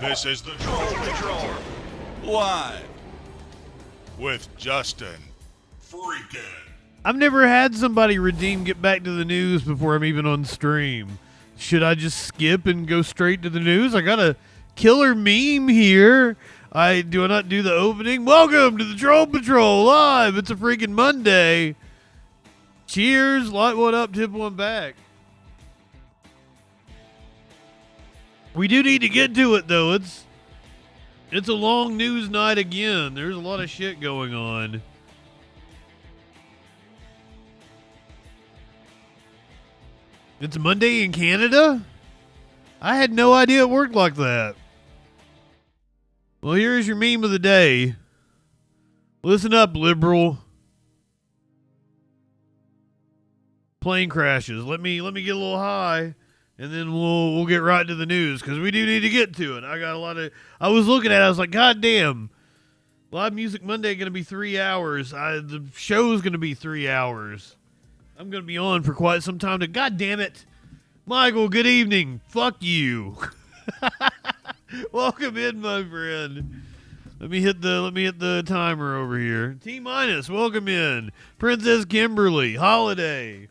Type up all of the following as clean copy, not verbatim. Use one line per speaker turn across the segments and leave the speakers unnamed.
This is the Troll Patrol, live with Justin Freakin.
I've never had somebody redeem get back to the news before I'm even on stream. Should I just skip and go straight to the news? I got a killer meme here. Do I not do the opening? Welcome to the Troll Patrol live. It's a freaking Monday. Cheers. Light one up, tip one back. We do need to get to it though. It's a long news night again. There's a lot of shit going on. It's Monday in Canada? I had no idea it worked like that. Well, here's your meme of the day. Listen up, liberal. Plane crashes. Let me get a little high, and then we'll get right to the news, because we do need to get to it. I was looking at it, I was like, God damn. Live Music Monday going to be 3 hours. The show's going to be 3 hours. I'm going to be on for quite some time to... God damn it. Michael, good evening. Fuck you. Welcome in, my friend. Let me hit the timer over here. T-, welcome in. Princess Kimberly, Holiday.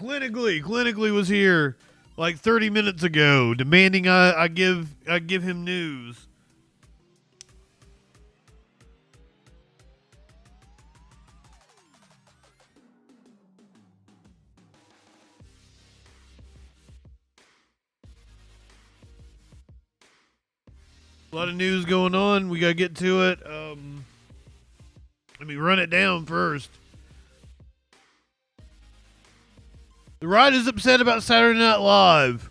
Clinically was here like 30 minutes ago, demanding I give him news. A lot of news going on. We gotta get to it. Let me run it down first. The Right is upset about Saturday Night Live.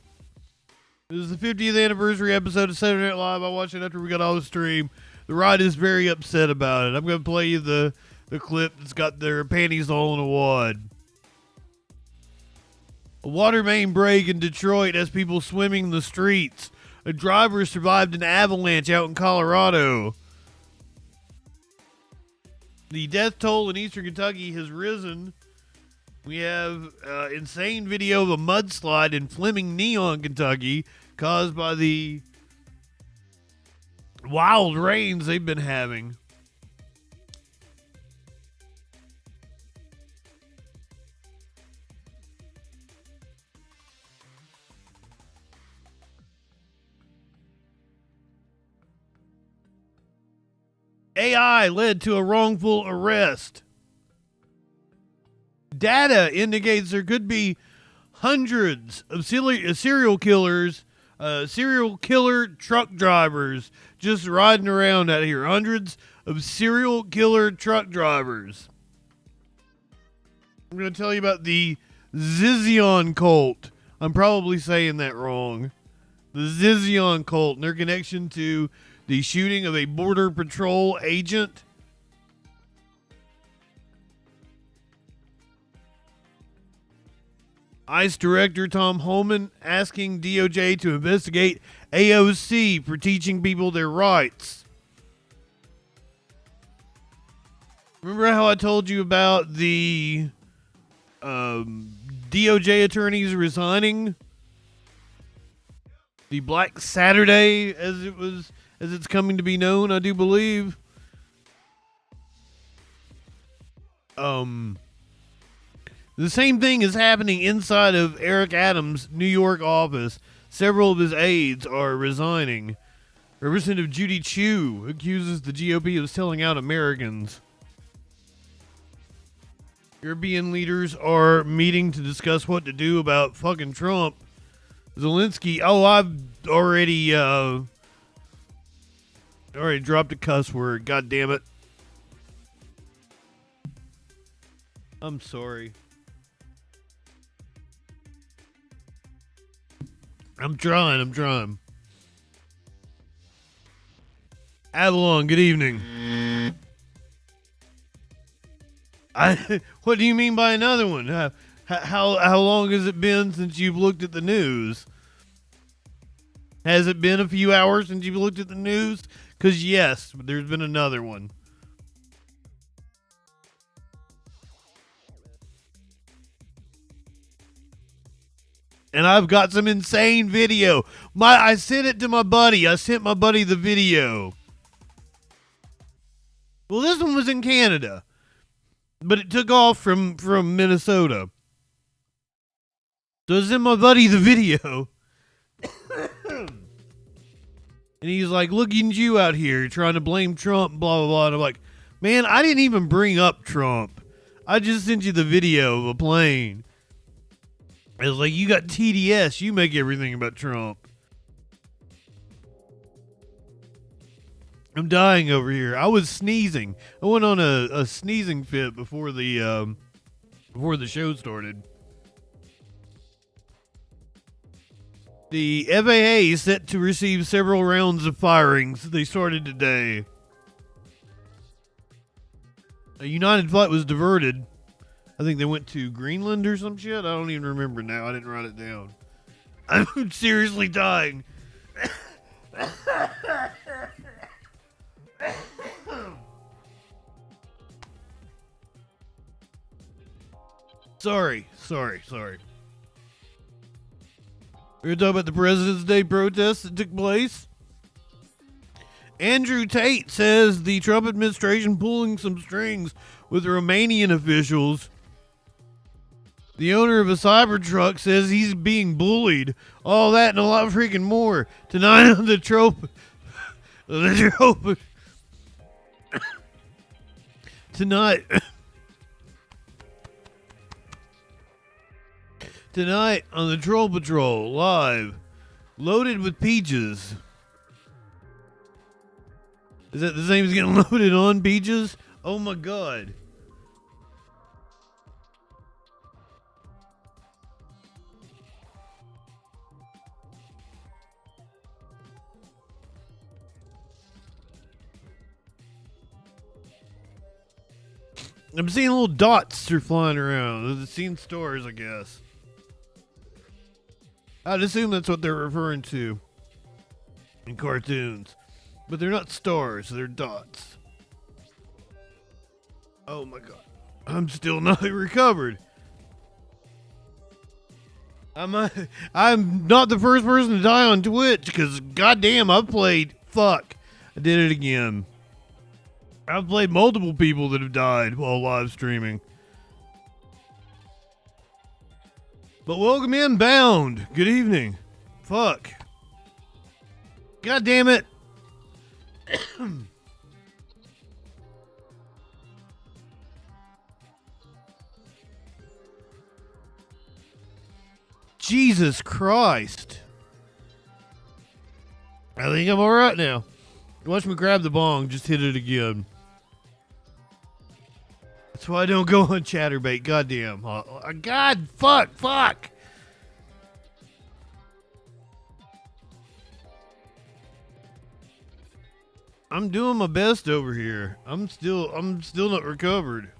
This is the 50th anniversary episode of Saturday Night Live. I watched it after we got all the stream. The Right is very upset about it. I'm gonna play you the clip that's got their panties all in a wad. A water main break in Detroit has people swimming the streets. A driver survived an avalanche out in Colorado. The death toll in eastern Kentucky has risen. We have insane video of a mudslide in Fleming, Neon, Kentucky, caused by the wild rains they've been having. AI led to a wrongful arrest. Data indicates there could be hundreds of serial killers, serial killer truck drivers just riding around out here. Hundreds of serial killer truck drivers. I'm going to tell you about the Zizion cult. I'm probably saying that wrong. The Zizion cult and their connection to the shooting of a Border Patrol agent. ICE Director Tom Holman asking DOJ to investigate AOC for teaching people their rights. Remember how I told you about the DOJ attorneys resigning? The Black Saturday, as it's coming to be known, I do believe. The same thing is happening inside of Eric Adams' New York office. Several of his aides are resigning. Representative Judy Chu accuses the GOP of selling out Americans. European leaders are meeting to discuss what to do about fucking Trump. Zelensky, I've already dropped a cuss word. God damn it. I'm sorry. I'm trying. Avalon, good evening. What do you mean by another one? How long has it been since you've looked at the news? Has it been a few hours since you've looked at the news? Because yes, there's been another one. And I've got some insane video. I sent it to my buddy. I sent my buddy the video. Well, this one was in Canada, but it took off from Minnesota. So I sent my buddy the video. And he's like, looking at you out here trying to blame Trump, blah, blah, blah. And I'm like, man, I didn't even bring up Trump. I just sent you the video of a plane. It was like, you got TDS. You make everything about Trump. I'm dying over here. I was sneezing. I went on a sneezing fit before the show started. The FAA is set to receive several rounds of firings. They started today. A United flight was diverted. I think they went to Greenland or some shit. I don't even remember now. I didn't write it down. I'm seriously dying. Sorry. We're going to talk about the President's Day protests that took place. Andrew Tate says the Trump administration pulling some strings with Romanian officials. The owner of a Cybertruck says he's being bullied. All that and a lot freaking more. Tonight on the trope. Tonight on the Troll Patrol, live, loaded with peaches. Is that the same as getting loaded on peaches? Oh my god. I'm seeing little dots are flying around. I've seen stars, I guess. I'd assume that's what they're referring to in cartoons. But they're not stars, they're dots. Oh my god. I'm still not recovered. I'm not the first person to die on Twitch, because goddamn, I've played. Fuck. I did it again. I've played multiple people that have died while live streaming. But welcome in, Bound. Good evening. Fuck. God damn it. Jesus Christ. I think I'm alright now. Watch me grab the bong, just hit it again. That's why I don't go on Chatterbait. Goddamn. God, fuck. I'm doing my best over here. I'm still not recovered.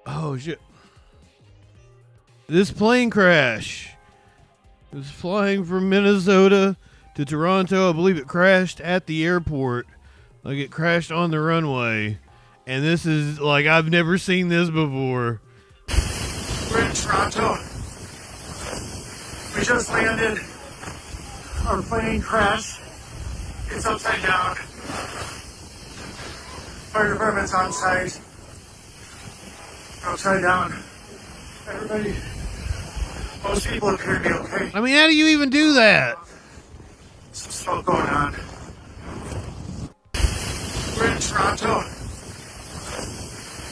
Oh shit. This plane crash. It was flying from Minnesota to Toronto. I believe it crashed at the airport. Like it crashed on the runway. And this is like, I've never seen this before.
We're in Toronto. We just landed. Our plane crashed. It's upside down. Fire department's on site. Upside down. Everybody, most people appear to be okay.
I mean, how do you even do that?
Some smoke going on. We're in Toronto.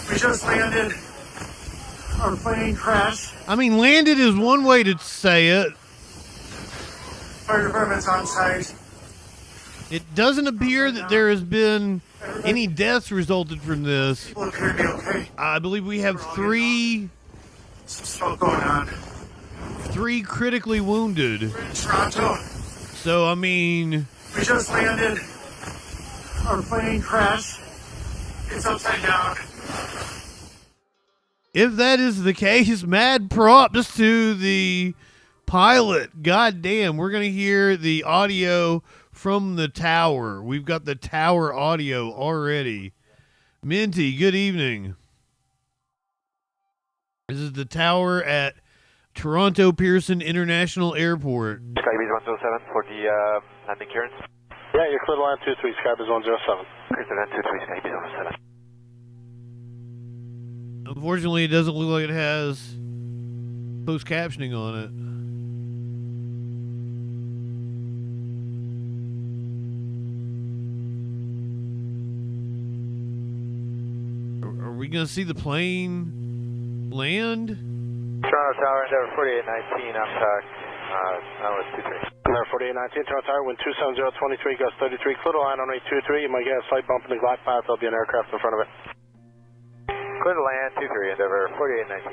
We just landed. Our plane crashed.
I mean, landed is one way to say it.
Fire department's on site.
It doesn't appear that there has been any deaths resulted from this.
People appear to be okay.
I believe we have three
Some smoke going on.
critically wounded.
We're in Toronto.
So, I mean,
We just landed. Our plane crashed. It's upside down.
if that is the case, mad props to the pilot. God damn, we're going to hear the audio from the tower. We've got the tower audio already. Minty, good evening. This is the tower at Toronto Pearson International Airport.
Skybees 107 for the landing clearance.
Yeah, you're clear to land 23, Skybees 107.
Clear to land 23, Skybees 107.
Unfortunately, it doesn't look like it has post captioning on it. Are we gonna see the plane land?
Toronto Tower, Endeavor 4819, contact, Analyst 23.
Endeavor 4819, Toronto Tower, wind 270, 23, gust 33, clear to land on 823. You might get a slight bump in the glide path, there'll be an aircraft in front of it.
Clear to land 23, Endeavor 4819.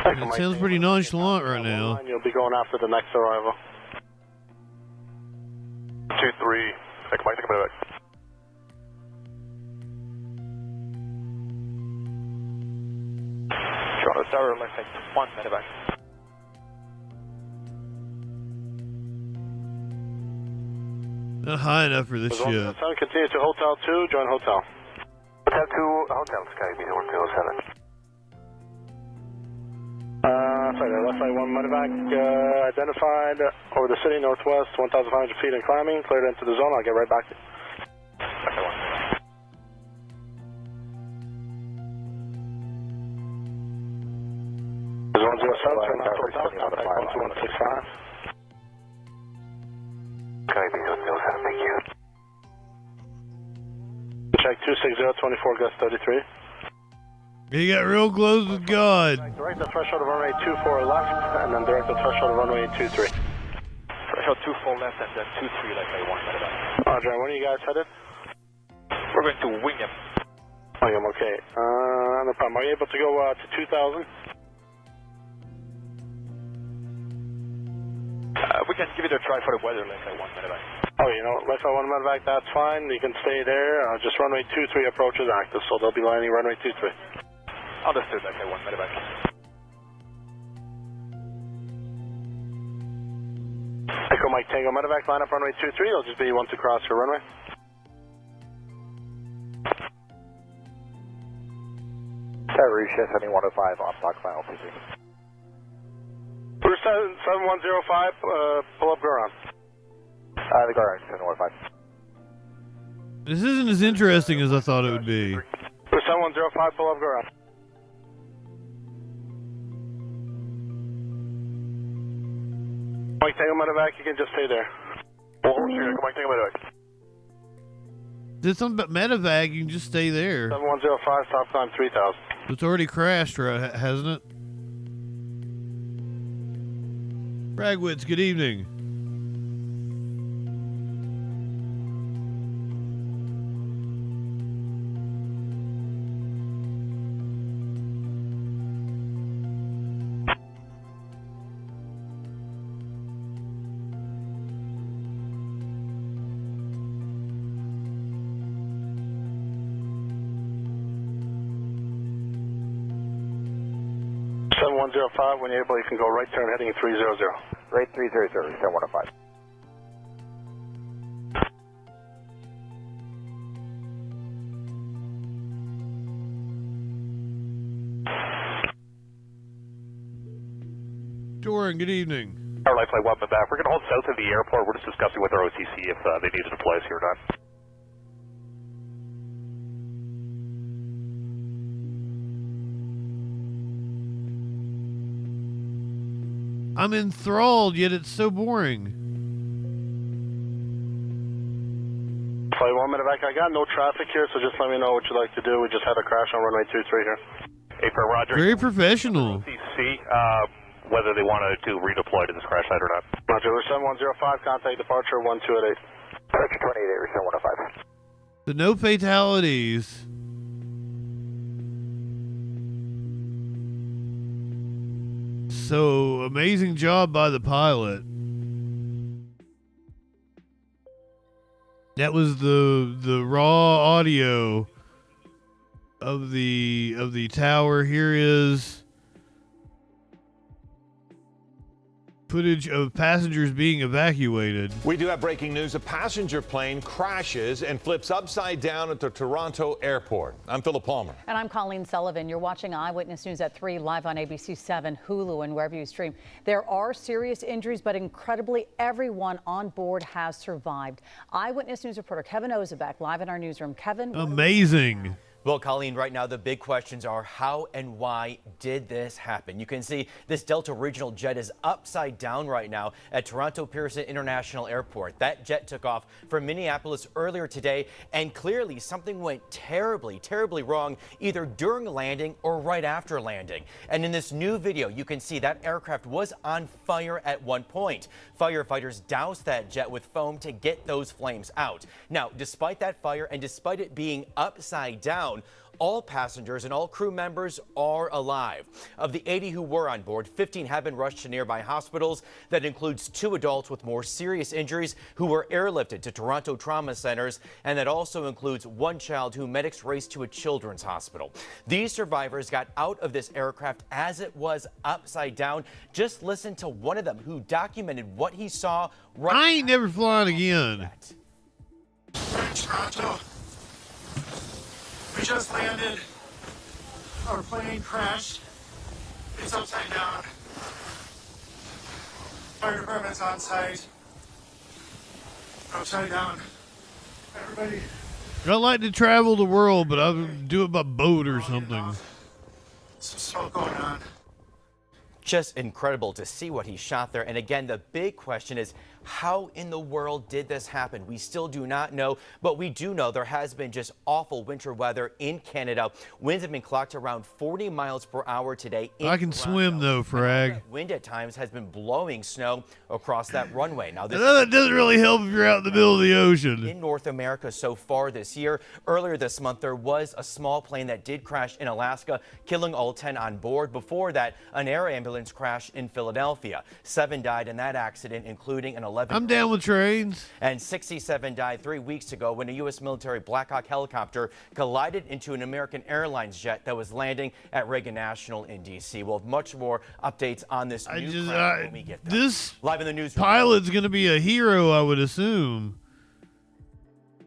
It sounds pretty nonchalant right now.
You'll be going after the next arrival.
23, take my back. Toronto Tower, left side 1, medevac.
Not high enough for this shit.
Continue to Hotel 2, join Hotel.
Hotel 2, Hotel Skybees 107.
Sorry, left side 1 medevac identified over the city, northwest, 1,500 feet and climbing, cleared into the zone, I'll get right back to you. Is 107, turn out Hotel, contact 12165.
Skybees 107, thank you.
Check 26024, gust 33.
He got real close with God.
Direct the threshold of runway 24 left, and then direct the threshold of runway 23.
Threshold 24 left and then 23 like I want, medevac.
Roger, when are you guys headed?
We're going to Wingham.
Wingham, okay. No problem. Are you able to go to 2,000?
We can give it a try for the weather like I want, medevac.
Oh, you know, left side 1 medevac, that's fine. You can stay there. Just runway 23 approach is active, so they'll be landing runway 23.
Understood, like I want, medevac.
Echo Mike Tango medevac, line up runway 23. It'll just be once to cross your runway.
Rouge 7105, on block final 23.
We're 7105, pull up Garon.
The Garon 7105.
This isn't as interesting as I thought it would be.
We're 7105, pull up Garon. Mike Tango medevac, you can just stay there.
Mike Tango medevac.
Did something about medevac, you can just stay there.
7105, stop climb 3000.
It's already crashed, right, hasn't it? Bragwitz, good evening.
When you're able, you can go right turn heading 300.
Right 300, 7105.
Doran, good evening.
Our Life Flight 1 back. We're going to hold south of the airport. We're just discussing with our OTC if they need to deploy us here or not.
I'm enthralled, yet it's so boring.
Flight 1 medevac, I got no traffic here, so just let me know what you'd like to do. We just had a crash on runway 23 here.
Hey, for Roger.
Very professional.
OTC, whether they wanted to redeploy to this crash site or not.
Roger, we're 7105, contact departure 1288.
Departure 28, 7105.
The no fatalities. So, amazing job by the pilot. That was the raw audio of the tower. Here is Footage of passengers being evacuated.
We do have breaking news. A passenger plane crashes and flips upside down at the Toronto airport. I'm Philip Palmer.
And I'm Colleen Sullivan. You're watching Eyewitness News at 3 live on ABC 7, Hulu, and wherever you stream. There are serious injuries, but incredibly everyone on board has survived. Eyewitness News reporter Kevin Ozebek live in our newsroom. Kevin.
Amazing.
Well, Colleen, right now the big questions are how and why did this happen? You can see this Delta regional jet is upside down right now at Toronto Pearson International Airport. That jet took off from Minneapolis earlier today, and clearly something went terribly, terribly wrong either during landing or right after landing. And in this new video, you can see that aircraft was on fire at one point. Firefighters doused that jet with foam to get those flames out. Now, despite that fire and despite it being upside down, all passengers and all crew members are alive. Of the 80 who were on board, 15 have been rushed to nearby hospitals. That includes 2 adults with more serious injuries who were airlifted to Toronto trauma centers, and that also includes 1 child who medics raced to a children's hospital. These survivors got out of this aircraft as it was upside down. Just listen to one of them who documented what he saw right.
I ain't never flying again.
Toronto. We just landed. Our plane crashed. It's upside down. Fire department's on site. Upside down. Everybody.
I like to travel the world, but I'll do it by boat or something.
Some smoke going on.
Just incredible to see what he shot there. And again, the big question is, how in the world did this happen? We still do not know, but we do know there has been just awful winter weather in Canada. Winds have been clocked around 40 miles per hour today.
I can swim though, Frag.
Wind at times has been blowing snow across that runway. Now, this
that doesn't really help if you're out in the middle of the ocean.
In North America so far this year. Earlier this month, there was a small plane that did crash in Alaska, killing all 10 on board. Before that, an air ambulance crashed in Philadelphia. 7 died in that accident, including an 11.
I'm down with trains.
And 67 died 3 weeks ago when a U.S. military Black Hawk helicopter collided into an American Airlines jet that was landing at Reagan National in D.C. We'll have much more updates on this new crash when we get there.
This
live in the news.
Pilot's going to be a hero, I would assume.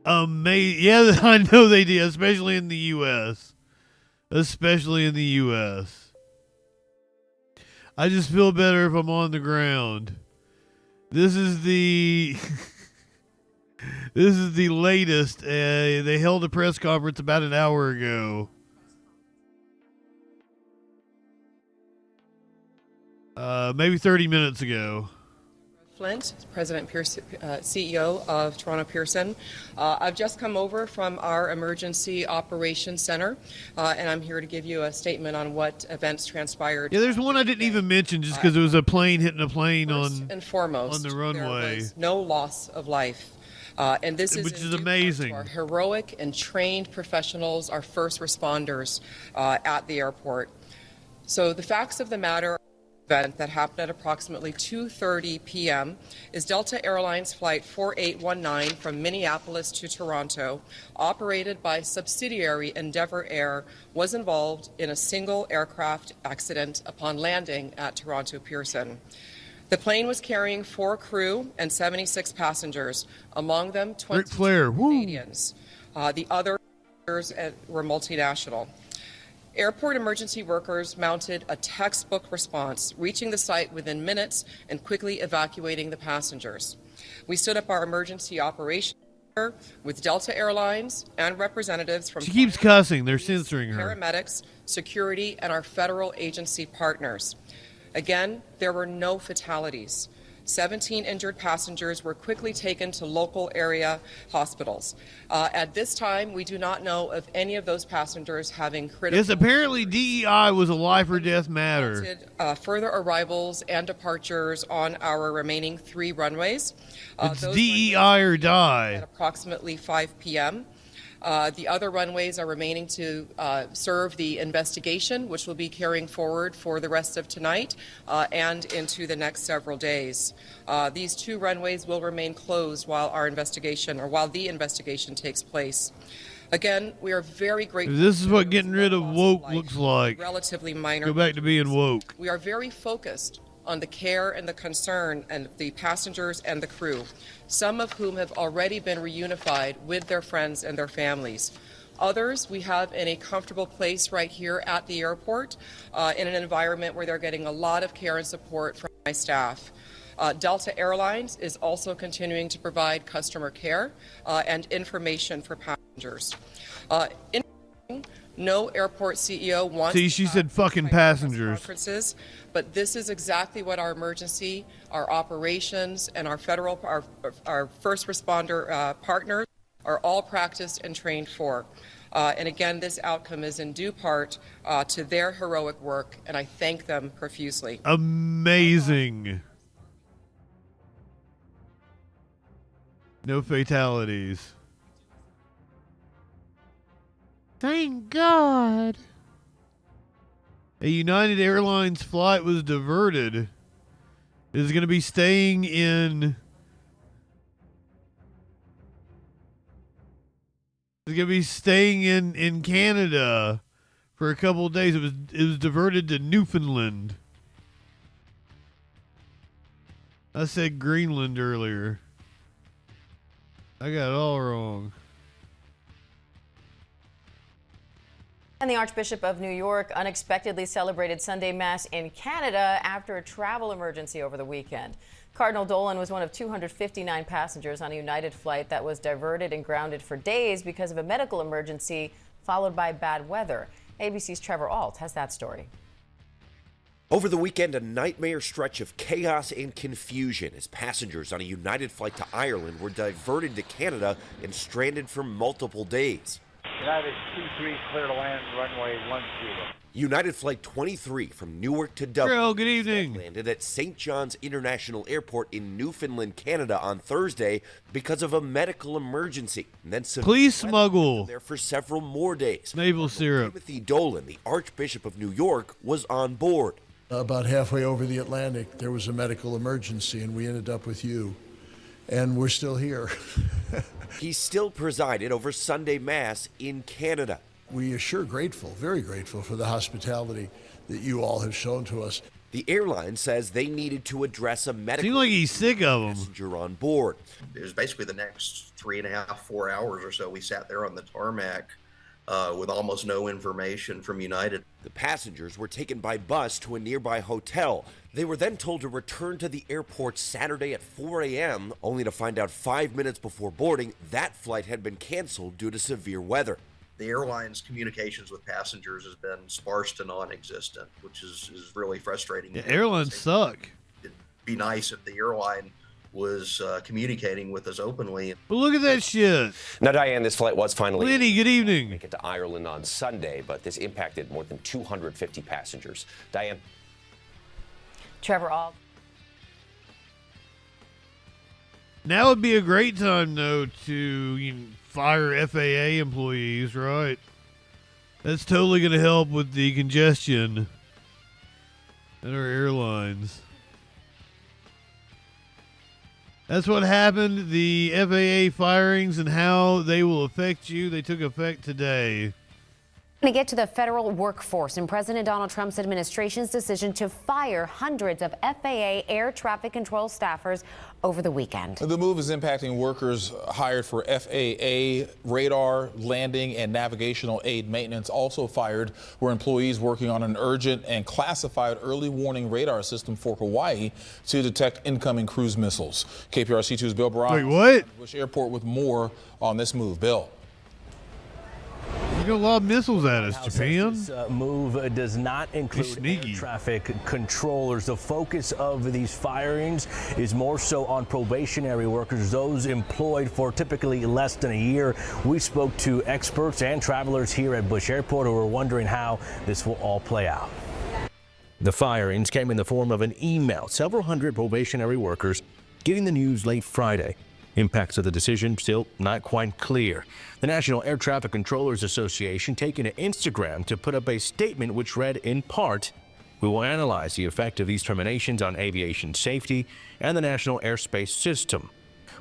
Yeah, I know they did, especially in the U.S. Especially in the U.S. I just feel better if I'm on the ground. This is the this is the latest. They held a press conference about an hour ago. Maybe 30 minutes ago.
Flint, President Pearson, CEO of Toronto Pearson. I've just come over from our Emergency Operations Center, and I'm here to give you a statement on what events transpired.
Yeah, there's one I didn't even mention just because it was a plane hitting a plane
First and foremost,
on the runway.
There was no loss of life. And this is
which is amazing.
To our heroic and trained professionals, our first responders at the airport. So the facts of the matter event that happened at approximately 2:30 p.m. is Delta Airlines Flight 4819 from Minneapolis to Toronto, operated by subsidiary Endeavour Air, was involved in a single aircraft accident upon landing at Toronto Pearson. The plane was carrying 4 crew and 76 passengers, among them 20 Canadians. The others were multinational. Airport emergency workers mounted a textbook response, reaching the site within minutes and quickly evacuating the passengers. We stood up our emergency operations center with Delta Airlines and representatives from
She keeps cussing. They're censoring her.
Paramedics, security, and our federal agency partners. Again, there were no fatalities. 17 injured passengers were quickly taken to local area hospitals. At this time, we do not know of any of those passengers having critical...
Yes, apparently DEI was a life or death matter.
Further arrivals and departures on our remaining 3 runways.
It's DEI or die.
At approximately 5 p.m. The other runways are remaining to serve the investigation, which will be carrying forward for the rest of tonight and into the next several days. These 2 runways will remain closed while our investigation, or while the investigation takes place. Again, we are very grateful.
This is what getting rid of woke looks like.
Relatively minor.
Go back to being woke.
We are very focused on the care and the concern and the passengers and the crew, some of whom have already been reunified with their friends and their families. Others we have in a comfortable place right here at the airport in an environment where they're getting a lot of care and support from my staff. Delta Airlines is also continuing to provide customer care and information for passengers. No airport CEO wants
See, she said fucking passengers.
conferences, but this is exactly what our emergency, our operations, and our federal, our first responder partners are all practiced and trained for. And again, this outcome is in due part to their heroic work, and I thank them profusely.
Amazing. No fatalities. Thank God. A United Airlines flight was diverted. It is going to be staying in... It's going to be staying in Canada for a couple of days. It was diverted to Newfoundland. I said Greenland earlier. I got it all wrong.
And the Archbishop of New York unexpectedly celebrated Sunday Mass in Canada after a travel emergency over the weekend. Cardinal Dolan was one of 259 passengers on a United flight that was diverted and grounded for days because of a medical emergency followed by bad weather. ABC's Trevor Ault has that story.
Over the weekend, a nightmare stretch of chaos and confusion as passengers on a United flight to Ireland were diverted to Canada and stranded for multiple days.
United 23, clear to land, runway 10.
United Flight 23 from Newark to Dublin
Girl, good evening.
landed at St. John's International Airport in Newfoundland, Canada on Thursday because of a medical emergency. And then
please smuggle
there for several more days.
Maple syrup.
Timothy Dolan, the Archbishop of New York, was on board.
About halfway over the Atlantic, there was a medical emergency, and we ended up with you. And we're still here.
He still presided over Sunday Mass in Canada.
We are sure grateful, very grateful for the hospitality that you all have shown to us.
The airline says they needed to address a medical
Seems like he's sick of them.
passenger on board.
It was basically the next 3.5, 4 hours or so. We sat there on the tarmac with almost no information from United.
The passengers were taken by bus to a nearby hotel. They were then told to return to the airport Saturday at 4 a.m., only to find out 5 minutes before boarding that flight had been canceled due to severe weather.
The airline's communications with passengers has been sparse to non-existent, which is really frustrating.
Yeah, airlines suck.
It'd be nice if the airline was communicating with us openly.
But look at that shit.
Now, Diane, this flight was finally
Lenny, good evening.
Make it to Ireland on Sunday, but this impacted more than 250 passengers. Diane.
Trevor Ault.
Now would be a great time, though, to fire FAA employees, right? That's totally going to help with the congestion at our airlines. That's what happened. The FAA firings and how they will affect you. They took effect today.
To get to the federal workforce and President Donald Trump's administration's decision to fire hundreds of FAA air traffic control staffers over the weekend.
The move is impacting workers hired for FAA radar, landing, and navigational aid maintenance. Also fired were employees working on an urgent and classified early warning radar system for Hawaii to detect incoming cruise missiles. KPRC2's Bill Brown.
Wait, what?
Bush Airport with more on this move. Bill.
You got a lot of missiles at us, Japan.
This move does not include air traffic controllers. The focus of these firings is more so on probationary workers, those employed for typically less than a year. We spoke to experts and travelers here at Bush Airport who were wondering how this will all play out. The firings came in the form of an email. Several hundred probationary workers getting the news late Friday. Impacts of the decision still not quite clear. The National Air Traffic Controllers Association taking to Instagram to put up a statement which read in part, "We will analyze the effect of these terminations on aviation safety and the national airspace system."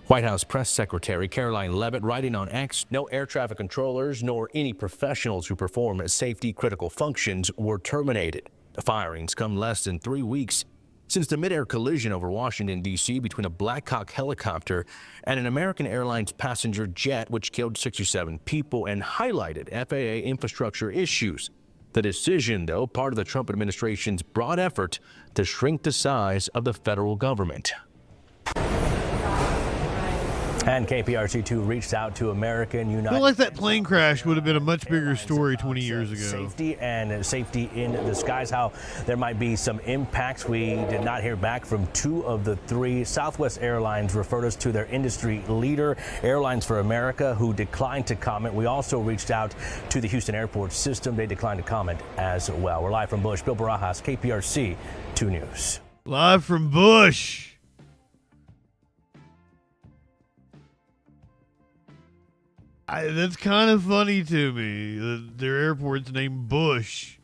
White House Press Secretary Caroline Leavitt writing on X, "No air traffic controllers nor any professionals who perform safety critical functions were terminated." The firings come less than 3 weeks since the mid-air collision over Washington, D.C. between a Black Hawk helicopter and an American Airlines passenger jet, which killed 67 people and highlighted FAA infrastructure issues. The decision, though, part of the Trump administration's broad effort to shrink the size of the federal government. And KPRC2 reached out to American United.
I feel like that plane crash would have been a much bigger story 20 years ago.
Safety and safety in the skies, how there might be some impacts. We did not hear back from 2 of the 3. Southwest Airlines referred us to their industry leader, Airlines for America, who declined to comment. We also reached out to the Houston Airport System. They declined to comment as well. We're live from Bush. Bill Barajas, KPRC 2 News.
Live from Bush. That's kind of funny to me that their airport's named Bush.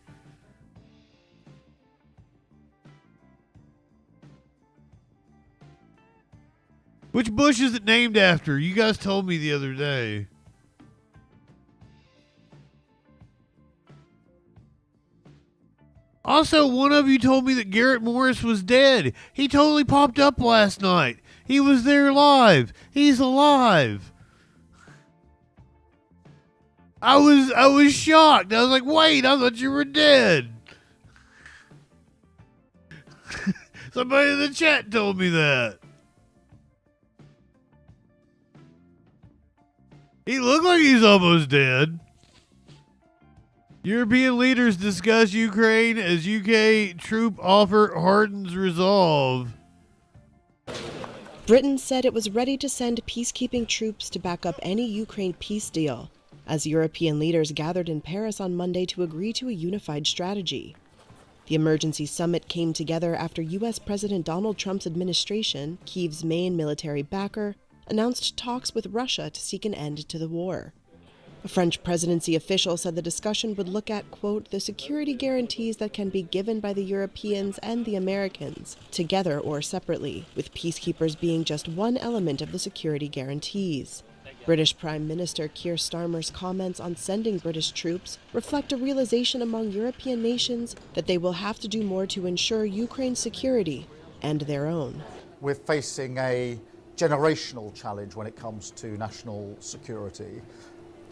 Which Bush is it named after? You guys told me the other day. Also, one of you told me that Garrett Morris was dead. He totally popped up last night. He was there live. He's alive. I was shocked. I was like, wait, I thought you were dead. Somebody in the chat told me that. He looked like he's almost dead. European leaders discuss Ukraine as UK troop offer hardens resolve.
Britain said it was ready to send peacekeeping troops to back up any Ukraine peace deal, as European leaders gathered in Paris on Monday to agree to a unified strategy. The emergency summit came together after U.S. President Donald Trump's administration, Kyiv's main military backer, announced talks with Russia to seek an end to the war. A French presidency official said the discussion would look at, quote, the security guarantees that can be given by the Europeans and the Americans, together or separately, with peacekeepers being just one element of the security guarantees. British Prime Minister Keir Starmer's comments on sending British troops reflect a realization among European nations that they will have to do more to ensure Ukraine's security and their own.
We're facing a generational challenge when it comes to national security.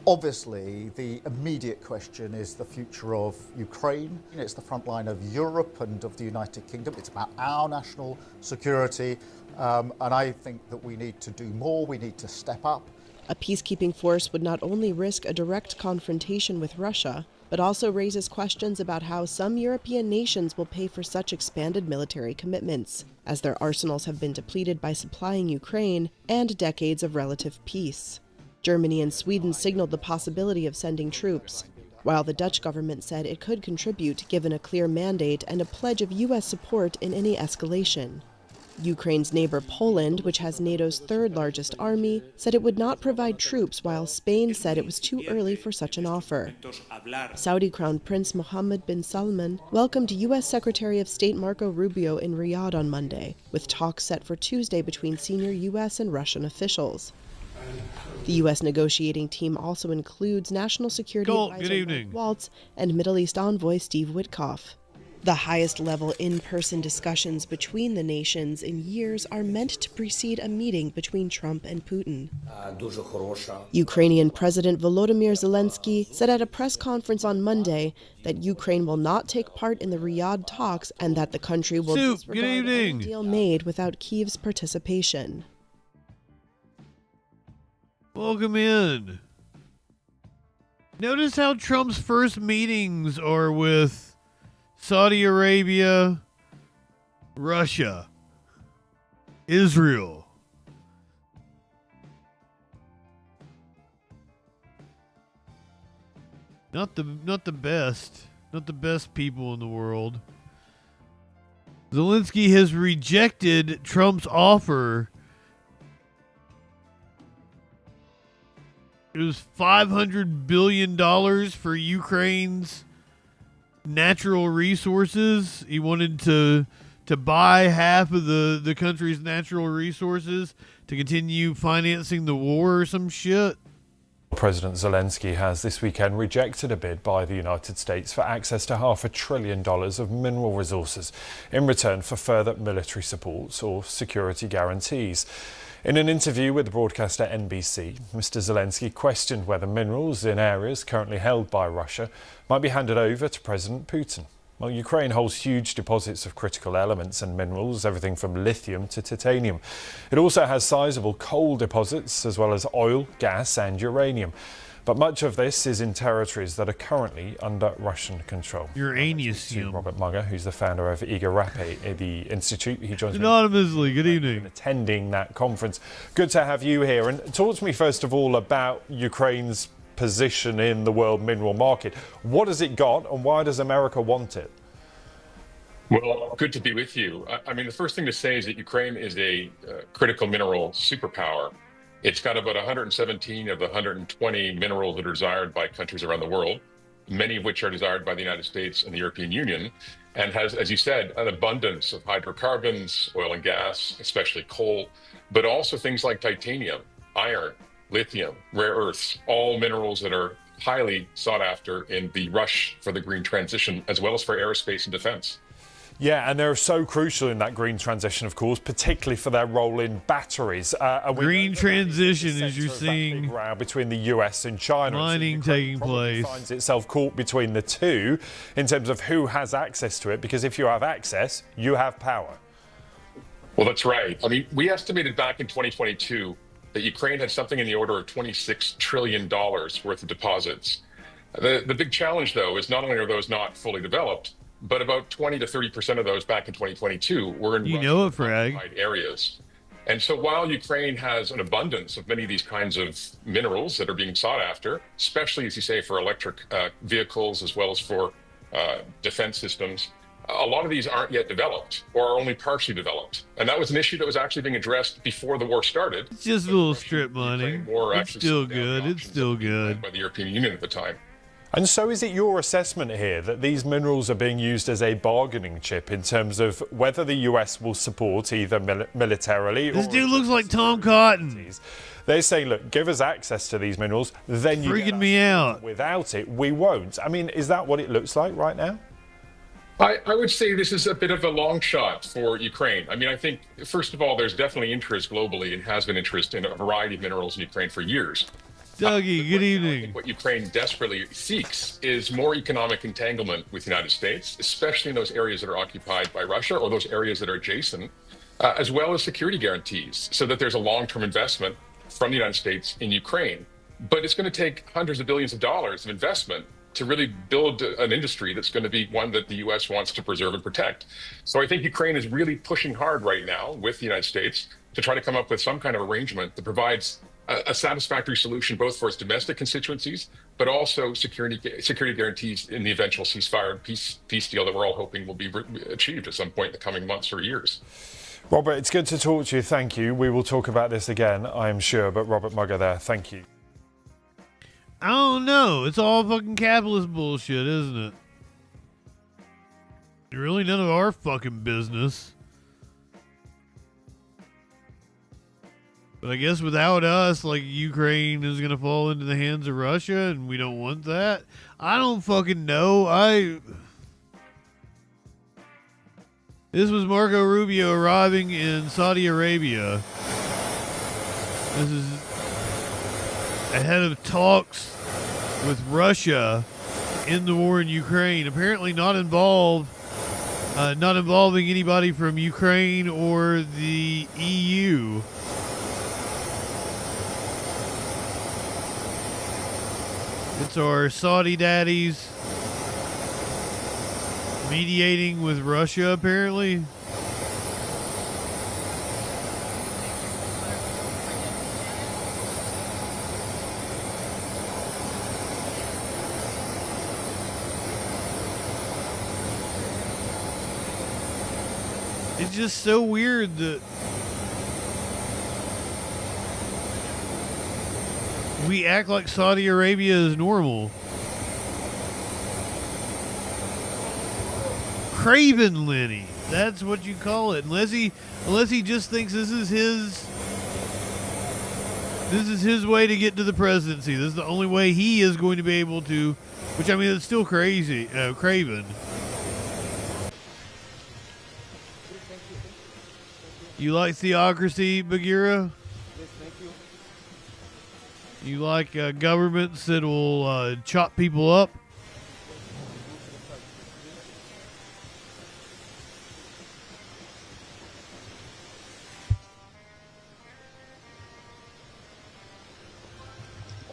Obviously, the immediate question is the future of Ukraine. It's the front line of Europe and of the United Kingdom. It's about our national security. And I think that we need to do more. We need to step up.
A peacekeeping force would not only risk a direct confrontation with Russia, but also raises questions about how some European nations will pay for such expanded military commitments, as their arsenals have been depleted by supplying Ukraine and decades of relative peace. Germany and Sweden signaled the possibility of sending troops, while the Dutch government said it could contribute given a clear mandate and a pledge of U.S. support in any escalation. Ukraine's neighbor Poland, which has NATO's third largest army, said it would not provide troops, while Spain said it was too early for such an offer. Saudi Crown Prince Mohammed bin Salman welcomed U.S. Secretary of State Marco Rubio in Riyadh on Monday, with talks set for Tuesday between senior U.S. and Russian officials. The U.S. negotiating team also includes National Security Advisor Mike Waltz and Middle East envoy Steve Witkoff. The highest-level in-person discussions between the nations in years are meant to precede a meeting between Trump and Putin. Ukrainian President Volodymyr Zelensky said at a press conference on Monday that Ukraine will not take part in the Riyadh talks and that the country will disregard any deal made without Kyiv's participation.
Welcome in. Notice how Trump's first meetings are with Saudi Arabia, Russia, Israel. Not the best people in the world. Zelensky has rejected Trump's offer. It was $500 billion for Ukraine's natural resources. He wanted to buy half of the country's natural resources to continue financing the war or some shit.
President Zelensky has this weekend rejected a bid by the United States for access to $500 billion of mineral resources in return for further military support or security guarantees. In an interview with the broadcaster NBC, Mr. Zelensky questioned whether minerals in areas currently held by Russia might be handed over to President Putin. Well, Ukraine holds huge deposits of critical elements and minerals, everything from lithium to titanium. It also has sizable coal deposits, as well as oil, gas and uranium. But much of this is in territories that are currently under Russian control.
Uranium.
Robert Mugger, who's the founder of IGARAPE, the institute. He joins me
anonymously. Good evening.
Attending that conference. Good to have you here. And talk to me first of all about Ukraine's position in the world mineral market. What has it got and why does America want it?
Well, good to be with you. I mean, the first thing to say is that Ukraine is a critical mineral superpower. It's got about 117 of the 120 minerals that are desired by countries around the world, many of which are desired by the United States and the European Union, and has, as you said, an abundance of hydrocarbons, oil and gas, especially coal, but also things like titanium, iron, lithium, rare earths, all minerals that are highly sought after in the rush for the green transition, as well as for aerospace and defense.
Yeah, and they're so crucial in that green transition, of course, particularly for their role in batteries.
Green transition, as you're seeing,
between the US and China.
Mining taking place.
Finds itself caught between the two in terms of who has access to it, because if you have access, you have power.
Well, that's right. I mean, we estimated back in 2022 that Ukraine had something in the order of $26 trillion worth of deposits. The big challenge, though, is not only are those not fully developed, but about 20 to 30% of those back in 2022 were in Russian-occupied areas. And so while Ukraine has an abundance of many of these kinds of minerals that are being sought after, especially, as you say, for electric vehicles as well as for defense systems, a lot of these aren't yet developed or are only partially developed. And that was an issue that was actually being addressed before the war started.
It's just a little strip mining. It's still good. It's still good.
By the European Union at the time.
And so is it your assessment here that these minerals are being used as a bargaining chip in terms of whether the US will support either militarily or...
This dude looks like Tom Cotton.
They're saying, look, give us access to these minerals, then you
freaking me out.
Without it, we won't. I mean, is that what it looks like right now?
I would say this is a bit of a long shot for Ukraine. I mean, I think, first of all, there's definitely interest globally and has been interest in a variety of minerals in Ukraine for years.
Dougie, good evening.
I think what Ukraine desperately seeks is more economic entanglement with the United States, especially in those areas that are occupied by Russia or those areas that are adjacent, as well as security guarantees so that there's a long-term investment from the United States in Ukraine. But it's going to take hundreds of billions of dollars of investment to really build an industry that's going to be one that the U.S. wants to preserve and protect. So I think Ukraine is really pushing hard right now with the United States to try to come up with some kind of arrangement that provides a satisfactory solution both for its domestic constituencies, but also security guarantees in the eventual ceasefire and peace deal that we're all hoping will be achieved at some point in the coming months or years.
Robert, it's good to talk to you. Thank you. We will talk about this again, I am sure. But Robert Mugger there, thank you.
I don't know. It's all fucking capitalist bullshit, isn't it? Really none of our fucking business. But I guess without us, like, Ukraine is going to fall into the hands of Russia, and we don't want that. I don't fucking know. This was Marco Rubio arriving in Saudi Arabia. This is ahead of talks with Russia in the war in Ukraine. Apparently not involving anybody from Ukraine or the EU. It's our Saudi daddies mediating with Russia, apparently. It's just so weird that we act like Saudi Arabia is normal. Craven Lenny, that's what you call it. Unless he just thinks this is This is his way to get to the presidency. This is the only way he is going to be able to, which I mean, it's still crazy, craven. You like theocracy, Bagheera?
Yes, thank you.
You like governments that will chop people up?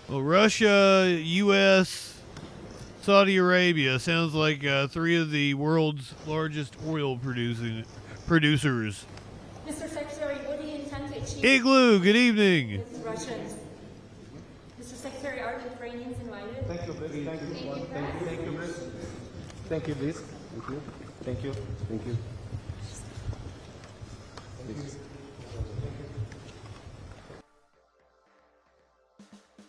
Well, Russia, U.S., Saudi Arabia sounds like three of the world's largest oil producers.
Mr. Secretary, what do you intend to achieve?
Igloo, good evening.
With Russians? Mr. Secretary, are the Ukrainians invited?
Thank you, Liz. Thank you. Thank you, Liz. Thank you, Liz. Thank you. Thank you. Thank you.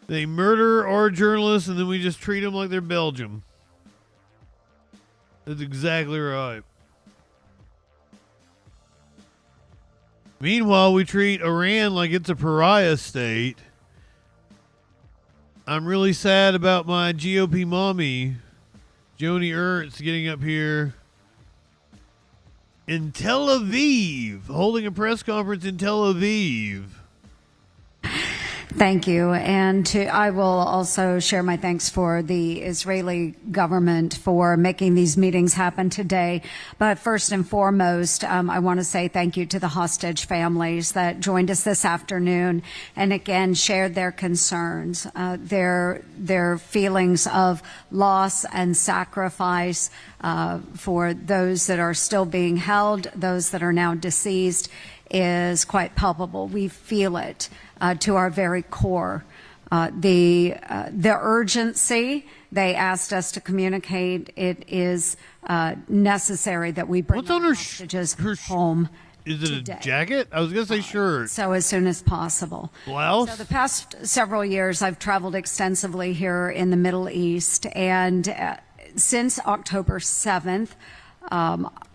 They murder our journalists and then we just treat them like they're Belgium. That's exactly right. Meanwhile, we treat Iran like it's a pariah state. I'm really sad about my GOP mommy, Joni Ernst, getting up here in Tel Aviv, holding a press conference in Tel Aviv.
Thank you. And I will also share my thanks for the Israeli government for making these meetings happen today. But first and foremost, I want to say thank you to the hostage families that joined us this afternoon and again shared their concerns, their feelings of loss and sacrifice for those that are still being held, those that are now deceased is quite palpable. We feel it to our very core. The urgency they asked us to communicate, it is necessary that we bring our hostages home.
Is it a jacket? I was going to say shirt.
So as soon as possible.
Blouse?
So the past several years, I've traveled extensively here in the Middle East, and since October 7th,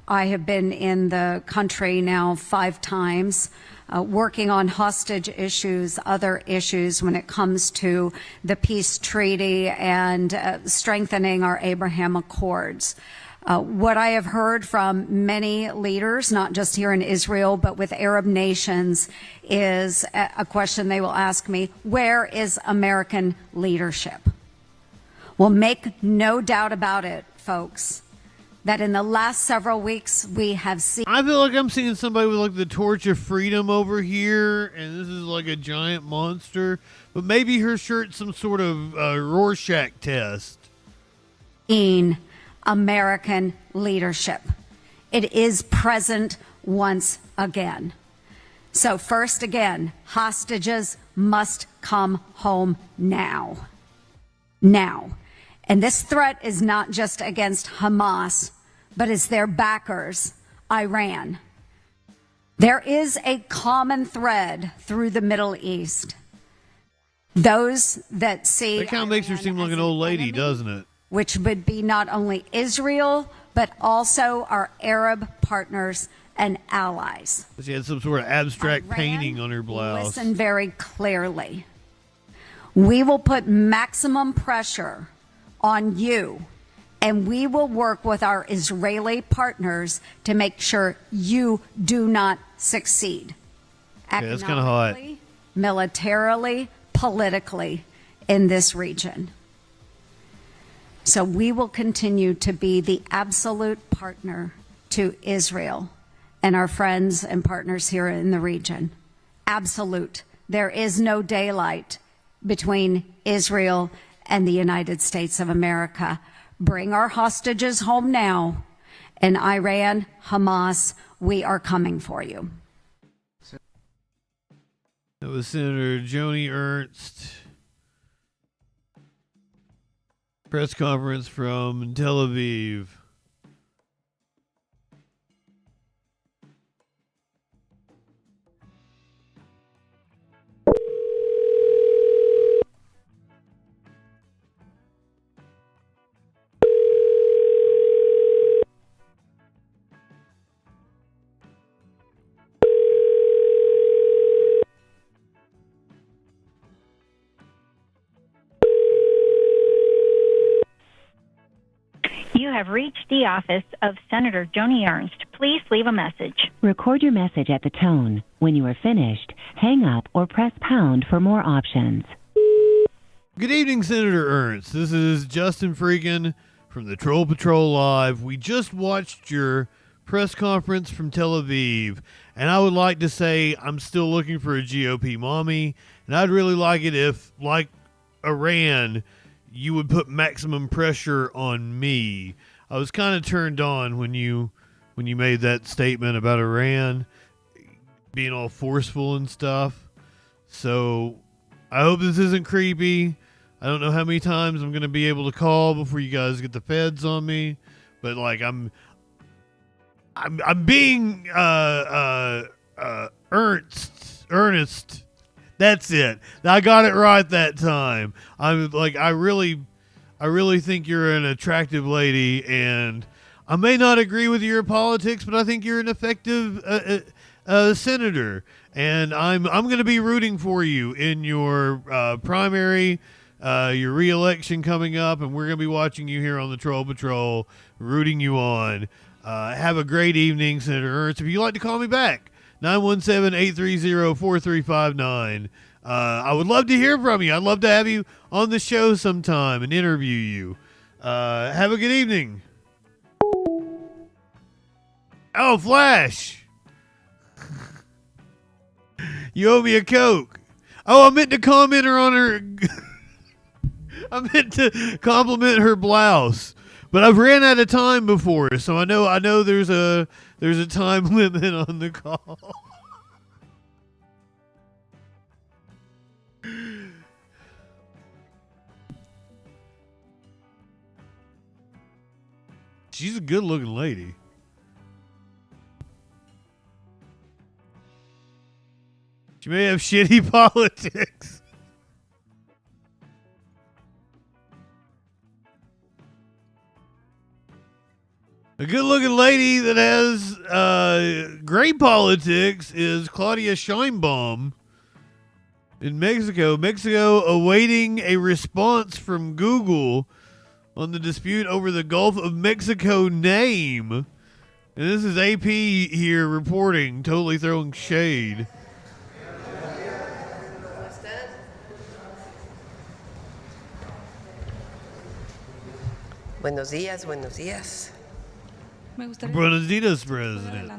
I have been in the country now 5 times, working on hostage issues, other issues when it comes to the peace treaty and strengthening our Abraham Accords. What I have heard from many leaders, not just here in Israel, but with Arab nations, is a question they will ask me: where is American leadership? Well, make no doubt about it, folks, that in the last several weeks we have seen...
I feel like I'm seeing somebody with like the torch of freedom over here, and this is like a giant monster. But maybe her shirt's some sort of Rorschach test.
In American leadership. It is present once again. So first again, hostages must come home now. Now. And this threat is not just against Hamas, but it's their backers, Iran. There is a common thread through the Middle East. Those that see...
That kind of makes her seem like an old lady, doesn't it?
Which would be not only Israel, but also our Arab partners and allies.
She had some sort of abstract painting on her blouse.
Listen very clearly. We will put maximum pressure on you, and we will work with our Israeli partners to make sure you do not succeed.
Okay, that's kind of hot.
Militarily, politically in this region. So we will continue to be the absolute partner to Israel and our friends and partners here in the region. Absolute. There is no daylight between Israel and the United States of America. Bring our hostages home now. And Iran, Hamas, we are coming for you.
That was Senator Joni Ernst. Press conference from Tel Aviv.
have reached the office of Senator Joni Ernst. Please leave a message.
Record your message at the tone. When you are finished, hang up or press pound for more options.
Good evening, Senator Ernst. This is JustinFREAKIN from the Troll Patrol Live. We just watched your press conference from Tel Aviv, and I would like to say I'm still looking for a GOP mommy, and I'd really like it if, like Iran, you would put maximum pressure on me. I was kind of turned on when you made that statement about Iran being all forceful and stuff. So I hope this isn't creepy. I don't know how many times I'm going to be able to call before you guys get the feds on me, but like I'm being earnest. That's it. I got it right that time. I'm like I really think you're an attractive lady, and I may not agree with your politics, but I think you're an effective senator, and I'm going to be rooting for you in your primary, your re-election coming up, and we're going to be watching you here on the Troll Patrol, rooting you on. Have a great evening, Senator Ernst. If you'd like to call me back, 917-830-4359. I would love to hear from you. I'd love to have you on the show sometime and interview you. Have a good evening. Oh, Flash. You owe me a Coke. Oh, I meant to comment her on her... I meant to compliment her blouse. But I've ran out of time before, so I know there's a time limit on the call. She's a good-looking lady. She may have shitty politics. A good-looking lady that has great politics is Claudia Sheinbaum in Mexico. Mexico awaiting a response from Google on the dispute over the Gulf of Mexico name. And this is AP here reporting, totally throwing shade.
Buenos días, buenos días.
Buenos días, President.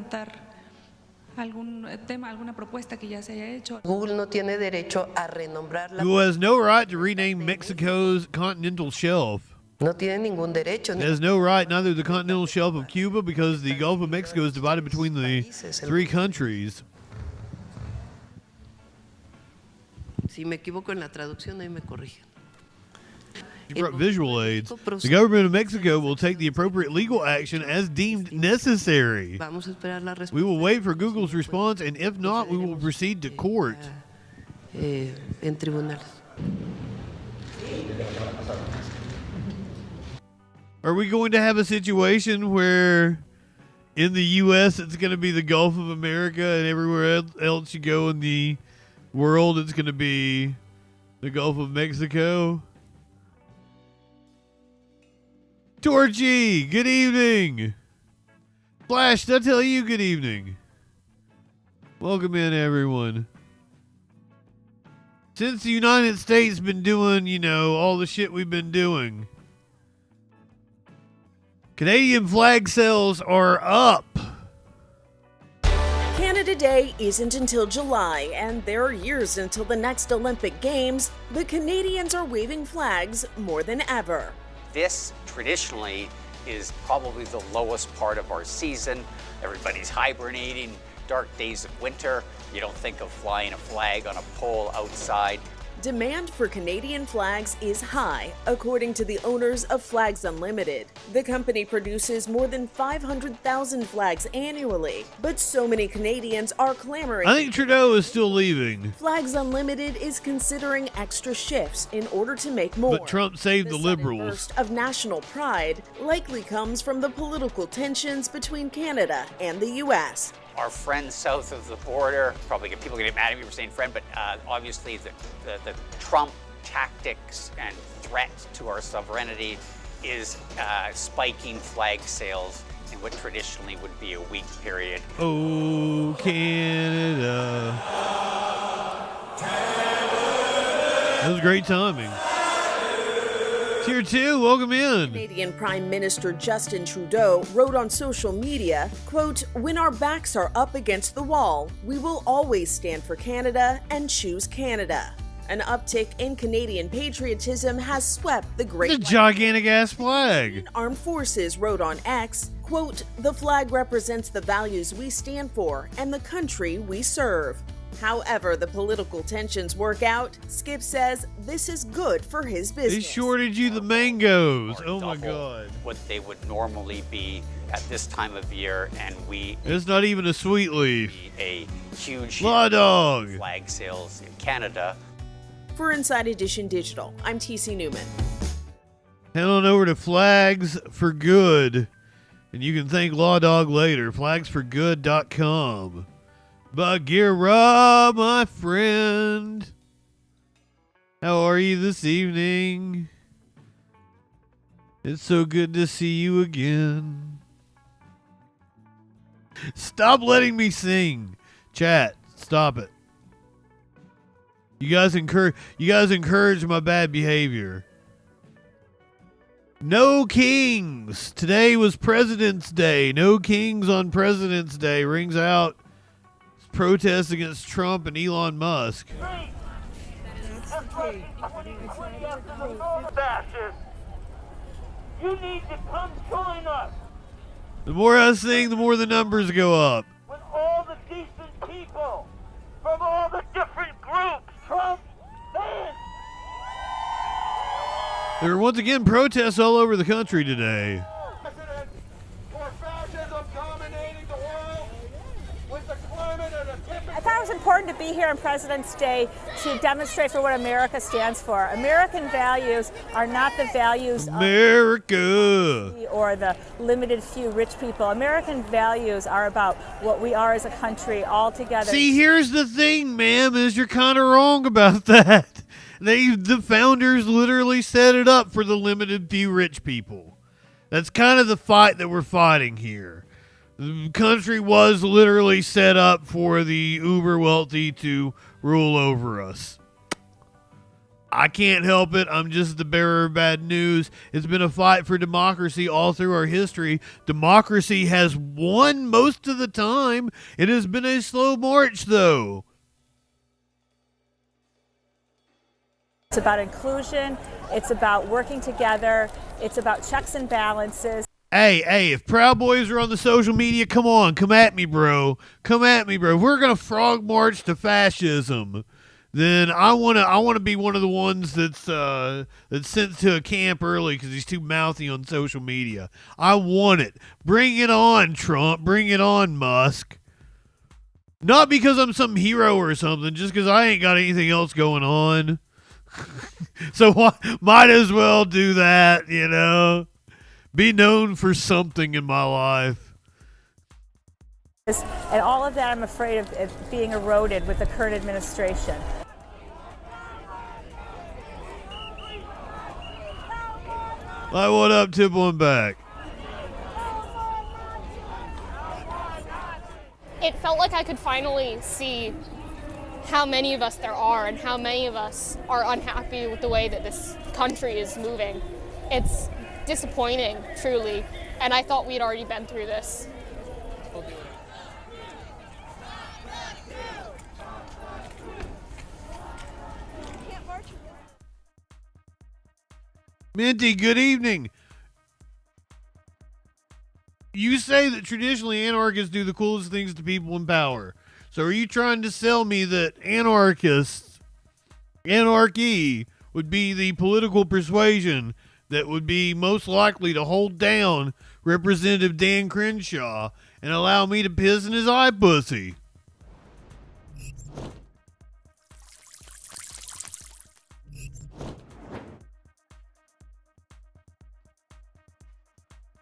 Google no tiene derecho a renombrar la...
Google has no right to rename Mexico's continental shelf.
No tiene ningún derecho.
It has no right, neither the continental shelf of Cuba, because the Gulf of Mexico is divided between the three countries.
Si me equivoco en la traducción, ahí me corrigen.
You brought visual aids. The government of Mexico will take the appropriate legal action as deemed necessary. We will wait for Google's response, and if not, we will proceed to court.
En tribunales.
Are we going to have a situation where in the U.S. it's going to be the Gulf of America, and everywhere else you go in the world it's going to be the Gulf of Mexico? Torchy, good evening. Flash, did I tell you good evening? Welcome in, everyone. Since the United States been doing, all the shit we've been doing, Canadian flag sales are up.
Canada Day isn't until July, and there are years until the next Olympic Games, but Canadians are waving flags more than ever.
This traditionally is probably the lowest part of our season. Everybody's hibernating, dark days of winter. You don't think of flying a flag on a pole outside.
Demand for Canadian flags is high, according to the owners of Flags Unlimited. The company produces more than 500,000 flags annually, but so many Canadians are clamoring.
I think Trudeau is still leaving.
Flags Unlimited is considering extra shifts in order to make more.
But Trump saved the liberals.
Burst of national pride likely comes from the political tensions between Canada and the U.S.
Our friends south of the border, probably people get mad at me for saying friend, but obviously the Trump tactics and threat to our sovereignty is spiking flag sales in what traditionally would be a weak period.
Oh, Canada. That was great timing. Tier 2, welcome in.
Canadian Prime Minister Justin Trudeau wrote on social media, quote, "When our backs are up against the wall, we will always stand for Canada and choose Canada." An uptick in Canadian patriotism has swept the Great
The gigantic-ass flag.
Canadian Armed Forces wrote on X, quote, "The flag represents the values we stand for and the country we serve." However the political tensions work out, Skip says this is good for his
They
business.
shorted you the mangoes. Oh my
Double
God.
what they would normally be at this time of year, and we
It's not even a sweet leaf.
a huge
Law dog.
flag sales in Canada.
For Inside Edition Digital, I'm TC Newman.
Head on over to Flags for Good, and you can thank Law Dog later. Flagsforgood.com. Bagheera, my friend. How are you this evening? It's so good to see you again. Stop letting me sing. Chat, stop it. You guys encourage my bad behavior. No kings. Today was President's Day. No kings on President's Day. Rings out protest against Trump and Elon Musk.
You need to come join us
The more I sing, the more the numbers go up.
with all the decent people from all the different groups. Trump fans.
There are once again protests all over the country today.
For fascism dominating the world with the climate at a tipping.
I thought it was important to be here on President's Day to demonstrate for what America stands for. American values are not the values
America.
or the limited few rich people. American values are about what we are as a country all together.
See, here's the thing, ma'am, is you're kind of wrong about that. The founders literally set it up for the limited few rich people. That's kind of the fight that we're fighting here. The country was literally set up for the uber wealthy to rule over us. I can't help it. I'm just the bearer of bad news. It's been a fight for democracy all through our history. Democracy has won most of the time. It has been a slow march, though.
It's about inclusion. It's about working together. It's about checks and balances.
Hey, if Proud Boys are on the social media, come on, come at me, bro. Come at me, bro. If we're going to frog march to fascism, then I want to be one of the ones that's sent to a camp early because he's too mouthy on social media. I want it. Bring it on, Trump. Bring it on, Musk. Not because I'm some hero or something, just because I ain't got anything else going on. So might as well do that, you know. Be known for something in my life.
And all of that, I'm afraid of it being eroded with the current administration.
Like, what up, tip one back?
It felt like I could finally see how many of us there are and how many of us are unhappy with the way that this country is moving. It's disappointing, truly, and I thought we had already been through this.
Minty, good evening. You say that traditionally anarchists do the coolest things to people in power. So are you trying to sell me that anarchy would be the political persuasion that would be most likely to hold down Representative Dan Crenshaw and allow me to piss in his eye pussy?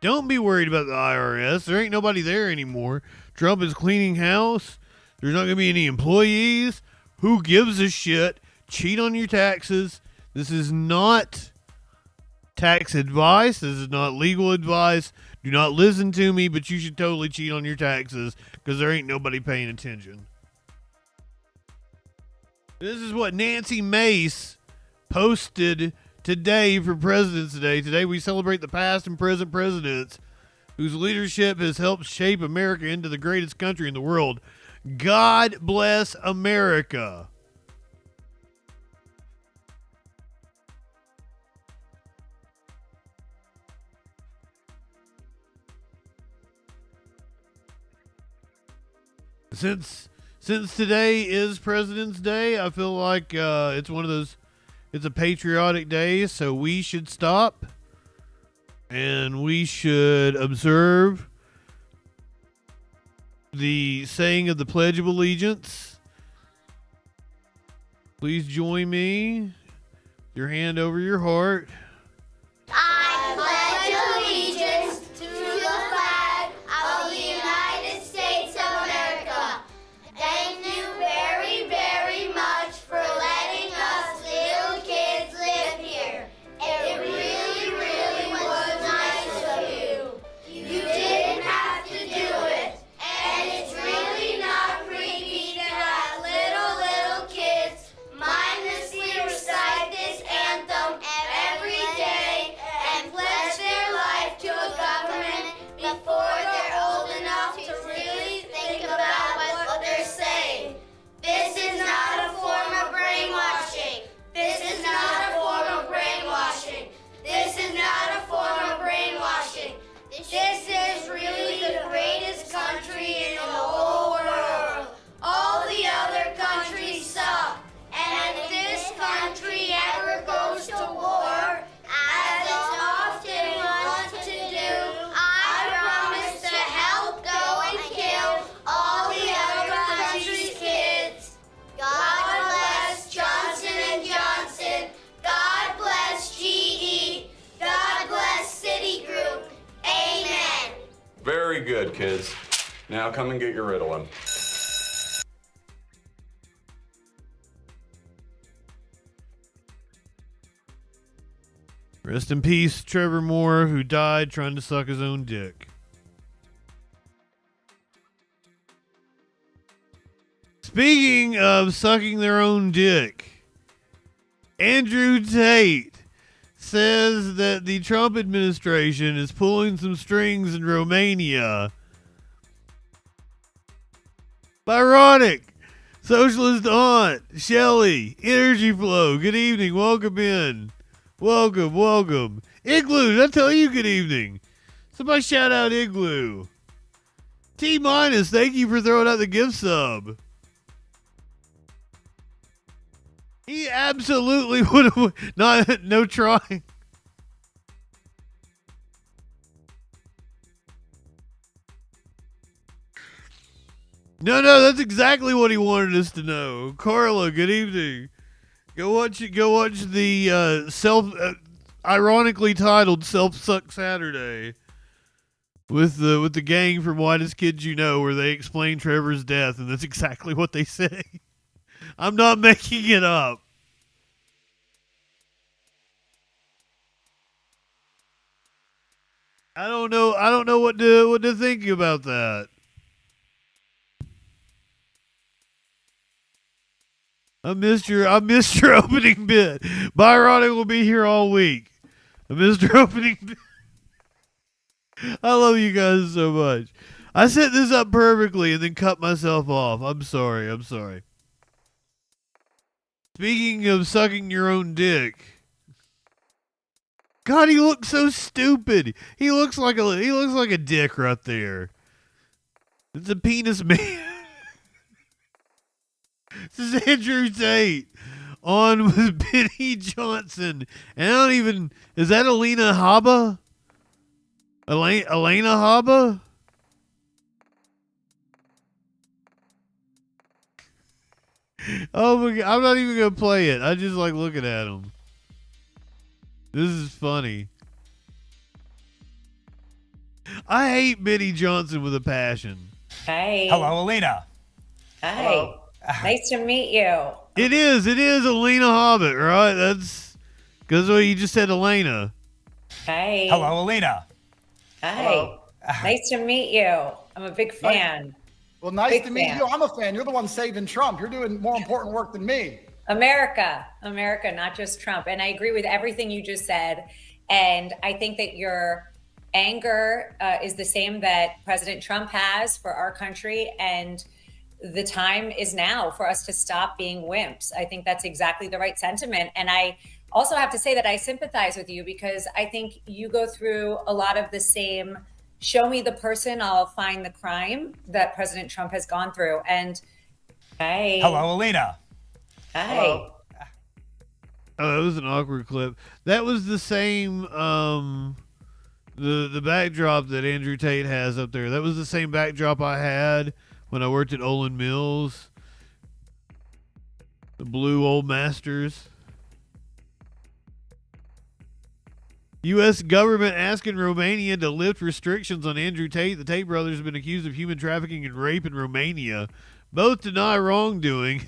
Don't be worried about the IRS. There ain't nobody there anymore. Trump is cleaning house. There's not going to be any employees. Who gives a shit? Cheat on your taxes. This is not tax advice. This is not legal advice. Do not listen to me, but you should totally cheat on your taxes because there ain't nobody paying attention. This is what Nancy Mace posted today for President's Day. Today we celebrate the past and present presidents whose leadership has helped shape America into the greatest country in the world. God bless America. Since today is President's Day, I feel like it's one of those, it's a patriotic day, so we should stop and we should observe the saying of the Pledge of Allegiance. Please join me. Your hand over your heart.
I pledge allegiance to the flag of the United States of America. Thank you very, very much for letting us little kids live here. It really, really was nice of you. You didn't have to do it. And it's really not freaky to have little kids mindlessly recite this anthem every day and pledge their life to a government before they're old enough to really think about what they're saying. This is not a form of brainwashing. This is not a form of brainwashing. This is not a form of brainwashing. This is really the greatest country in the whole world. All the other countries suck. And if this country ever goes to war, as it's often wants to do, I promise to help go and kill all the other countries' kids. God bless Johnson & Johnson. God bless GE. God bless Citigroup. Amen.
Very good, kids. Now come and get your Ritalin.
Rest in peace, Trevor Moore, who died trying to suck his own dick. Speaking of sucking their own dick, Andrew Tate says that the Trump administration is pulling some strings in Romania. Ironic. Socialist aunt, Shelley, Energy Flow, good evening, welcome in. Welcome. Igloo, did I tell you good evening? Somebody shout out Igloo. T-, thank you for throwing out the gift sub. He absolutely would have, no trying. No, that's exactly what he wanted us to know. Carla, good evening. Go watch the ironically titled Self Suck Saturday with the gang from Whitest Kids You Know, where they explain Trevor's death, and that's exactly what they say. I'm not making it up. I don't know what to think about that. I missed your opening bit. Byronic will be here all week. I missed your opening bit. I love you guys so much. I set this up perfectly and then cut myself off. I'm sorry. Speaking of sucking your own dick. God, he looks so stupid. He looks like a dick right there. It's a penis man. This is Andrew Tate on with Benny Johnson. And is that Alina Habba? Elena Habba? Oh my God, I'm not even going to play it. I just like looking at him. This is funny. I hate Benny Johnson with a passion.
Hey.
Hello, Alina.
Hi.
Hello.
Nice to meet you.
It is Alina Hobbit, right? That's because you just said Elena.
Hi.
Hello, Alina.
Hi.
Hello.
Nice to meet you. I'm a big fan.
Well, nice
Big
to meet
fan.
you. I'm a fan. You're the one saving Trump. You're doing more important work than me.
America, not just Trump. And I agree with everything you just said. And I think that your anger is the same that President Trump has for our country. And the time is now for us to stop being wimps. I think that's exactly the right sentiment. And I also have to say that I sympathize with you because I think you go through a lot of the same show me the person, I'll find the crime that President Trump has gone through. And hi.
Hello, Alina.
Hi.
Hello.
Oh, that was an awkward clip. That was the same the backdrop that Andrew Tate has up there. That was the same backdrop I had when I worked at Olin Mills. The blue old masters. U.S. government asking Romania to lift restrictions on Andrew Tate. The Tate brothers have been accused of human trafficking and rape in Romania. Both deny wrongdoing.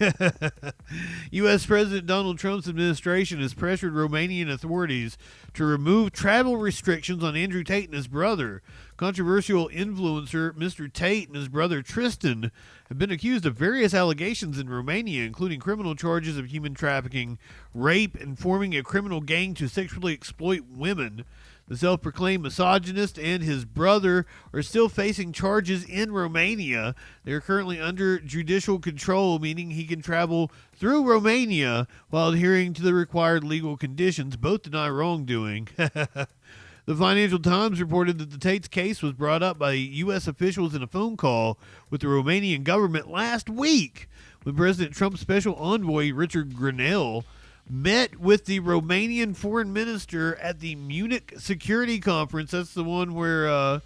U.S. President Donald Trump's administration has pressured Romanian authorities to remove travel restrictions on Andrew Tate and his brother. Controversial influencer Mr. Tate and his brother Tristan have been accused of various allegations in Romania, including criminal charges of human trafficking, rape, and forming a criminal gang to sexually exploit women. The self-proclaimed misogynist and his brother are still facing charges in Romania. They are currently under judicial control, meaning he can travel through Romania while adhering to the required legal conditions. Both deny wrongdoing. The Financial Times reported that the Tate's case was brought up by U.S. officials in a phone call with the Romanian government last week when President Trump's special envoy, Richard Grenell, met with the Romanian foreign minister at the Munich Security Conference. That's the one where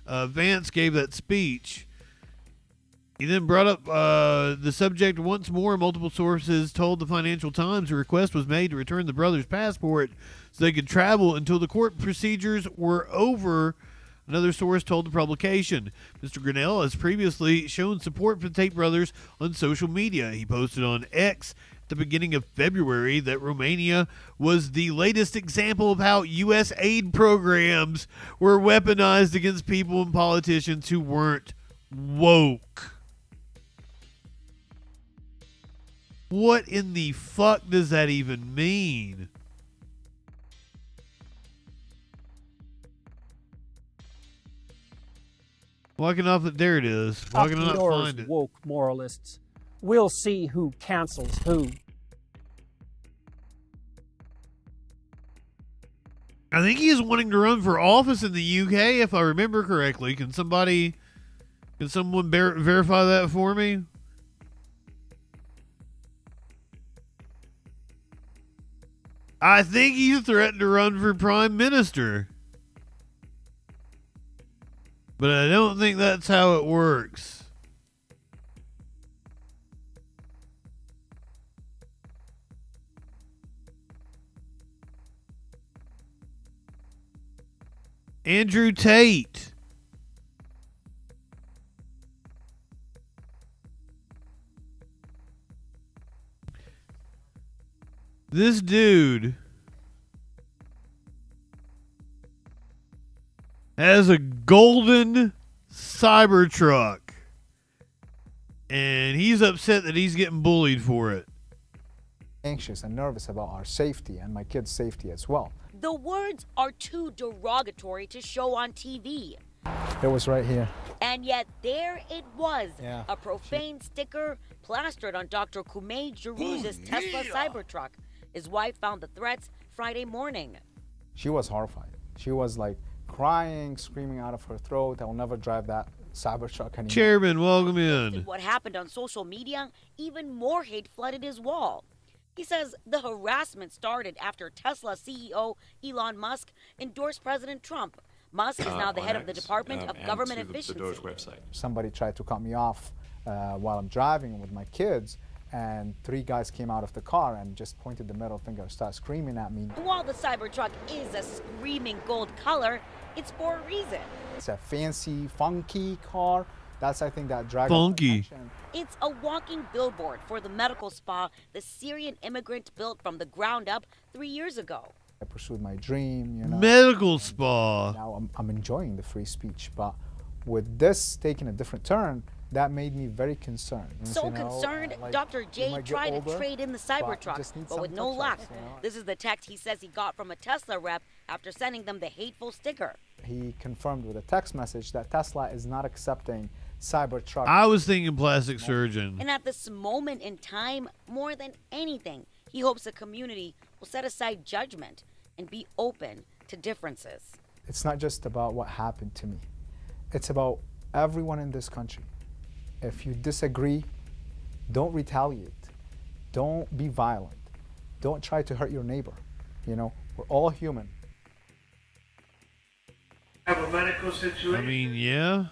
Vance gave that speech. He then brought up the subject once more. Multiple sources told the Financial Times a request was made to return the brothers' passport so they could travel until the court procedures were over. Another source told the publication. Mr. Grenell has previously shown support for the Tate brothers on social media. He posted on X the beginning of February that Romania was the latest example of how U.S. aid programs were weaponized against people and politicians who weren't woke. What in the fuck does that even mean? Why can I not, there it is. Why can I not find it?
Woke moralists. We'll see who cancels who.
I think he's wanting to run for office in the UK, if I remember correctly. Can someone verify that for me? I think he's threatened to run for Prime Minister. But I don't think that's how it works. Andrew Tate. This dude has a golden Cybertruck, and he's upset that he's getting bullied for it.
Anxious and nervous about our safety and my kids' safety as well.
The words are too derogatory to show on TV.
It was right here.
And yet there it was,
Yeah.
a profane sticker plastered on Dr. Kumail Jaruz's Tesla Cybertruck. His wife found the threats Friday morning.
She was horrified. She was like crying, screaming out of her throat. I'll never drive that Cybertruck anymore.
Chairman, welcome in.
What happened on social media, even more hate flooded his wall. He says the harassment started after Tesla CEO Elon Musk endorsed President Trump. Musk is now the head of the Department of Government Efficiency.
Somebody tried to cut me off while I'm driving with my kids, and 3 guys came out of the car and just pointed the middle finger, started screaming at me.
While the Cybertruck is a screaming gold color, it's for a reason.
It's a fancy, funky car. That's, I think, that dragon.
Funky.
It's a walking billboard for the medical spa the Syrian immigrant built from the ground up 3 years ago.
I pursued my dream, you know.
Medical spa.
Now I'm enjoying the free speech, but with this taking a different turn, that made me very concerned.
So concerned,
like,
Dr. J tried
older,
to trade in the Cybertruck, but with no luck. This is the text he says he got from a Tesla rep after sending them the hateful sticker.
He confirmed with a text message that Tesla is not accepting Cybertruck.
I was thinking plastic surgeon.
And at this moment in time, more than anything, he hopes the community will set aside judgment and be open to differences.
It's not just about what happened to me. It's about everyone in this country. If you disagree, don't retaliate. Don't be violent. Don't try to hurt your neighbor. You know, we're all human.
Have a medical situation.
I mean, yeah.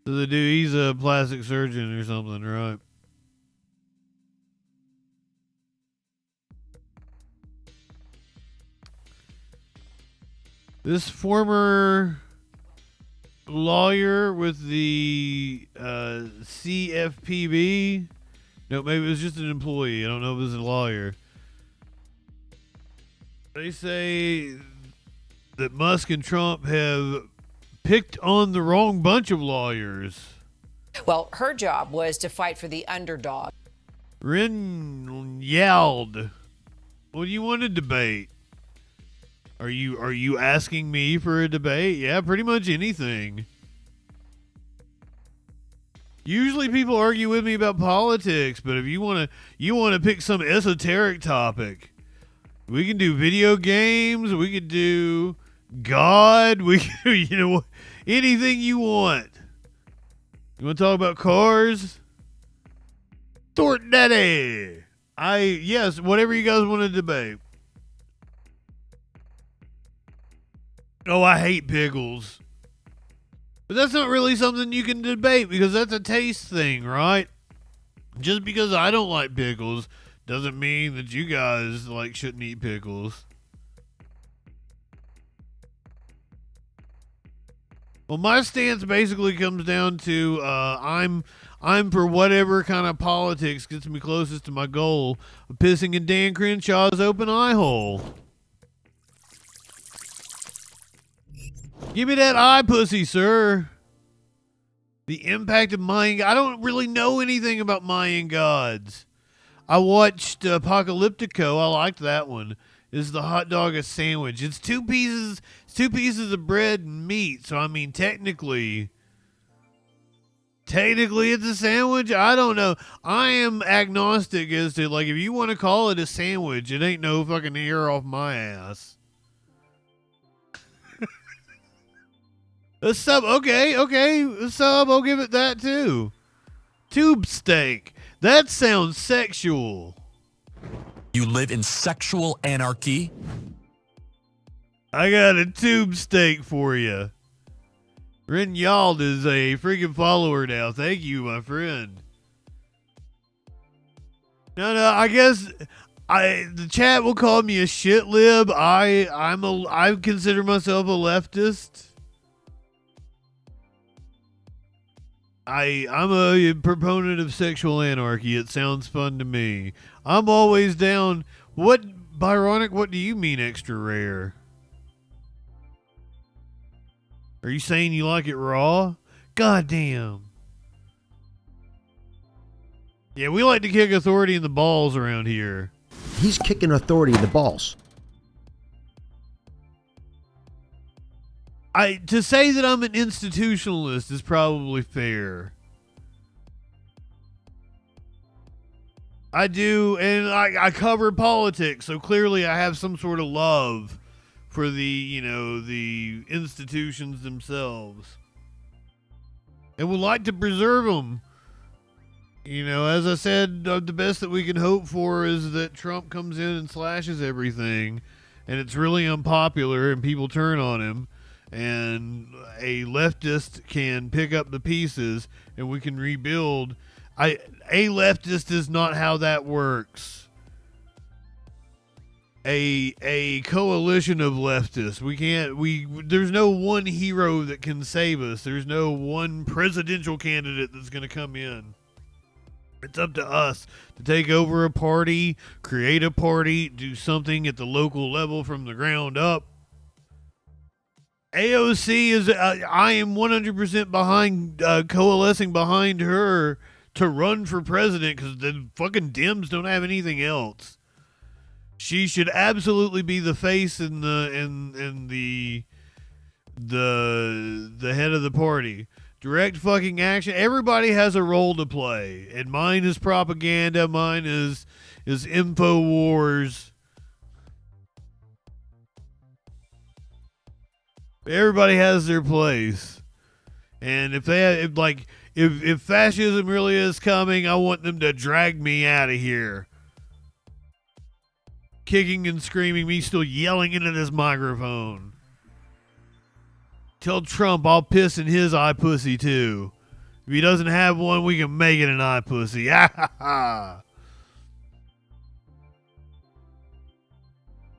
So the dude, he's a plastic surgeon or something, right? This former lawyer with the CFPB, no, maybe it was just an employee. I don't know if it was a lawyer. They say that Musk and Trump have picked on the wrong bunch of lawyers.
Well, her job was to fight for the underdog.
Ren yelled, "What do you want to debate? Are you asking me for a debate? Yeah, pretty much anything. Usually people argue with me about politics, but if you want to pick some esoteric topic, we can do video games, we could do God, we can do, you know, anything you want. You want to talk about cars? Thur Daddy. Yes, whatever you guys want to debate. Oh, I hate pickles. But that's not really something you can debate because that's a taste thing, right? Just because I don't like pickles doesn't mean that you guys shouldn't eat pickles. Well, my stance basically comes down to I'm for whatever kind of politics gets me closest to my goal of pissing in Dan Crenshaw's open eye hole. Give me that eye pussy, sir. The impact of Mayan. I don't really know anything about Mayan gods. I watched Apocalyptico. I liked that one. Is the hot dog a sandwich? It's two pieces of bread and meat. So I mean, technically it's a sandwich. I don't know. I am agnostic as to if you want to call it a sandwich, it ain't no fucking hair off my ass. A sub, okay, a sub, I'll give it that too. Tube steak. That sounds sexual.
You live in sexual anarchy?
I got a tube steak for you. Ren Yald is a freaking follower now. Thank you, my friend. No, I guess the chat will call me a shit lib. I consider myself a leftist. I'm a proponent of sexual anarchy. It sounds fun to me. I'm always down. Byronic, what do you mean extra rare? Are you saying you like it raw? Goddamn. Yeah, we like to kick authority in the balls around here.
He's kicking authority in the balls.
To say that I'm an institutionalist is probably fair. I do, and I cover politics, so clearly I have some sort of love for the institutions themselves. And would like to preserve them. As I said, the best that we can hope for is that Trump comes in and slashes everything, and it's really unpopular, and people turn on him. And a leftist can pick up the pieces and we can rebuild. A leftist is not how that works. a coalition of leftists. There's no one hero that can save us. There's no one presidential candidate that's going to come in. It's up to us to take over a party, create a party, do something at the local level from the ground up. AOC is, I am 100% behind, coalescing behind her to run for president because the fucking Dems don't have anything else. She should absolutely be the face and the head of the party. Direct fucking action. Everybody has a role to play, and mine is propaganda. Mine is InfoWars. Everybody has their place, and if fascism really is coming, I want them to drag me out of here. Kicking and screaming, me still yelling into this microphone. Tell Trump I'll piss in his eye pussy too. If he doesn't have one, we can make it an eye pussy.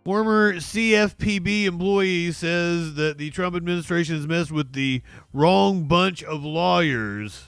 Former CFPB employee says that the Trump administration has messed with the wrong bunch of lawyers.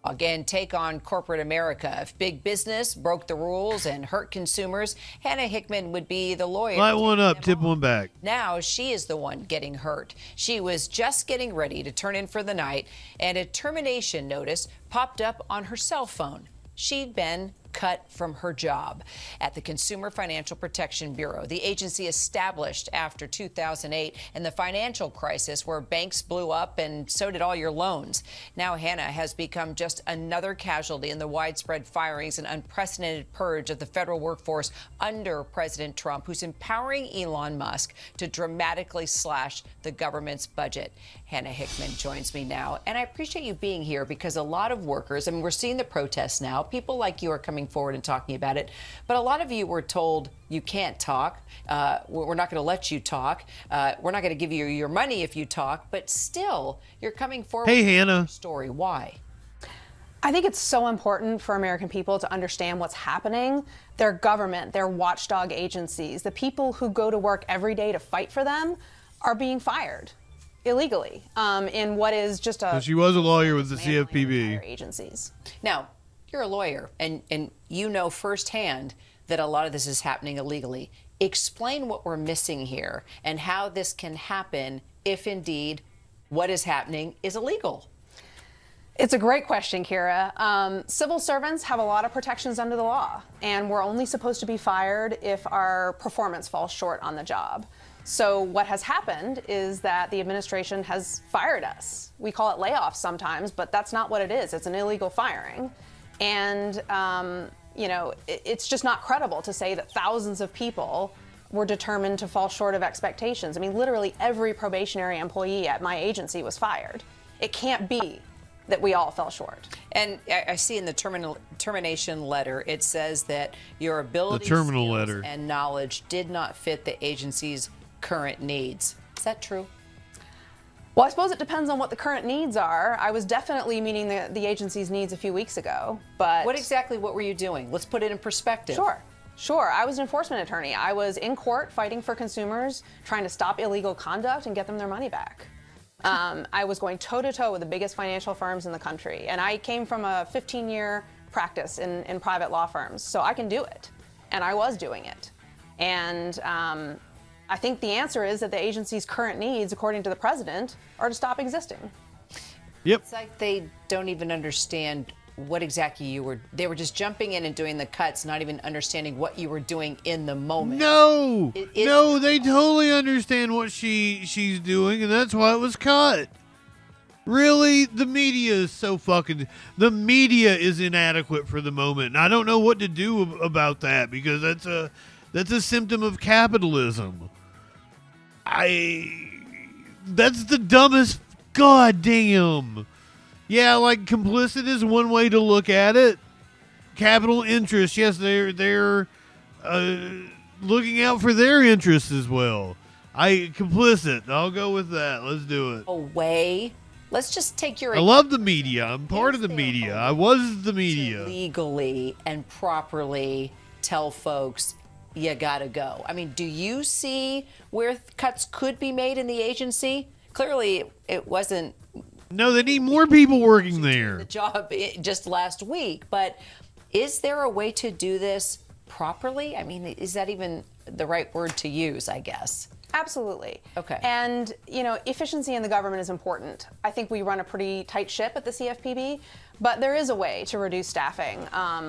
Again, take on corporate America. If big business broke the rules and hurt consumers, Hannah Hickman would be the lawyer.
Light one up, tip one back.
Now she is the one getting hurt. She was just getting ready to turn in for the night, and a termination notice popped up on her cell phone. She'd been cut from her job at the Consumer Financial Protection Bureau, the agency established after 2008 and the financial crisis where banks blew up and so did all your loans. Now Hannah has become just another casualty in the widespread firings and unprecedented purge of the federal workforce under President Trump, who's empowering Elon Musk to dramatically slash the government's budget. Hannah Hickman joins me now, and I appreciate you being here because a lot of workers, I mean, we're seeing the protests now. People like you are coming forward and talking about it, but a lot of you were told you can't talk. We're not going to let you talk. We're not going to give you your money if you talk, but still, you're coming forward
with
Hannah. Your story. Why?
I think it's so important for American people to understand what's happening. Their government, their watchdog agencies, the people who go to work every day to fight for them are being fired illegally in what is just a...
So she was a lawyer with the CFPB.
Agencies.
Now, you're a lawyer, and you know firsthand that a lot of this is happening illegally. Explain what we're missing here and how this can happen if indeed what is happening is illegal.
It's a great question, Kira. Civil servants have a lot of protections under the law, and we're only supposed to be fired if our performance falls short on the job. So what has happened is that the administration has fired us. We call it layoffs sometimes, but that's not what it is. It's an illegal firing. And, you know, it's just not credible to say that thousands of people were determined to fall short of expectations. I mean, literally every probationary employee at my agency was fired. It can't be that we all fell short.
And I see in the termination letter, it says that your ability,
skills,
and knowledge did not fit the agency's current needs. Is that true?
Well, I suppose it depends on what the current needs are. I was definitely meeting the agency's needs a few weeks ago, but...
What were you doing? Let's put it in perspective.
Sure. I was an enforcement attorney. I was in court fighting for consumers, trying to stop illegal conduct and get them their money back. I was going toe-to-toe with the biggest financial firms in the country, and I came from a 15-year practice in private law firms, so I can do it, and I was doing it. And I think the answer is that the agency's current needs, according to the president, are to stop existing.
Yep.
It's like they don't even understand what exactly they were just jumping in and doing the cuts, not even understanding what you were doing in the moment.
No, they totally understand what she's doing, and that's why it was cut. Really, the media is the media is inadequate for the moment, and I don't know what to do about that because that's a symptom of capitalism. That's the dumbest goddamn. Yeah, like complicit is one way to look at it. Capital interest, yes, they're looking out for their interests as well. Complicit. I'll go with that. Let's do it.
Let's just take your...
I love the media. I'm part of the media. I was the media.
Legally and properly tell folks you gotta go. I mean, do you see where cuts could be made in the agency? Clearly, it wasn't
No, they need more people working there.
the job just last week, but is there a way to do this properly? I mean, is that even the right word to use, I guess?
Absolutely.
Okay.
And, efficiency in the government is important. I think we run a pretty tight ship at the CFPB, but there is a way to reduce staffing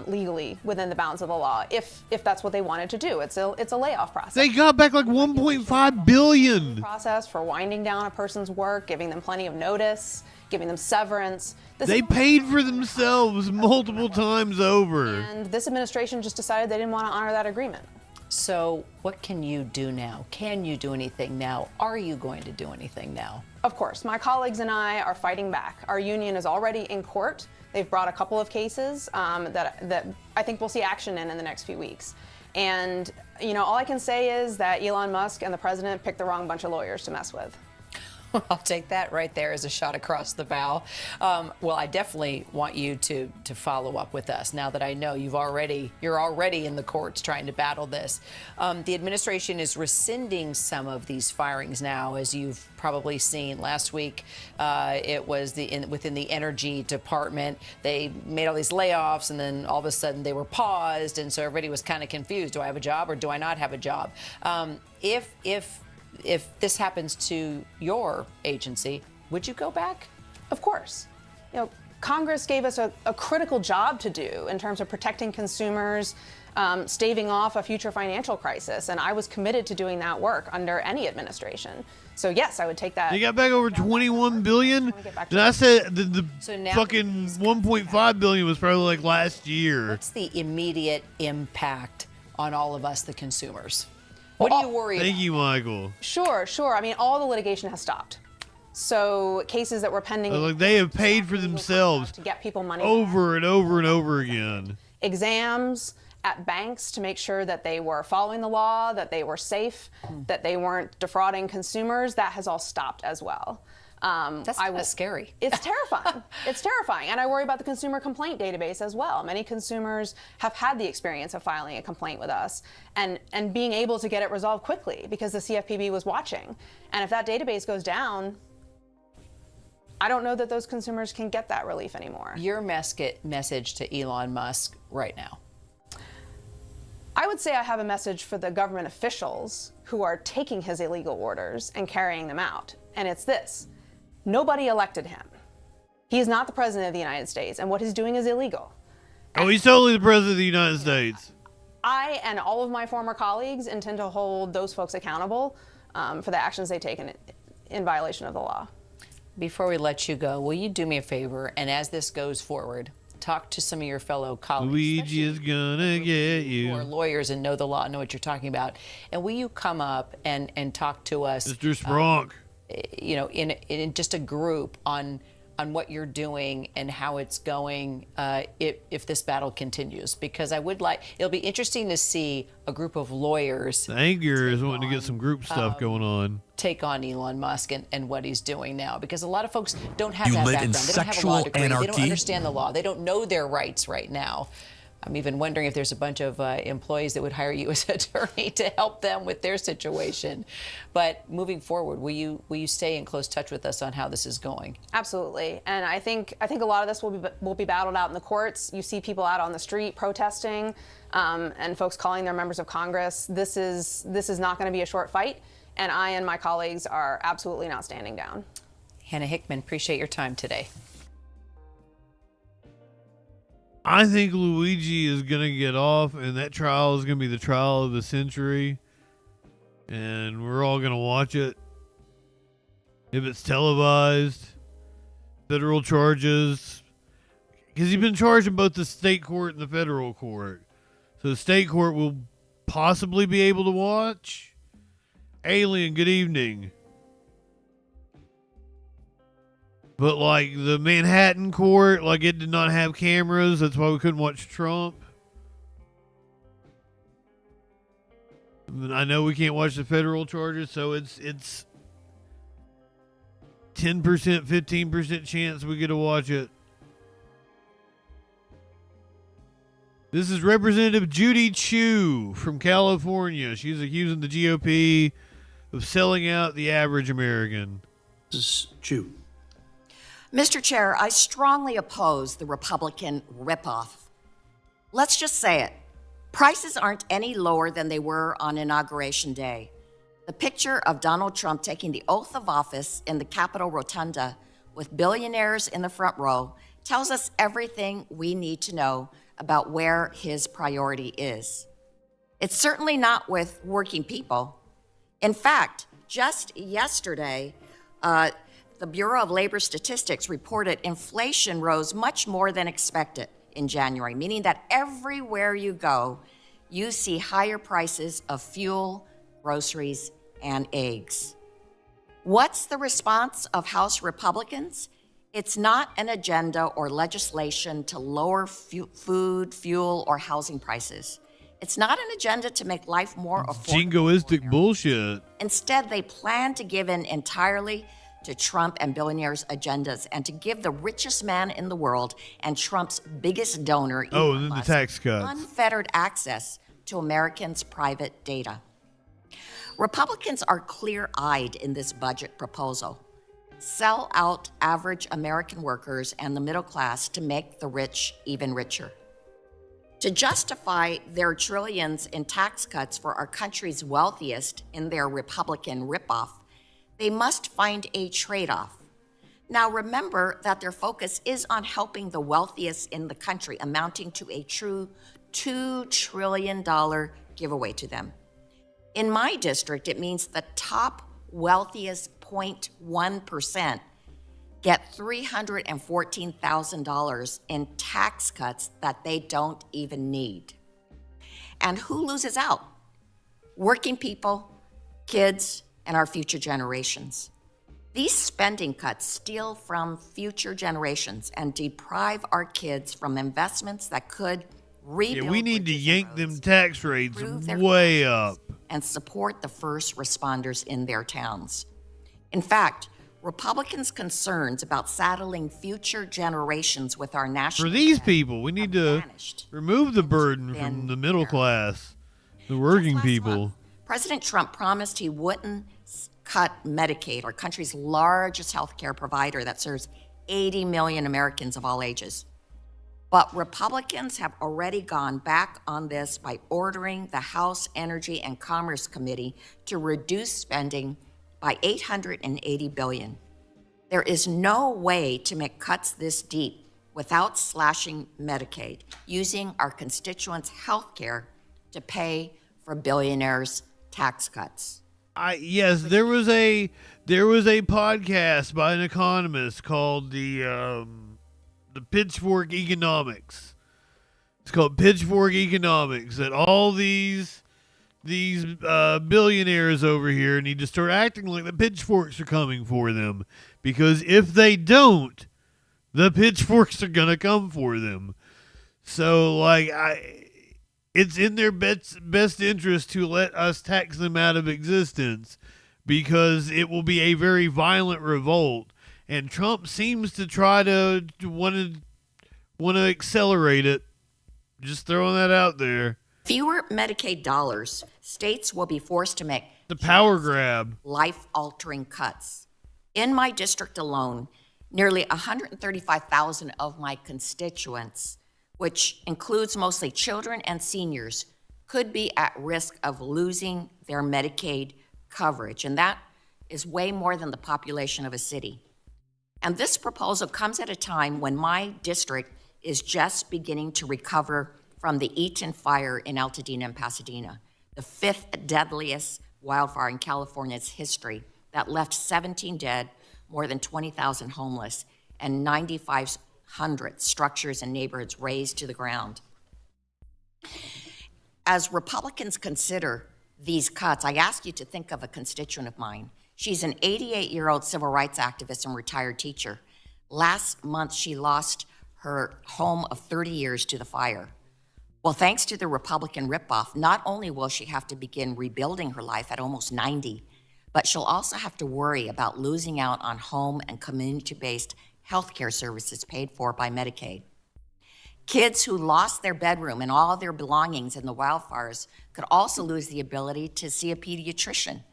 legally within the bounds of the law if that's what they wanted to do. It's a layoff process.
They got back like $1.5 billion.
Process for winding down a person's work, giving them plenty of notice, giving them severance.
They paid for themselves multiple times over.
And this administration just decided they didn't want to honor that agreement.
So what can you do now? Can you do anything now? Are you going to do anything now?
Of course. My colleagues and I are fighting back. Our union is already in court. They've brought a couple of cases that I think we'll see action in the next few weeks. And, all I can say is that Elon Musk and the president picked the wrong bunch of lawyers to mess with.
I'll take that right there as a shot across the bow. Well, I definitely want you to follow up with us now that I know you're already in the courts trying to battle this. The administration is rescinding some of these firings now, as you've probably seen. Last week, it was within the energy department. They made all these layoffs, and then all of a sudden they were paused, and so everybody was kind of confused. Do I have a job or do I not have a job? If this happens to your agency, would you go back?
Of course. Congress gave us a critical job to do in terms of protecting consumers, staving off a future financial crisis, and I was committed to doing that work under any administration. So yes, I would take that.
They got back over $21 billion. And I said the fucking $1.5 billion was probably like last year.
What's the immediate impact on all of us, the consumers? What do you worry about?
Thank you, Michael.
Sure. I mean, all the litigation has stopped. So cases that were pending.
Like they have paid for themselves
to get people money
over and over and over again.
Exams at banks to make sure that they were following the law, that they were safe, that they weren't defrauding consumers. That has all stopped as well.
That's kind of scary.
It's terrifying. It's terrifying. And I worry about the consumer complaint database as well. Many consumers have had the experience of filing a complaint with us and being able to get it resolved quickly because the CFPB was watching. And if that database goes down, I don't know that those consumers can get that relief anymore.
Your message to Elon Musk right now?
I would say I have a message for the government officials who are taking his illegal orders and carrying them out. And it's this. Nobody elected him. He is not the president of the United States, and what he's doing is illegal.
Oh, he's totally the president of the United States.
I and all of my former colleagues intend to hold those folks accountable for the actions they take in violation of the law.
Before we let you go, will you do me a favor, and as this goes forward, talk to some of your fellow colleagues.
Luigi is gonna get you.
Who are lawyers and know the law, know what you're talking about. And will you come up and talk to us,
Mr. Spronk,
in just a group on what you're doing and how it's going if this battle continues? Because it'll be interesting to see a group of lawyers.
the anger is wanting to get some group stuff going on.
Take on Elon Musk and what he's doing now, because a lot of folks don't have
You
that
live
background.
in
They don't have a
sexual
law degree. They don't
anarchy.
understand the law. They don't know their rights right now. I'm even wondering if there's a bunch of employees that would hire you as attorney to help them with their situation. But moving forward, will you stay in close touch with us on how this is going?
Absolutely, and I think a lot of this will be battled out in the courts. You see people out on the street protesting, and folks calling their members of Congress. This is not going to be a short fight, and I and my colleagues are absolutely not standing down.
Hannah Hickman, appreciate your time today.
I think Luigi is going to get off, and that trial is going to be the trial of the century. And we're all going to watch it. If it's televised, federal charges. Because he's been charged in both the state court and the federal court. So the state court will possibly be able to watch. Alien, good evening. But, like, the Manhattan court, like, it did not have cameras. That's why we couldn't watch Trump. I know we can't watch the federal charges, so it's 10%, 15% chance we get to watch it. This is Representative Judy Chu from California. She's accusing the GOP of selling out the average American.
This is Chu.
Mr. Chair, I strongly oppose the Republican ripoff. Let's just say it. Prices aren't any lower than they were on Inauguration Day. The picture of Donald Trump taking the oath of office in the Capitol Rotunda with billionaires in the front row tells us everything we need to know about where his priority is. It's certainly not with working people. In fact, just yesterday, the Bureau of Labor Statistics reported inflation rose much more than expected in January, meaning that everywhere you go, you see higher prices of fuel, groceries, and eggs. What's the response of House Republicans? It's not an agenda or legislation to lower food, fuel, or housing prices. It's not an agenda to make life more affordable.
Jingoistic bullshit.
Instead, they plan to give in entirely to Trump and billionaires' agendas and to give the richest man in the world and Trump's biggest donor,
and then the tax cuts,
unfettered access to Americans' private data. Republicans are clear-eyed in this budget proposal. Sell out average American workers and the middle class to make the rich even richer. To justify their trillions in tax cuts for our country's wealthiest in their Republican ripoff, they must find a trade-off. Now remember that their focus is on helping the wealthiest in the country, amounting to a true $2 trillion giveaway to them. In my district, it means the top wealthiest 0.1% get $314,000 in tax cuts that they don't even need. And who loses out? Working people, kids, and our future generations. These spending cuts steal from future generations and deprive our kids from investments that could rebuild.
We need to yank them tax rates way up
and support the first responders in their towns. In fact, Republicans' concerns about saddling future generations with our national
for these people, we need to remove the burden from the middle class, the working people.
President Trump promised he wouldn't cut Medicaid, our country's largest healthcare provider that serves 80 million Americans of all ages. But Republicans have already gone back on this by ordering the House Energy and Commerce Committee to reduce spending by $880 billion. There is no way to make cuts this deep without slashing Medicaid, using our constituents' health care to pay for billionaires' tax cuts.
Yes, there was a podcast by an economist called the Pitchfork Economics. It's called Pitchfork Economics, that all these billionaires over here need to start acting like the pitchforks are coming for them, because if they don't, the pitchforks are gonna come for them. So it's in their best interest to let us tax them out of existence, because it will be a very violent revolt. And Trump seems to try to want to accelerate it. Just throwing that out there.
Fewer Medicaid dollars, states will be forced to make
the power grab,
life-altering cuts. In my district alone, nearly 135,000 of my constituents, which includes mostly children and seniors, could be at risk of losing their Medicaid coverage. And that is way more than the population of a city. And this proposal comes at a time when my district is just beginning to recover from the Eaton fire in Altadena and Pasadena, the fifth deadliest wildfire in California's history that left 17 dead, more than 20,000 homeless, and 9,500 structures and neighborhoods razed to the ground. As Republicans consider these cuts, I ask you to think of a constituent of mine. She's an 88-year-old civil rights activist and retired teacher. Last month, she lost her home of 30 years to the fire. Well, thanks to the Republican ripoff, not only will she have to begin rebuilding her life at almost 90, but she'll also have to worry about losing out on home and community-based health care services paid for by Medicaid. Kids who lost their bedroom and all their belongings in the wildfires could also lose the ability to see a pediatrician.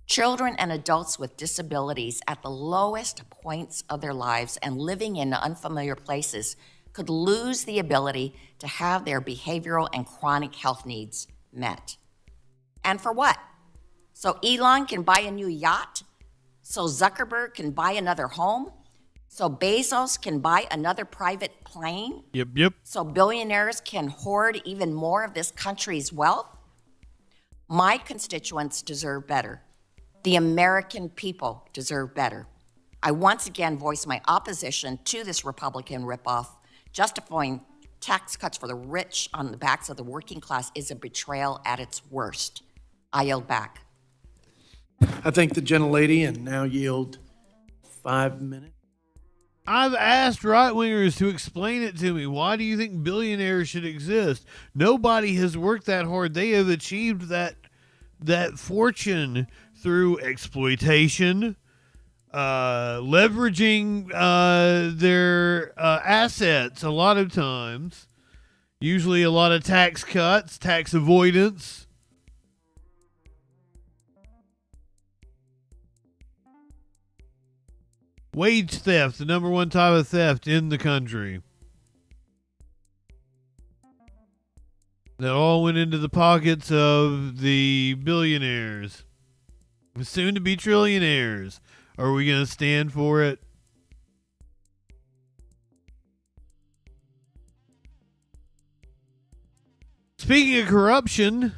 Children and adults with disabilities at the lowest points of their lives and living in unfamiliar places could lose the ability to have their behavioral and chronic health needs met. And for what? So Elon can buy a new yacht? So Zuckerberg can buy another home? So Bezos can buy another private plane?
Yep.
So billionaires can hoard even more of this country's wealth? My constituents deserve better. The American people deserve better. I once again voice my opposition to this Republican ripoff. Justifying tax cuts for the rich on the backs of the working class is a betrayal at its worst. I yield back.
I thank the gentlelady and now yield 5 minutes.
I've asked right-wingers to explain it to me. Why do you think billionaires should exist? Nobody has worked that hard. They have achieved that fortune through exploitation, leveraging their assets a lot of times, usually a lot of tax cuts, tax avoidance. Wage theft, the number one type of theft in the country. That all went into the pockets of the billionaires, soon to be trillionaires. Are we going to stand for it? Speaking of corruption,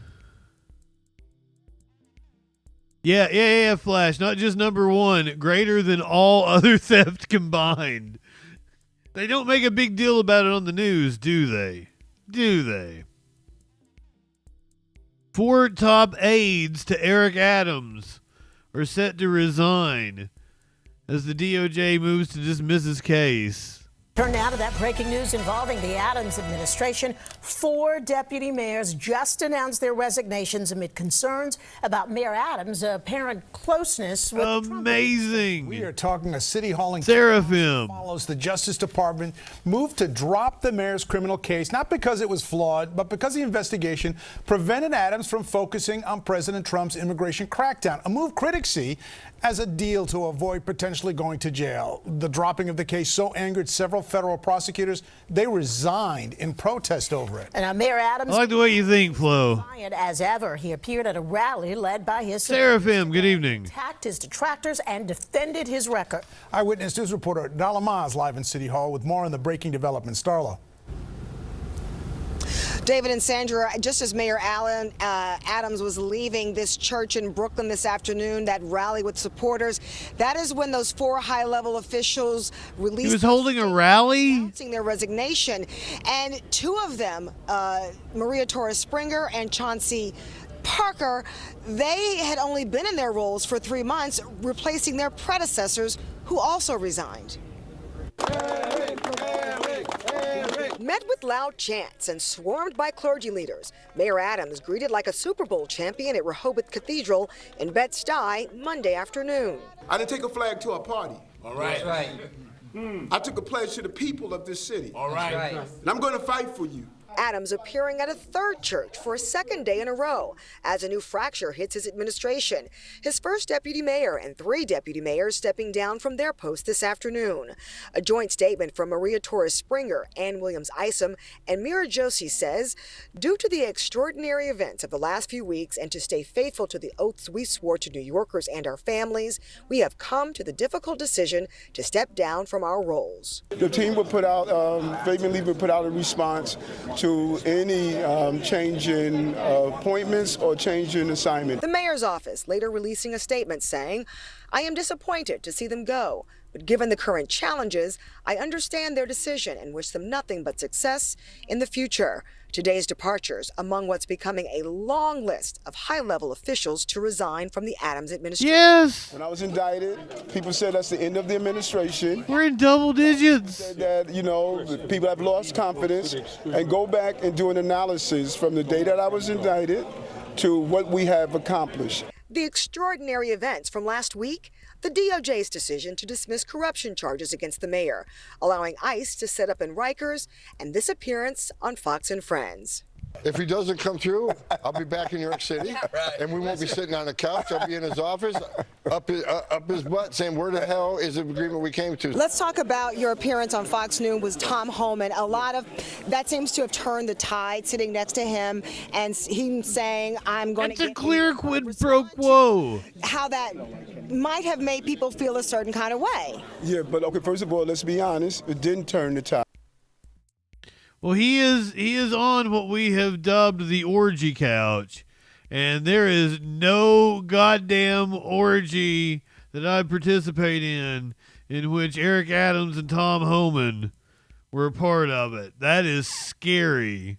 yeah, Flash, not just number one, greater than all other theft combined. They don't make a big deal about it on the news, do they? 4 top aides to Eric Adams are set to resign as the DOJ moves to dismiss his case.
Turn now to that breaking news involving the Adams administration. 4 deputy mayors just announced their resignations amid concerns about Mayor Adams' apparent closeness with
Amazing.
We are talking a city hall in
Seraphim
follows the Justice Department move to drop the mayor's criminal case, not because it was flawed, but because the investigation prevented Adams from focusing on President Trump's immigration crackdown, a move critics see as a deal to avoid potentially going to jail. The dropping of the case so angered several federal prosecutors, they resigned in protest over it.
And Mayor Adams,
I like the way you think, Flo.
As ever, he appeared at a rally led by his
Seraphim, good evening.
Attacked his detractors and defended his record.
Eyewitness News reporter Darla Maz live in City Hall with more on the breaking developments. Darla.
David and Sandra, just as Mayor Adams was leaving this church in Brooklyn this afternoon, that rally with supporters, that is when those 4 high-level officials released.
He was holding a rally?
Announcing their resignation. And 2 of them, Maria Torres Springer and Chauncey Parker, they had only been in their roles for 3 months, replacing their predecessors who also resigned. Met with loud chants and swarmed by clergy leaders, Mayor Adams greeted like a Super Bowl champion at Rehoboth Cathedral in Bed-Stuy Monday afternoon.
I didn't take a flag to a party. All right. That's right. I took a pledge to the people of this city. All right. And I'm going to fight for you.
Adams appearing at a 3rd church for a 2nd day in a row as a new fracture hits his administration. His first deputy mayor and 3 deputy mayors stepping down from their post this afternoon. A joint statement from Maria Torres Springer, Ann Williams Isom, and Mira Josie says, due to the extraordinary events of the last few weeks and to stay faithful to the oaths we swore to New Yorkers and our families, we have come to the difficult decision to step down from our roles.
The team will put out, Fabian Lee will put out a response to any change in appointments or change in assignment.
The mayor's office later releasing a statement saying, I am disappointed to see them go, but given the current challenges, I understand their decision and wish them nothing but success in the future. Today's departures among what's becoming a long list of high-level officials to resign from the Adams administration.
Yes.
When I was indicted, people said that's the end of the administration.
We're in double digits.
Said that, people have lost confidence, and go back and do an analysis from the day that I was indicted to what we have accomplished.
The extraordinary events from last week, the DOJ's decision to dismiss corruption charges against the mayor, allowing ICE to set up in Rikers, and this appearance on Fox and Friends.
If he doesn't come through, I'll be back in New York City, and we won't be sitting on the couch. I'll be in his office, up his butt, saying, where the hell is the agreement we came to?
Let's talk about your appearance on Fox News with Tom Homan. A lot of that seems to have turned the tide, sitting next to him, and him saying, I'm going to get...
It's a clear quid pro quo.
How that might have made people feel a certain kind of way.
Yeah, but okay, first of all, let's be honest. It didn't turn the tide.
Well, he is on what we have dubbed the orgy couch, and there is no goddamn orgy that I participate in which Eric Adams and Tom Homan were a part of it. That is scary.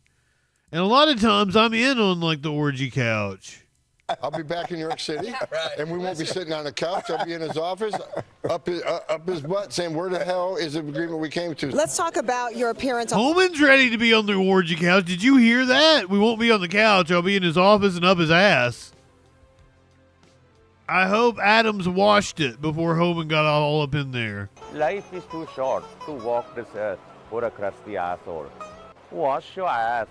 And a lot of times I'm in on like the orgy couch.
I'll be back in New York City, and we won't be sitting on the couch. I'll be in his office, up his butt, saying, where the hell is the agreement we came to?
Let's talk about your appearance on...
Homan's ready to be on the orgy couch. Did you hear that? We won't be on the couch. I'll be in his office and up his ass. I hope Adams washed it before Homan got all up in there.
Life is too short to walk this earth or a crusty asshole. Wash your ass.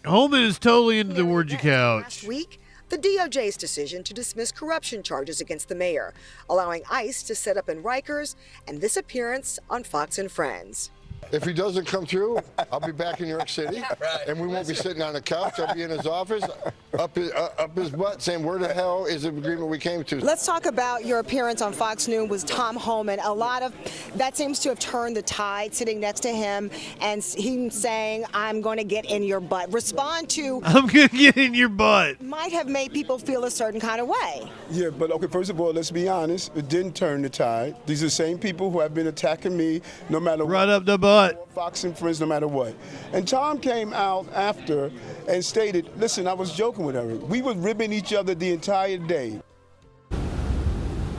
Homan is totally into the orgy couch.
Last week, the DOJ's decision to dismiss corruption charges against the mayor, allowing ICE to set up in Rikers, and this appearance on Fox and Friends.
If he doesn't come through, I'll be back in New York City, and we won't be sitting on the couch. I'll be in his office, up his butt, saying, where the hell is the agreement we came to?
Let's talk about your appearance on Fox News with Tom Homan. A lot of that seems to have turned the tide, sitting next to him, and him saying, I'm going to get in your butt. Respond to...
I'm going to get in your butt.
Might have made people feel a certain kind of way.
Yeah, but okay, first of all, let's be honest. It didn't turn the tide. These are the same people who have been attacking me no matter what.
Right up the butt.
Fox and Friends, no matter what. And Tom came out after and stated, listen, I was joking with Eric. We were ribbing each other the entire day.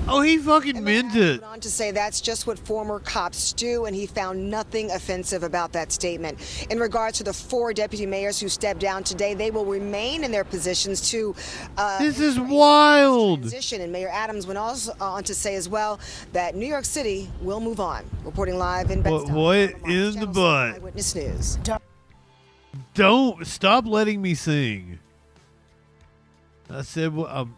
Oh, he fucking meant it.
Went on to say that's just what former cops do, and he found nothing offensive about that statement. In regards to the 4 deputy mayors who stepped down today, they will remain in their positions to...
this is wild.
Transition. And Mayor Adams went also on to say as well that New York City will move on. Reporting live in Bed-Stuy.
What in the butt?
Eyewitness News.
Don't stop letting me sing. I said, well,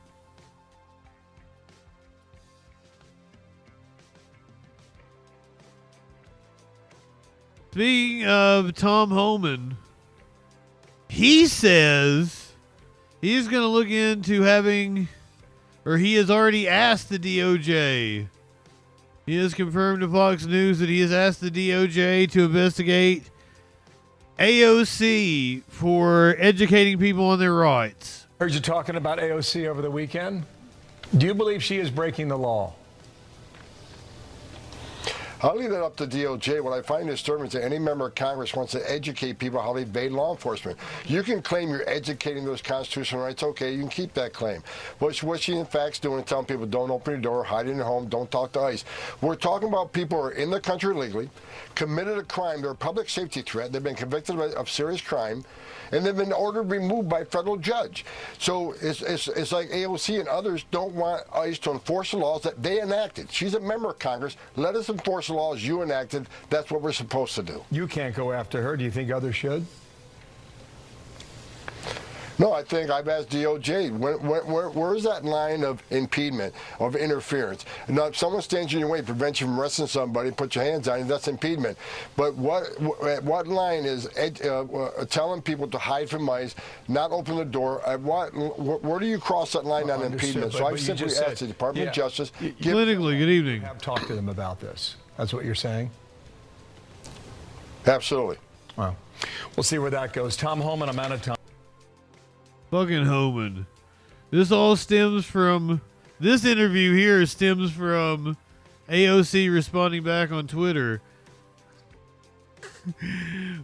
speaking of Tom Homan, he says he's going to look into having, or he has already asked the DOJ. He has confirmed to Fox News that he has asked the DOJ to investigate AOC for educating people on their rights.
Heard you talking about AOC over the weekend. Do you believe she is breaking the law?
I'll leave that up to DOJ. What I find disturbing is that any member of Congress wants to educate people how to evade law enforcement. You can claim you're educating those constitutional rights. Okay, you can keep that claim. What she in fact is doing is telling people don't open your door, hide in your home, don't talk to ICE. We're talking about people who are in the country illegally, committed a crime, they're a public safety threat, they've been convicted of serious crime, and they've been ordered removed by a federal judge. So it's like AOC and others don't want ICE to enforce the laws that they enacted. She's a member of Congress. Let us enforce the laws you enacted. That's what we're supposed to do.
You can't go after her. Do you think others should?
No, I think I've asked DOJ, where's that line of impediment, of interference? Now, if someone stands in your way, prevents you from arresting somebody, put your hands on you, that's impediment. But what line is telling people to hide from ICE, not open the door? Where do you cross that line on impediment? So I've simply asked the Department of Justice.
Politically, good evening.
Have talked to them about this. That's what you're saying?
Absolutely.
Well, we'll see where that goes. Tom Homan, I'm out of time.
Fucking Homan. This all stems from, this interview here stems from AOC responding back on Twitter.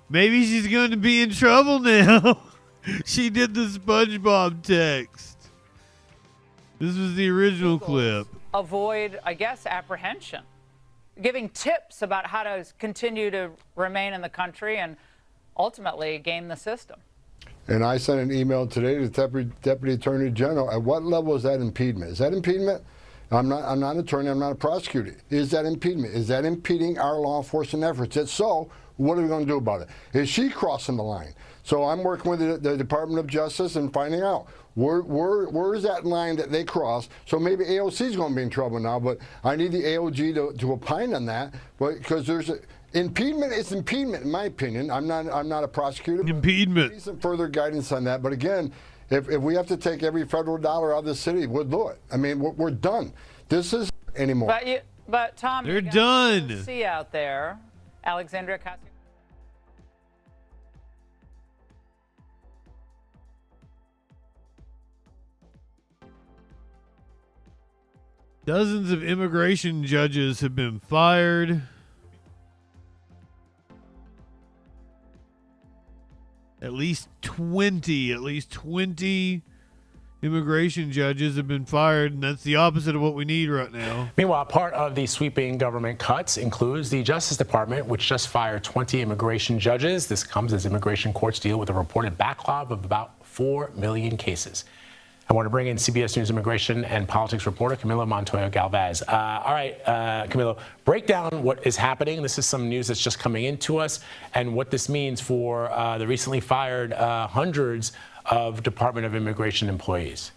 Maybe she's going to be in trouble now. She did the SpongeBob text. This was the original clip.
Avoid, I guess, apprehension. Giving tips about how to continue to remain in the country and ultimately game the system.
And I sent an email today to the Deputy Attorney General. At what level is that impediment? Is that impediment? I'm not an attorney. I'm not a prosecutor. Is that impediment? Is that impeding our law enforcement efforts? If so, what are we going to do about it? Is she crossing the line? So I'm working with the Department of Justice and finding out where is that line that they cross. So maybe AOC is going to be in trouble now, but I need the AOG to opine on that. But because there's impediment is impediment, in my opinion. I'm not a prosecutor.
Impediment.
I need some further guidance on that. But again, if we have to take every federal dollar out of the city, we'll do it. I mean, we're done. This is anymore.
But Tom,
they're done.
See out there, Alexandria Ocasio.
Dozens of immigration judges have been fired. At least 20 immigration judges have been fired, and that's the opposite of what we need right now.
Meanwhile, part of the sweeping government cuts includes the Justice Department, which just fired 20 immigration judges. This comes as immigration courts deal with a reported backlog of about 4 million cases. I want to bring in CBS News immigration and politics reporter Camilo Montoya Galvez. All right, Camilo, break down what is happening. This is some news that's just coming into us, and what this means for the recently fired hundreds of Department of Immigration employees.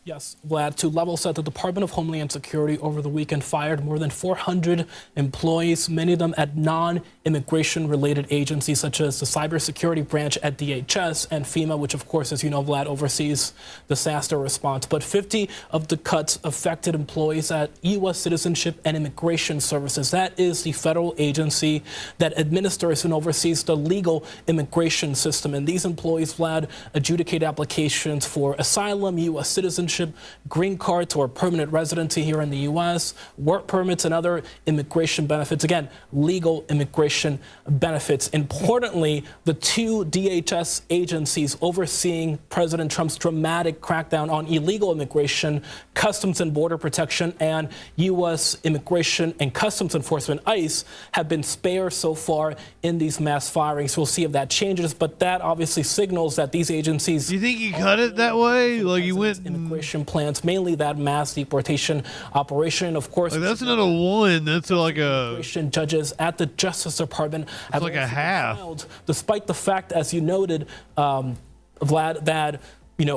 Yes, Vlad, to level set, the Department of Homeland Security over the weekend fired more than 400 employees, many of them at non-immigration related agencies such as the cybersecurity branch at DHS and FEMA, which of course, as you know, Vlad, oversees disaster response. But 50 of the cuts affected employees at U.S. Citizenship and Immigration Services. That is the federal agency that administers and oversees the legal immigration system. And these employees, Vlad, adjudicate applications for asylum, U.S. citizenship, green cards or permanent residency here in the U.S., work permits and other immigration benefits. Again, legal immigration benefits. Importantly, the two DHS agencies overseeing President Trump's dramatic crackdown on illegal immigration, Customs and Border Protection, and U.S. Immigration and Customs Enforcement, ICE, have been spared so far in these mass firings. We'll see if that changes, but that obviously signals that these agencies...
Do you think you cut it that way? Like you went...
Immigration plans, mainly that mass deportation operation. Of course,
like that's not a one. That's like a
immigration judges at the Justice Department have
like a half.
Filed, despite the fact, as you noted, Vlad, that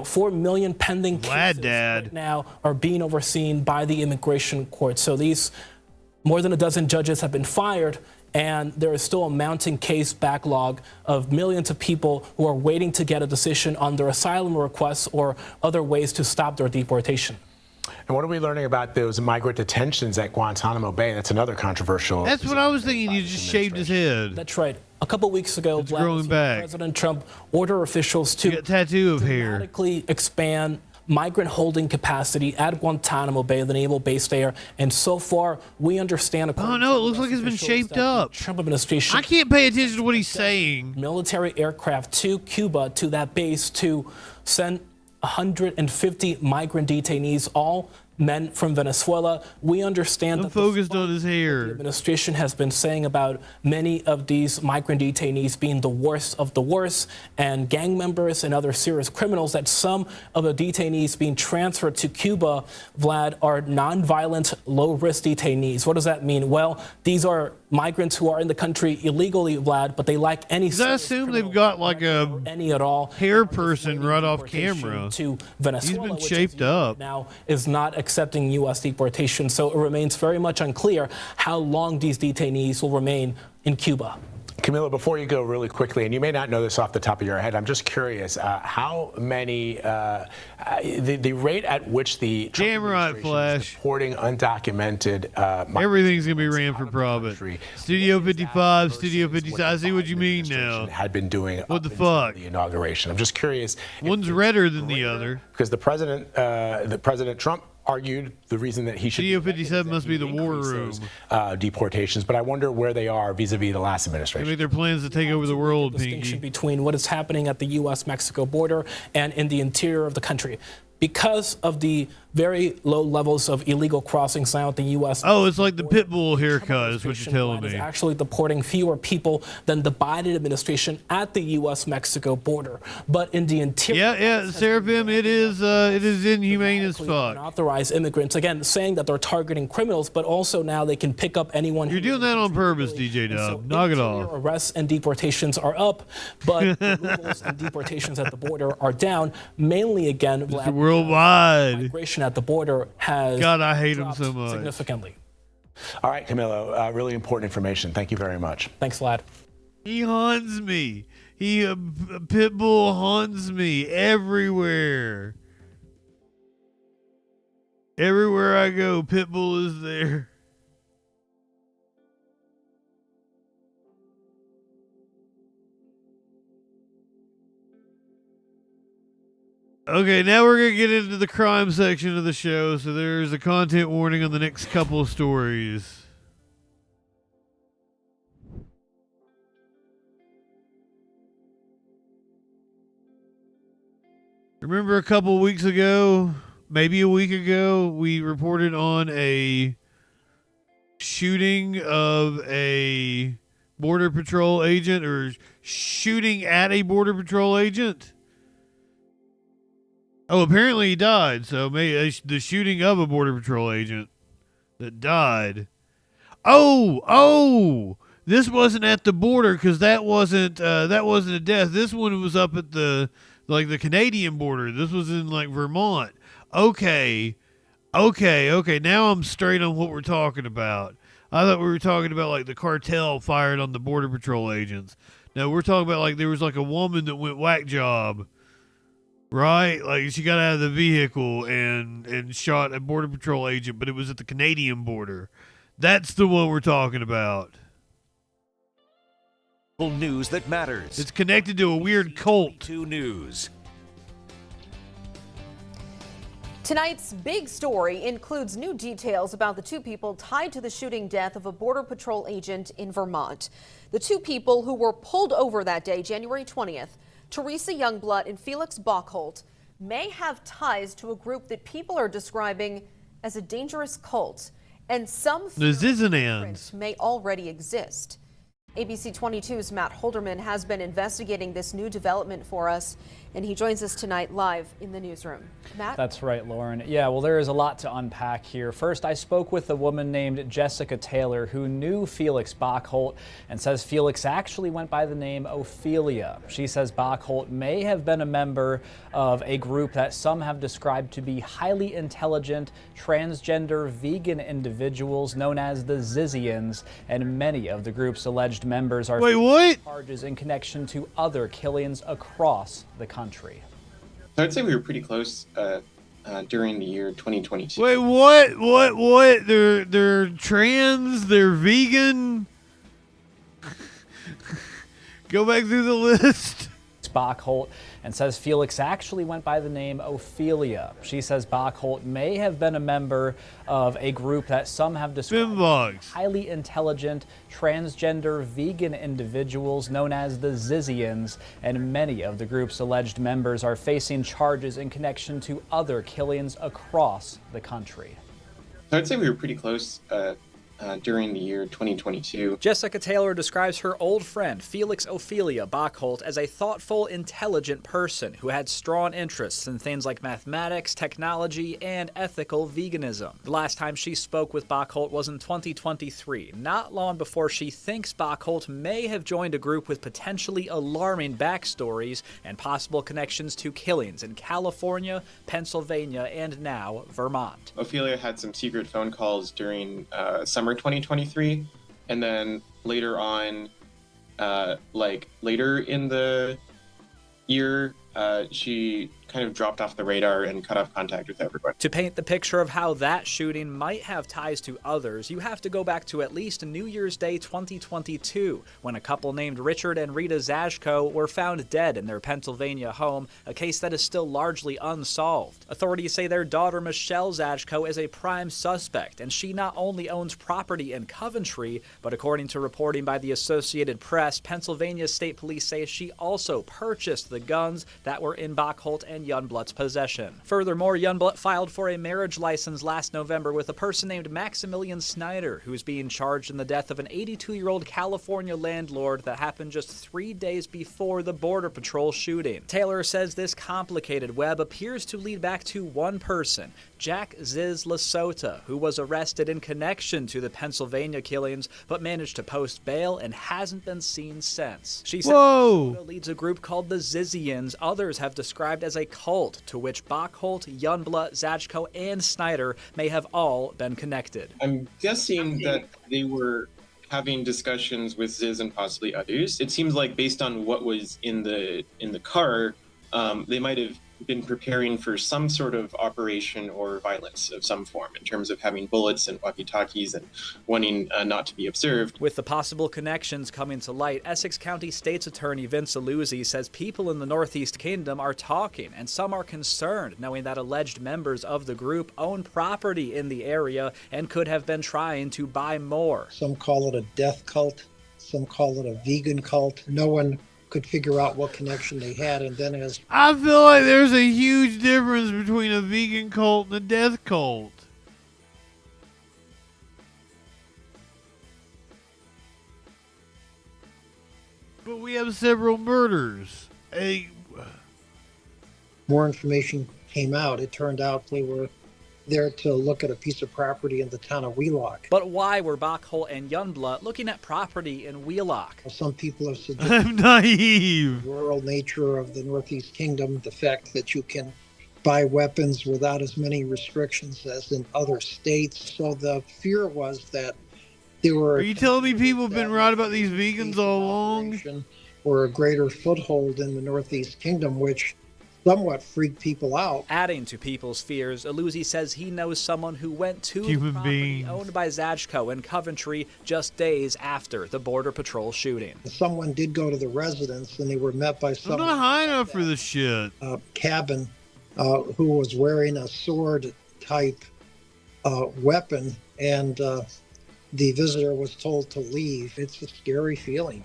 4 million pending cases right now are being overseen by the immigration court. So these more than a dozen judges have been fired. And there is still a mounting case backlog of millions of people who are waiting to get a decision on their asylum requests or other ways to stop their deportation.
And what are we learning about those migrant detentions at Guantanamo Bay? That's another controversial.
That's what I was thinking. You just shaved his head.
That's right. A couple weeks ago,
growing back.
President Trump ordered officials to
get a tattoo of hair,
dramatically expand migrant holding capacity at Guantanamo Bay, the naval base there. And so far, we understand.
Oh no, it looks like it's been shaped up.
Trump administration.
I can't pay attention to what he's saying.
Military aircraft to Cuba, to that base, to send 150 migrant detainees, all men from Venezuela. We understand that
focused on his hair.
The administration has been saying about many of these migrant detainees being the worst of the worst and gang members and other serious criminals, that some of the detainees being transferred to Cuba, Vlad, are nonviolent, low-risk detainees. What does that mean? Well, these are migrants who are in the country illegally, Vlad, but they lack any.
I assume they've got like
any at all
hair person right off camera.
To Venezuela,
he's been shaped up.
Now is not accepting U.S. deportation, so it remains very much unclear how long these detainees will remain in Cuba.
Camilo, before you go really quickly, and you may not know this off the top of your head, I'm just curious, how many, the rate at which the Trump administration is deporting undocumented
everything's going to be ran for profit. Studio 55, Studio 56, I see what you mean now.
Had been doing
what the fuck?
The inauguration. I'm just curious.
One's redder than the other.
Because the President Trump argued the reason that he should.
Studio 57 must be the war room.
Deportations, but I wonder where they are vis-a-vis the last administration.
They make their plans to take over the world.
Distinction between what is happening at the U.S.-Mexico border and in the interior of the country. Because of the very low levels of illegal crossings now at the U.S.
Oh, it's like the pit bull haircut is what you're telling me.
Is actually deporting fewer people than the Biden administration at the U.S.-Mexico border. But in the interior...
Yeah, Seraphim, it is inhumane as fuck.
Unauthorized immigrants, again, saying that they're targeting criminals, but also now they can pick up anyone...
You're doing that on purpose, DJ Dub. Knock it off.
Arrests and deportations are up, but removals and deportations at the border are down, mainly, again...
worldwide.
Migration at the border has
God, I hate him so much.
Significantly.
All right, Camilo, really important information. Thank you very much.
Thanks, lad.
He haunts me. Pitbull haunts me everywhere. Everywhere I go, Pitbull is there. Okay, now we're going to get into the crime section of the show, so there's a content warning on the next couple of stories. Remember a couple weeks ago, maybe a week ago, we reported on a shooting of a Border Patrol agent, or shooting at a Border Patrol agent? Oh, apparently he died. So maybe the shooting of a Border Patrol agent that died. Oh, this wasn't at the border, because that wasn't a death. This one was up at the Canadian border. This was in Vermont. Okay. Now I'm straight on what we're talking about. I thought we were talking about the cartel fired on the Border Patrol agents. No, we're talking about there was a woman that went whack job. Right? She got out of the vehicle and shot a Border Patrol agent, but it was at the Canadian border. That's the one we're talking about.
News that matters.
It's connected to a weird cult.
2 News.
Tonight's big story includes new details about the 2 people tied to the shooting death of a Border Patrol agent in Vermont. The 2 people who were pulled over that day, January 20th, Teresa Youngblood and Felix Bockholt, may have ties to a group that people are describing as a dangerous cult, and some fingerprints may already exist. ABC 22's Matt Holderman has been investigating this new development for us, and he joins us tonight live in the newsroom. Matt?
That's right, Lauren. Yeah, well, there is a lot to unpack here. First, I spoke with a woman named Jessica Taylor who knew Felix Bockholt and says Felix actually went by the name Ophelia. She says Bockholt may have been a member of a group that some have described to be highly intelligent, transgender, vegan individuals known as the Zizians, and many of the group's alleged members are facing charges in connection to other killings across the country.
I'd say we were pretty close during the year 2022.
Wait, what? They're trans, they're vegan. Go back through the list.
Bockholt and says Felix actually went by the name Ophelia. She says Bockholt may have been a member of a group that some have described as highly intelligent, transgender, vegan individuals known as the Zizians, and many of the group's alleged members are facing charges in connection to other killings across the country.
I'd say we were pretty close during the year 2022.
Jessica Taylor describes her old friend, Felix Ophelia Bockholt, as a thoughtful, intelligent person who had strong interests in things like mathematics, technology, and ethical veganism. The last time she spoke with Bockholt was in 2023, not long before she thinks Bockholt may have joined a group with potentially alarming backstories and possible connections to killings in California, Pennsylvania, and now Vermont.
Ophelia had some secret phone calls during summer 2023, and then later on, later in the year, she kind of dropped off the radar and cut off contact with everyone.
To paint the picture of how that shooting might have ties to others, you have to go back to at least New Year's Day 2022, when a couple named Richard and Rita Zashko were found dead in their Pennsylvania home, a case that is still largely unsolved. Authorities say their daughter Michelle Zashko is a prime suspect, and she not only owns property in Coventry, but according to reporting by the Associated Press, Pennsylvania State Police say she also purchased the guns that were in Bockholt and in Youngblood's possession. Furthermore, Youngblood filed for a marriage license last November with a person named Maximilian Snyder, who's being charged in the death of an 82-year-old California landlord that happened just 3 days before the Border Patrol shooting. Taylor says this complicated web appears to lead back to one person, Jack Ziz Lasota, who was arrested in connection to the Pennsylvania killings but managed to post bail and hasn't been seen since. She said Lasota leads a group called the Zizians, others have described as a cult, to which Bachholt, Youngblood, Zachko, and Snyder may have all been connected.
I'm guessing that they were having discussions with Ziz and possibly others. It seems like based on what was in the car, they might have been preparing for some sort of operation or violence of some form in terms of having bullets and walkie-talkies and wanting not to be observed.
With the possible connections coming to light, Essex County State's Attorney Vince Aluzzi says people in the Northeast Kingdom are talking, and some are concerned knowing that alleged members of the group own property in the area and could have been trying to buy more.
Some call it a death cult, some call it a vegan cult. No one could figure out what connection they had, and then as
I feel like there's a huge difference between a vegan cult and a death cult. But we have several murders.
more information came out, it turned out they were there to look at a piece of property in the town of Wheelock.
But why were Bachholt and Youngblood looking at property in Wheelock?
Some people have suggested
I'm naive.
The rural nature of the Northeast Kingdom, the fact that you can buy weapons without as many restrictions as in other states. So the fear was that there were...
Are you telling me people have been right about these vegans all along?
Or a greater foothold in the Northeast Kingdom, which somewhat freaked people out.
Adding to people's fears, Aluzzi says he knows someone who went to
Human
the property
beings.
owned by Zachko in Coventry just days after the Border Patrol shooting.
Someone did go to the residence, and they were met by
I'm
someone
not high enough for this shit.
cabin who was wearing a sword-type weapon, and the visitor was told to leave. It's a scary feeling.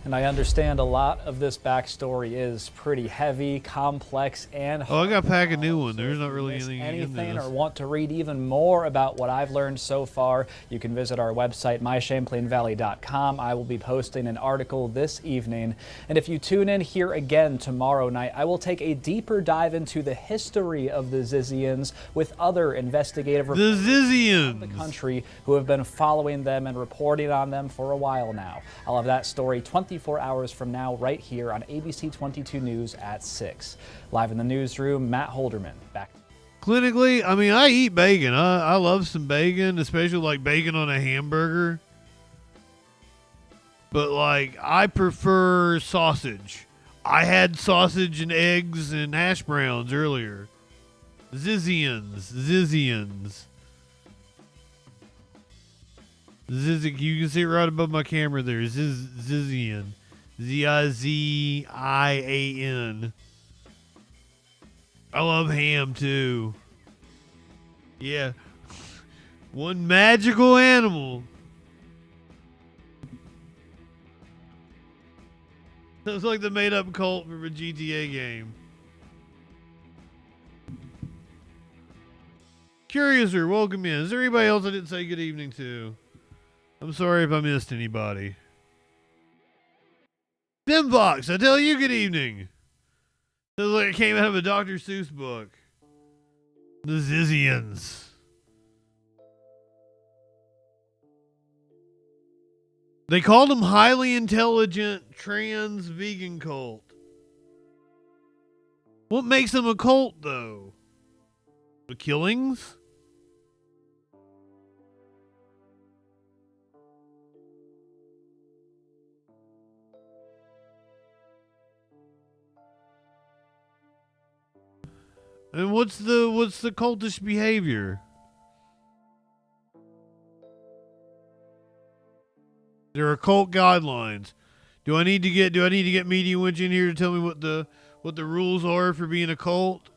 And I understand a lot of this backstory is pretty heavy, complex, and
Oh, I got to pack a new one. There's not really anything in
anything
this.
or want to read even more about what I've learned so far, you can visit our website, mychamplainvalley.com. I will be posting an article this evening. And if you tune in here again tomorrow night, I will take a deeper dive into the history of the Zizians with other investigative reporters around the country who have been following them and reporting on them for a while now. I'll have that story 24 hours from now right here on ABC 22 News at 6. Live in the newsroom, Matt Holderman. Back.
Clinically, I mean, I eat bacon. I love some bacon, especially like bacon on a hamburger. But like, I prefer sausage. I had sausage and eggs and hash browns earlier. Zizians. Zizik, you can see it right above my camera there. Zizian. Z-I-Z-I-A-N. I love ham too. Yeah. One magical animal. Sounds like the made-up cult from a GTA game. Curiouser, welcome in. Is there anybody else I didn't say good evening to? I'm sorry if I missed anybody. Dimbox, I tell you good evening. Sounds like it came out of a Dr. Seuss book. The Zizians. They called them highly intelligent trans vegan cult. What makes them a cult though? The killings? And what's the cultish behavior? There are cult guidelines. Do I need to get Media Winch in here to tell me what the rules are for being a cult?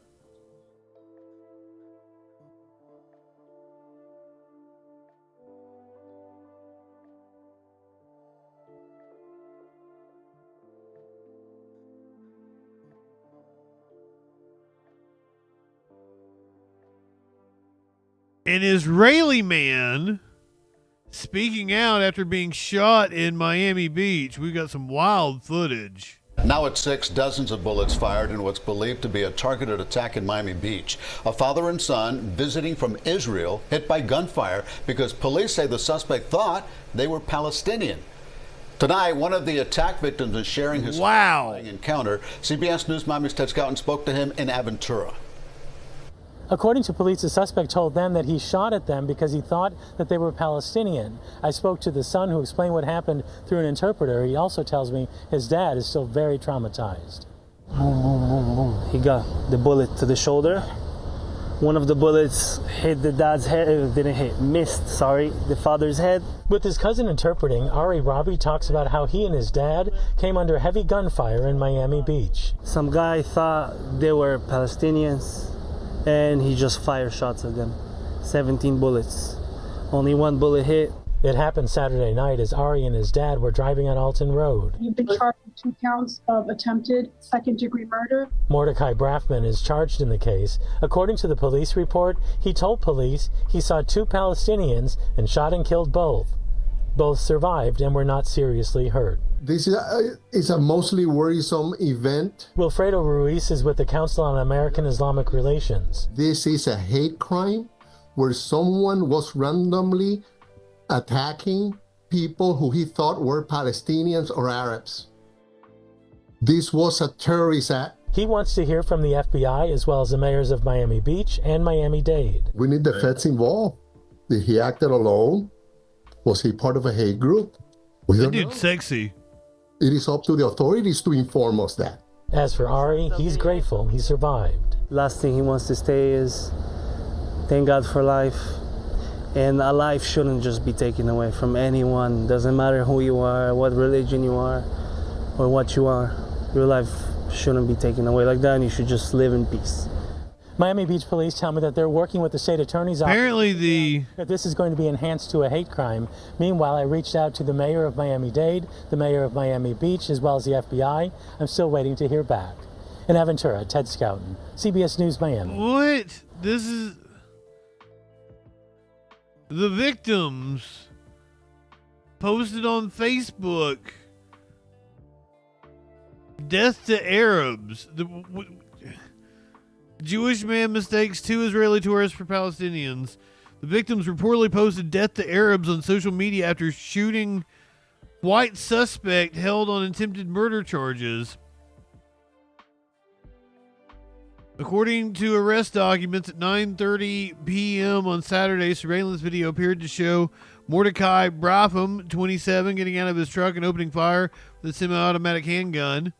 An Israeli man speaking out after being shot in Miami Beach. We got some wild footage.
Now at 6, dozens of bullets fired in what's believed to be a targeted attack in Miami Beach. A father and son visiting from Israel hit by gunfire because police say the suspect thought they were Palestinian. Tonight, one of the attack victims is sharing his encounter. CBS News Miami's Ted Scouten spoke to him in Aventura.
According to police, the suspect told them that he shot at them because he thought that they were Palestinian. I spoke to the son who explained what happened through an interpreter. He also tells me his dad is still very traumatized.
He got the bullet to the shoulder. One of the bullets hit the dad's head, missed the father's head.
With his cousin interpreting, Ari Rabi talks about how he and his dad came under heavy gunfire in Miami Beach.
Some guy thought they were Palestinians, and he just fired shots at them. 17 bullets. Only one bullet hit.
It happened Saturday night as Ari and his dad were driving on Alton Road.
You've been charged with 2 counts of attempted second-degree murder.
Mordecai Braffman is charged in the case. According to the police report, he told police he saw 2 Palestinians and shot and killed both. Both survived and were not seriously hurt.
This is a mostly worrisome event.
Wilfredo Ruiz is with the Council on American Islamic Relations.
This is a hate crime where someone was randomly attacking people who he thought were Palestinians or Arabs. This was a terrorist act.
He wants to hear from the FBI as well as the mayors of Miami Beach and Miami-Dade.
We need the feds involved. Did he act alone? Was he part of a hate group? We don't know.
Sexy.
It is up to the authorities to inform us that.
As for Ari, he's grateful he survived.
Last thing he wants to say is, thank God for life. And a life shouldn't just be taken away from anyone. Doesn't matter who you are, what religion you are, or what you are. Your life shouldn't be taken away like that, and you should just live in peace.
Miami Beach police tell me that they're working with the state attorney's office.
Apparently
that this is going to be enhanced to a hate crime. Meanwhile, I reached out to the mayor of Miami-Dade, the mayor of Miami Beach, as well as the FBI. I'm still waiting to hear back. In Aventura, Ted Scouten, CBS News Miami.
What? This is... The victims posted on Facebook. Death to Arabs. Jewish man mistakes 2 Israeli tourists for Palestinians. The victims reportedly posted death to Arabs on social media after shooting white suspect held on attempted murder charges. According to arrest documents, at 9:30 p.m. on Saturday, surveillance video appeared to show Mordecai Braffman, 27, getting out of his truck and opening fire with a semi-automatic handgun.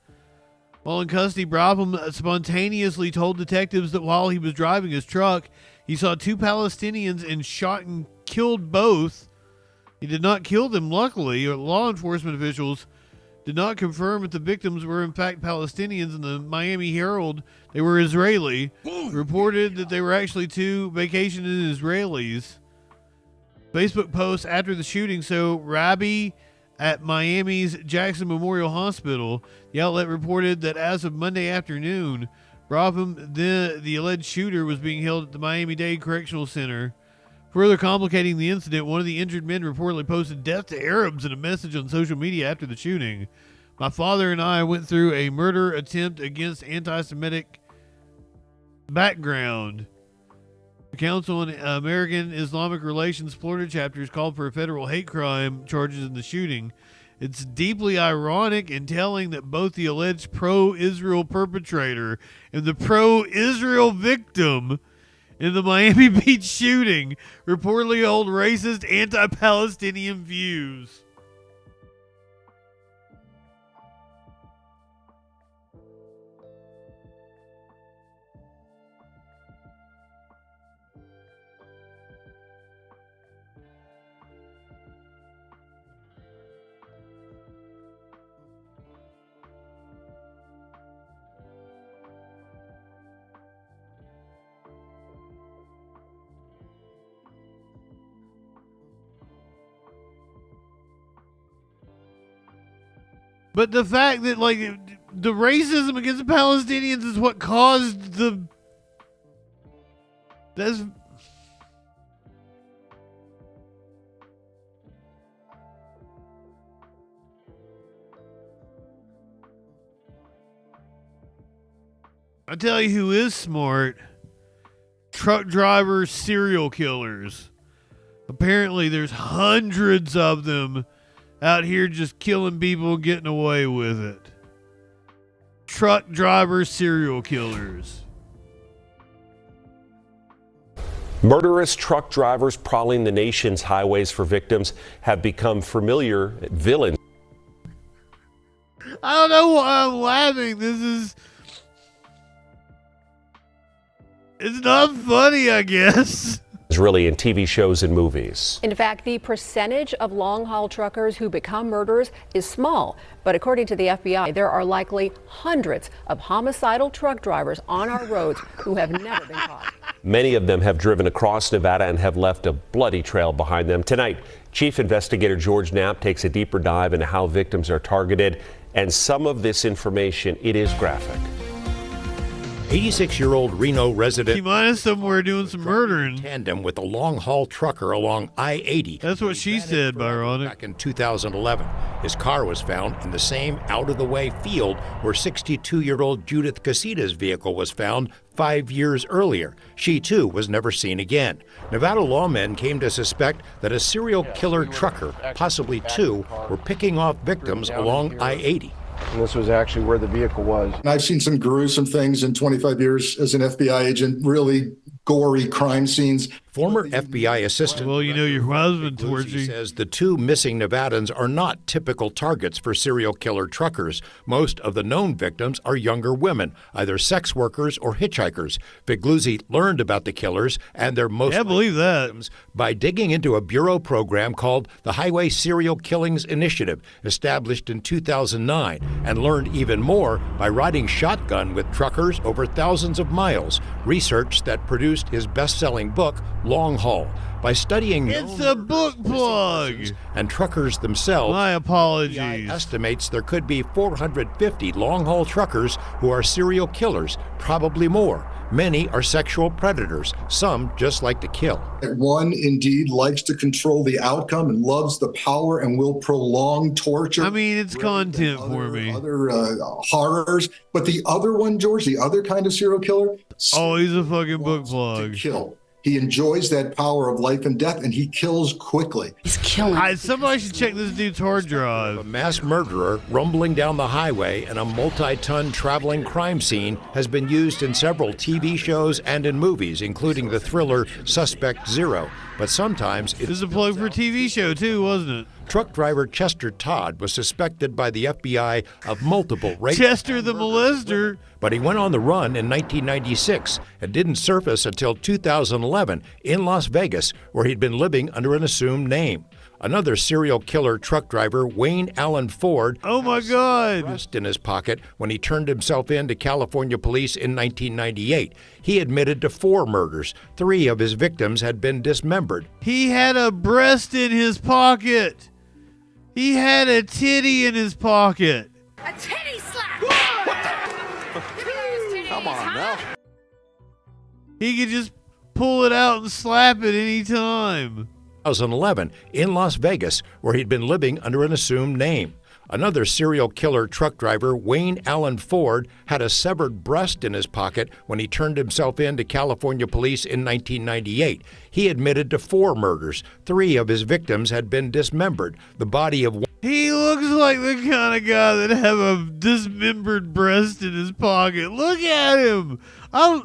While in custody, Braffman spontaneously told detectives that while he was driving his truck, he saw 2 Palestinians and shot and killed both. He did not kill them, luckily. Law enforcement officials did not confirm if the victims were in fact Palestinians, and the Miami Herald, they were Israeli, reported that they were actually 2 vacationing Israelis. Facebook posts after the shooting show Rabi at Miami's Jackson Memorial Hospital. The outlet reported that as of Monday afternoon, Brabham, the alleged shooter, was being held at the Miami-Dade Correctional Center. Further complicating the incident, one of the injured men reportedly posted death to Arabs in a message on social media after the shooting. My father and I went through a murder attempt against anti-Semitic background. The Council on American Islamic Relations Florida chapters called for federal hate crime charges in the shooting. It's deeply ironic and telling that both the alleged pro-Israel perpetrator and the pro-Israel victim in the Miami Beach shooting reportedly hold racist anti-Palestinian views. But the fact that, like, the racism against the Palestinians is what caused the... I tell you who is smart. Truck drivers, serial killers. Apparently there's hundreds of them out here just killing people and getting away with it. Truck drivers, serial killers.
Murderous truck drivers prowling the nation's highways for victims have become familiar villains.
I don't know why I'm laughing. It's not funny, I guess.
Really in TV shows and movies.
In fact, the percentage of long-haul truckers who become murderers is small. But according to the FBI, there are likely hundreds of homicidal truck drivers on our roads who have never been caught.
Many of them have driven across Nevada and have left a bloody trail behind them. Tonight, Chief Investigator George Knapp takes a deeper dive into how victims are targeted. And some of this information, it is graphic.
86-year-old Reno resident.
He might have somewhere doing some murdering.
Tandem with a long-haul trucker along I-80.
That's what she said, Byronic.
Back in 2011, his car was found in the same out-of-the-way field where 62-year-old Judith Casita's vehicle was found 5 years earlier. She, too, was never seen again. Nevada lawmen came to suspect that a serial killer trucker, possibly two, were picking off victims along I-80.
And this was actually where the vehicle was.
And I've seen some gruesome things in 25 years as an FBI agent, really gory crime scenes.
Former FBI assistant.
Well, you know your husband, Torchy.
Says the two missing Nevadans are not typical targets for serial killer truckers. Most of the known victims are younger women, either sex workers or hitchhikers. Figluzzi learned about the killers and their most victims by digging into a bureau program called the Highway Serial Killings Initiative, established in 2009, and learned even more by riding shotgun with truckers over thousands of miles, research that produced his best-selling book, Long Haul. By studying
it's a book plug
and truckers themselves,
my apologies,
estimates there could be 450 long-haul truckers who are serial killers, probably more. Many are sexual predators. Some just like to kill.
One indeed likes to control the outcome and loves the power and will prolong torture.
I mean, it's content for me.
Other horrors, but the other one, George, the other kind of serial killer.
Oh, he's a fucking book plug.
Kill. He enjoys that power of life and death, and he kills quickly.
He's killing.
Somebody should check this dude's hard drive.
A mass murderer rumbling down the highway in a multi-ton traveling crime scene has been used in several TV shows and in movies, including the thriller Suspect Zero. But sometimes
this is a plug for a TV show too, wasn't it?
Truck driver Chester Todd was suspected by the FBI of multiple rapes.
Chester the molester.
But he went on the run in 1996 and didn't surface until 2011 in Las Vegas, where he'd been living under an assumed name. Another serial killer truck driver, Wayne Allen Ford,
oh my God,
breast in his pocket when he turned himself in to California police in 1998. He admitted to 4 murders. 3 of his victims had been dismembered.
He had a breast in his pocket. He had a titty in his pocket.
A titty slap! Come on now.
He could just pull it out and slap it any time.
2011 in Las Vegas, where he'd been living under an assumed name. Another serial killer truck driver, Wayne Allen Ford, had a severed breast in his pocket when he turned himself in to California police in 1998. He admitted to 4 murders. 3 of his victims had been dismembered. The body of
he looks like the kind of guy that have a dismembered breast in his pocket. Look at him. I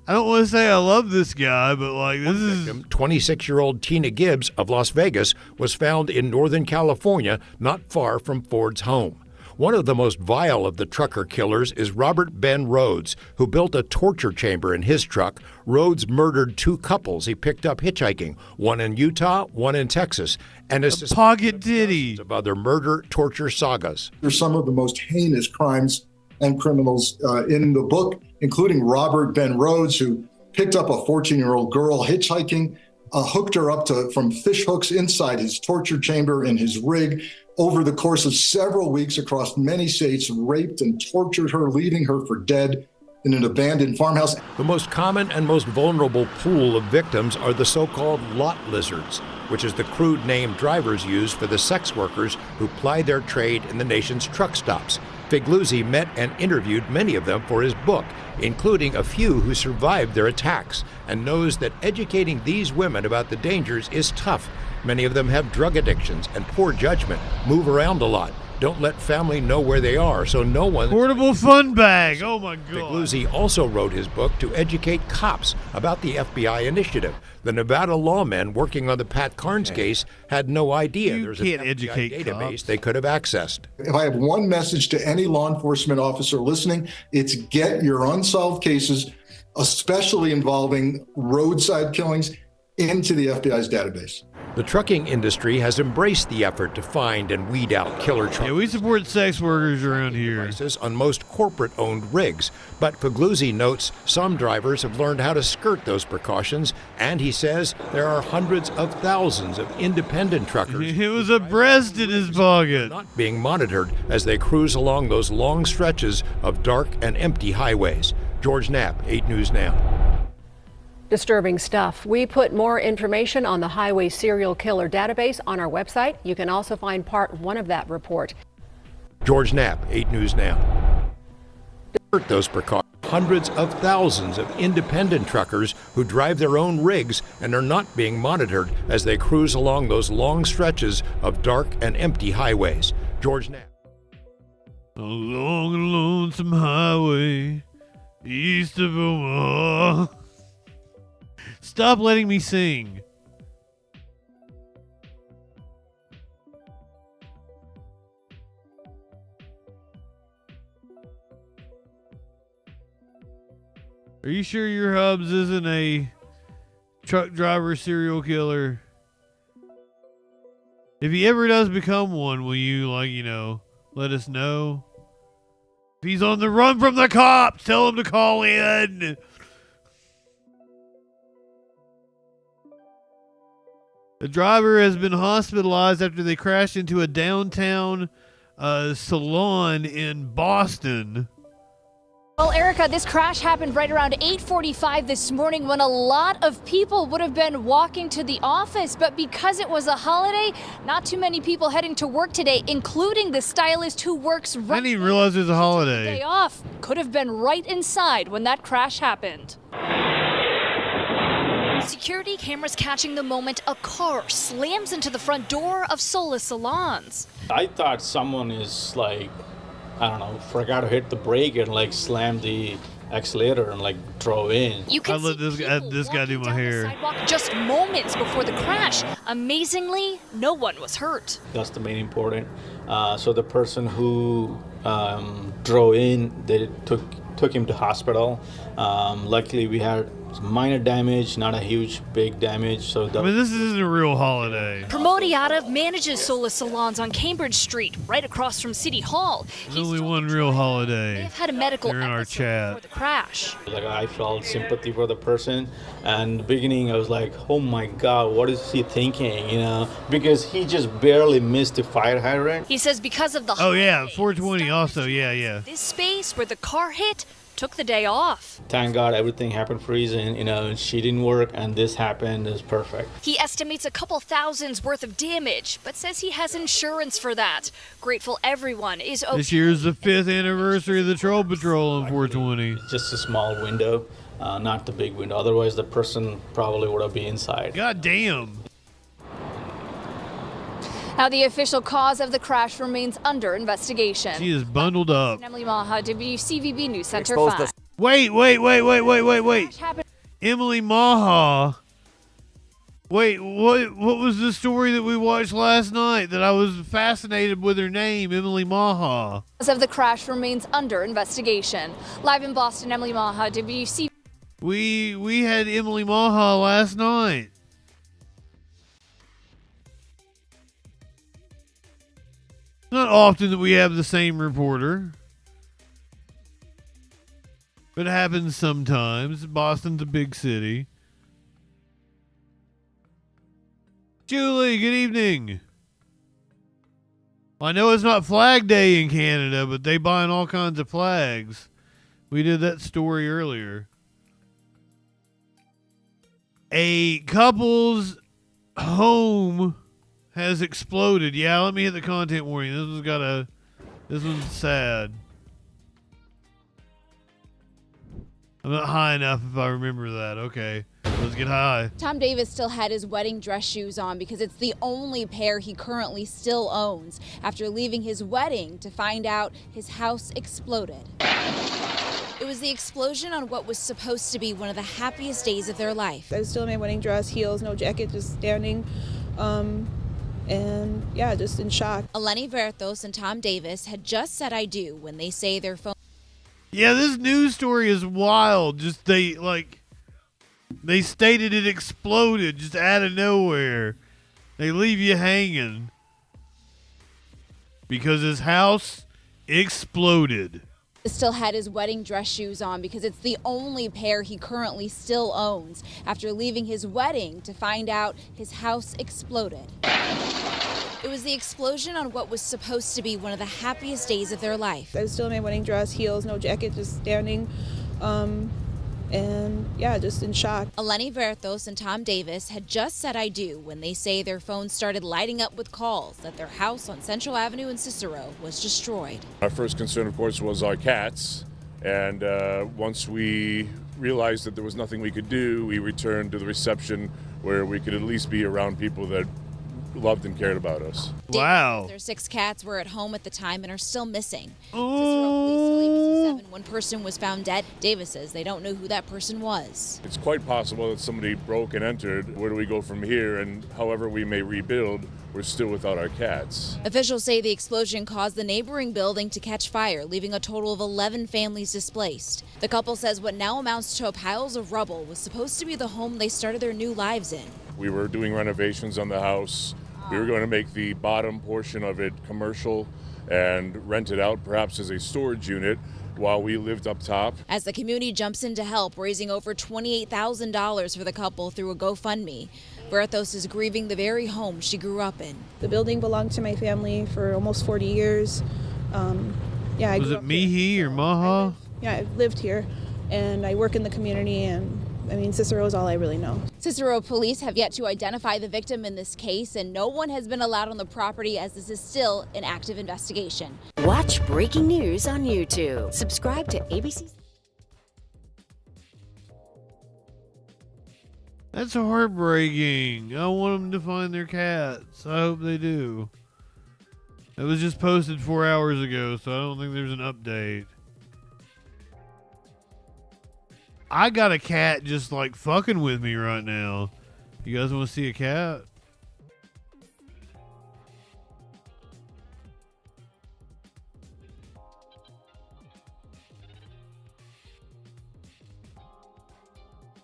don't want to say I love this guy, but like this is
26-year-old Tina Gibbs of Las Vegas was found in Northern California, not far from Ford's home. One of the most vile of the trucker killers is Robert Ben Rhodes, who built a torture chamber in his truck. Rhodes murdered 2 couples he picked up hitchhiking, one in Utah, one in Texas, and is
pocket titty
of other murder torture sagas.
There's some of the most heinous crimes and criminals in the book, including Robert Ben Rhodes, who picked up a 14-year-old girl hitchhiking, hooked her up from fish hooks inside his torture chamber in his rig. Over the course of several weeks across many states, raped and tortured her, leaving her for dead in an abandoned farmhouse.
The most common and most vulnerable pool of victims are the so-called lot lizards, which is the crude name drivers use for the sex workers who ply their trade in the nation's truck stops. Figluzzi met and interviewed many of them for his book, including a few who survived their attacks, and knows that educating these women about the dangers is tough. Many of them have drug addictions and poor judgment, move around a lot, don't let family know where they are, so no one...
Portable fun bag. Oh, my God.
Figluzzi also wrote his book to educate cops about the FBI initiative. The Nevada lawmen working on the Pat Carnes case had no idea there's an FBI database they could have accessed.
If I have one message to any law enforcement officer listening, it's get your unsolved cases, especially involving roadside killings, into the FBI's database.
The trucking industry has embraced the effort to find and weed out killer truckers.
Yeah, we support sex workers around here.
On most corporate-owned rigs, but Figluzzi notes some drivers have learned how to skirt those precautions, and he says there are hundreds of thousands of independent truckers.
It was a breast in his pocket.
Not being monitored as they cruise along those long stretches of dark and empty highways. George Knapp, 8 News Now.
Disturbing stuff. We put more information on the highway serial killer database on our website. You can also find part 1 of that report.
George Knapp, 8 News Now. Those precautions. Hundreds of thousands of independent truckers who drive their own rigs and are not being monitored as they cruise along those long stretches of dark and empty highways. George Knapp.
A long and lonesome highway east of Omaha. Stop letting me sing. Are you sure your Hubs isn't a truck driver serial killer? If he ever does become one, will you, let us know? If he's on the run from the cops, tell him to call in. The driver has been hospitalized after they crashed into a downtown salon in Boston.
Well, Erica, this crash happened right around 8:45 this morning when a lot of people would have been walking to the office. But because it was a holiday, not too many people heading to work today, including the stylist who works right.
I didn't even realize it was a holiday.
Day off. Could have been right inside when that crash happened. Security cameras catching the moment a car slams into the front door of Solis Salons.
I thought someone is forgot to hit the brake and slam the accelerator and drove in.
I let this guy do my hair.
Sidewalk just moments before the crash. Amazingly, no one was hurt.
That's the main important. So the person who drove in, they took him to hospital. Luckily, we had minor damage, not a big damage. So
this isn't a real holiday.
Pramod Yadav manages Solis Salons on Cambridge Street, right across from City Hall.
There's only one real holiday.
They've had a medical
in our chat.
For the crash.
I felt sympathy for the person, and in the beginning I was like, oh my God, what is he thinking? Because he just barely missed the fire hydrant.
He says because of the
420 also, yeah.
This space where the car hit took the day off.
Thank God everything happened for a reason. She didn't work and this happened. Is perfect.
He estimates a couple thousands worth of damage, but says he has insurance for that. Grateful everyone is okay.
This year's the 5th anniversary of the Troll Patrol on 420.
It's just a small window, not the big window. Otherwise the person probably would have been inside.
God damn.
Now, the official cause of the crash remains under investigation.
She is bundled up.
Emily Maha, WCVB News Center 5.
Wait. Emily Maha. Wait, what was the story that we watched last night that I was fascinated with her name, Emily Maha?
Cause of the crash remains under investigation. Live in Boston, Emily Maha, WCVB.
We had Emily Maha last night. Not often that we have the same reporter, but it happens sometimes. Boston's a big city. Julie, good evening. I know it's not Flag Day in Canada, but they buying all kinds of flags. We did that story earlier. A couple's home has exploded. Yeah, let me hit the content warning. This one's sad. I'm not high enough if I remember that. Okay, let's get high.
Tom Davis still had his wedding dress shoes on because it's the only pair he currently still owns after leaving his wedding to find out his house exploded. It was the explosion on what was supposed to be one of the happiest days of their life.
I was still in my wedding dress, heels, no jacket, just standing. And yeah, just in shock.
Eleni Verthos and Tom Davis had just said I do when they say their phone.
Yeah, this news story is wild. Just they stated it exploded just out of nowhere. They leave you hanging because his house exploded.
Still had his wedding dress shoes on because it's the only pair he currently still owns after leaving his wedding to find out his house exploded. It was the explosion on what was supposed to be one of the happiest days of their life.
I was still in my wedding dress, heels, no jacket, just standing. And yeah, just in shock.
Eleni Verthos and Tom Davis had just said I do when they say their phones started lighting up with calls that their house on Central Avenue in Cicero was destroyed.
Our first concern, of course, was our cats. And once we realized that there was nothing we could do, we returned to the reception where we could at least be around people that loved and cared about us.
Wow.
Their 6 cats were at home at the time and are still missing. Cicero police tell ABC7 one person was found dead. Davis says they don't know who that person was.
It's quite possible that somebody broke and entered. Where do we go from here? And however we may rebuild, we're still without our cats.
Officials say the explosion caused the neighboring building to catch fire, leaving a total of 11 families displaced. The couple says what now amounts to piles of rubble was supposed to be the home they started their new lives in.
We were doing renovations on the house. We were going to make the bottom portion of it commercial and rent it out perhaps as a storage unit while we lived up top.
As the community jumps in to help, raising over $28,000 for the couple through a GoFundMe. Verthos is grieving the very home she grew up in.
The building belonged to my family for almost 40 years. Yeah,
was it Mihi or Maha?
Yeah, I've lived here and I work in the community, and I mean, Cicero is all I really know.
Cicero police have yet to identify the victim in this case, and no one has been allowed on the property as this is still an active investigation.
Watch breaking news on YouTube. Subscribe to ABC.
That's heartbreaking. I want them to find their cats. I hope they do. It was just posted 4 hours ago, so I don't think there's an update. I got a cat just like fucking with me right now. You guys want to see a cat?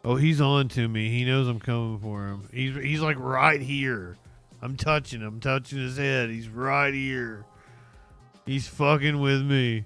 Oh, he's on to me. He knows I'm coming for him. He's like right here. I'm touching his head. He's right here. He's fucking with me.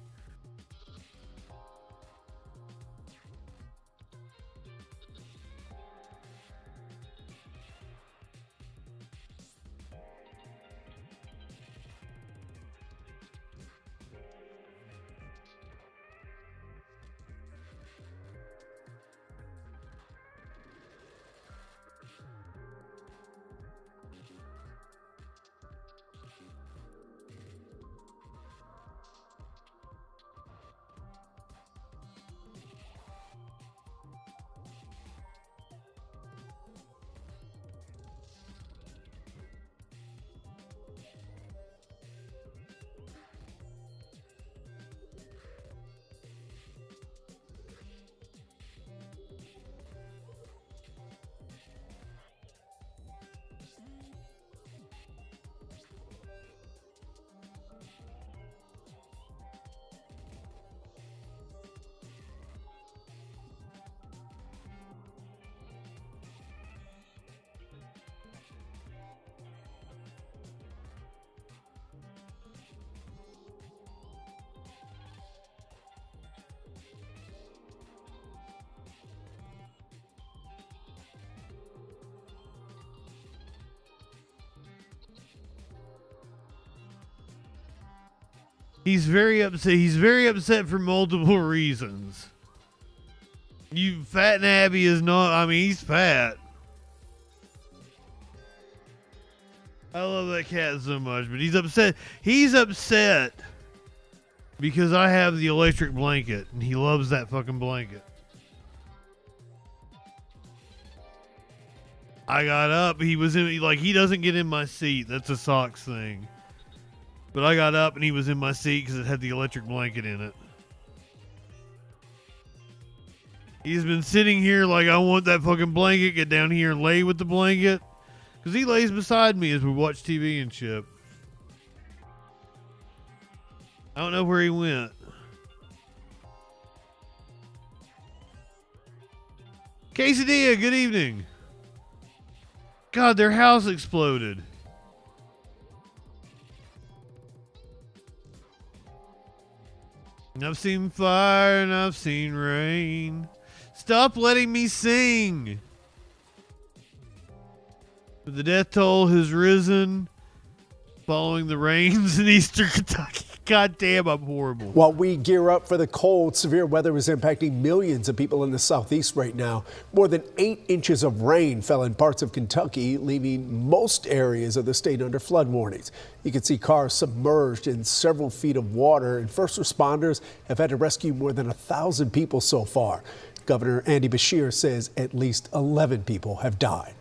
He's very upset. He's very upset for multiple reasons. You fat and Abby is not, I mean, he's fat. I love that cat so much, but he's upset. He's upset because I have the electric blanket and he loves that fucking blanket. I got up. He was in, like, he doesn't get in my seat. That's a Sox thing. But I got up and he was in my seat because it had the electric blanket in it. He's been sitting here like, I want that fucking blanket. Get down here and lay with the blanket. Because he lays beside me as we watch TV and shit. I don't know where he went. Quesadilla, good evening. God, their house exploded. I've seen fire and I've seen rain. Stop letting me sing. But the death toll has risen following the rains in eastern Kentucky. God damn, I'm horrible.
While we gear up for the cold, severe weather is impacting millions of people in the southeast right now. More than 8 inches of rain fell in parts of Kentucky, leaving most areas of the state under flood warnings. You can see cars submerged in several feet of water, and first responders have had to rescue more than 1,000 people so far. Governor Andy Beshear says at least 11 people have died.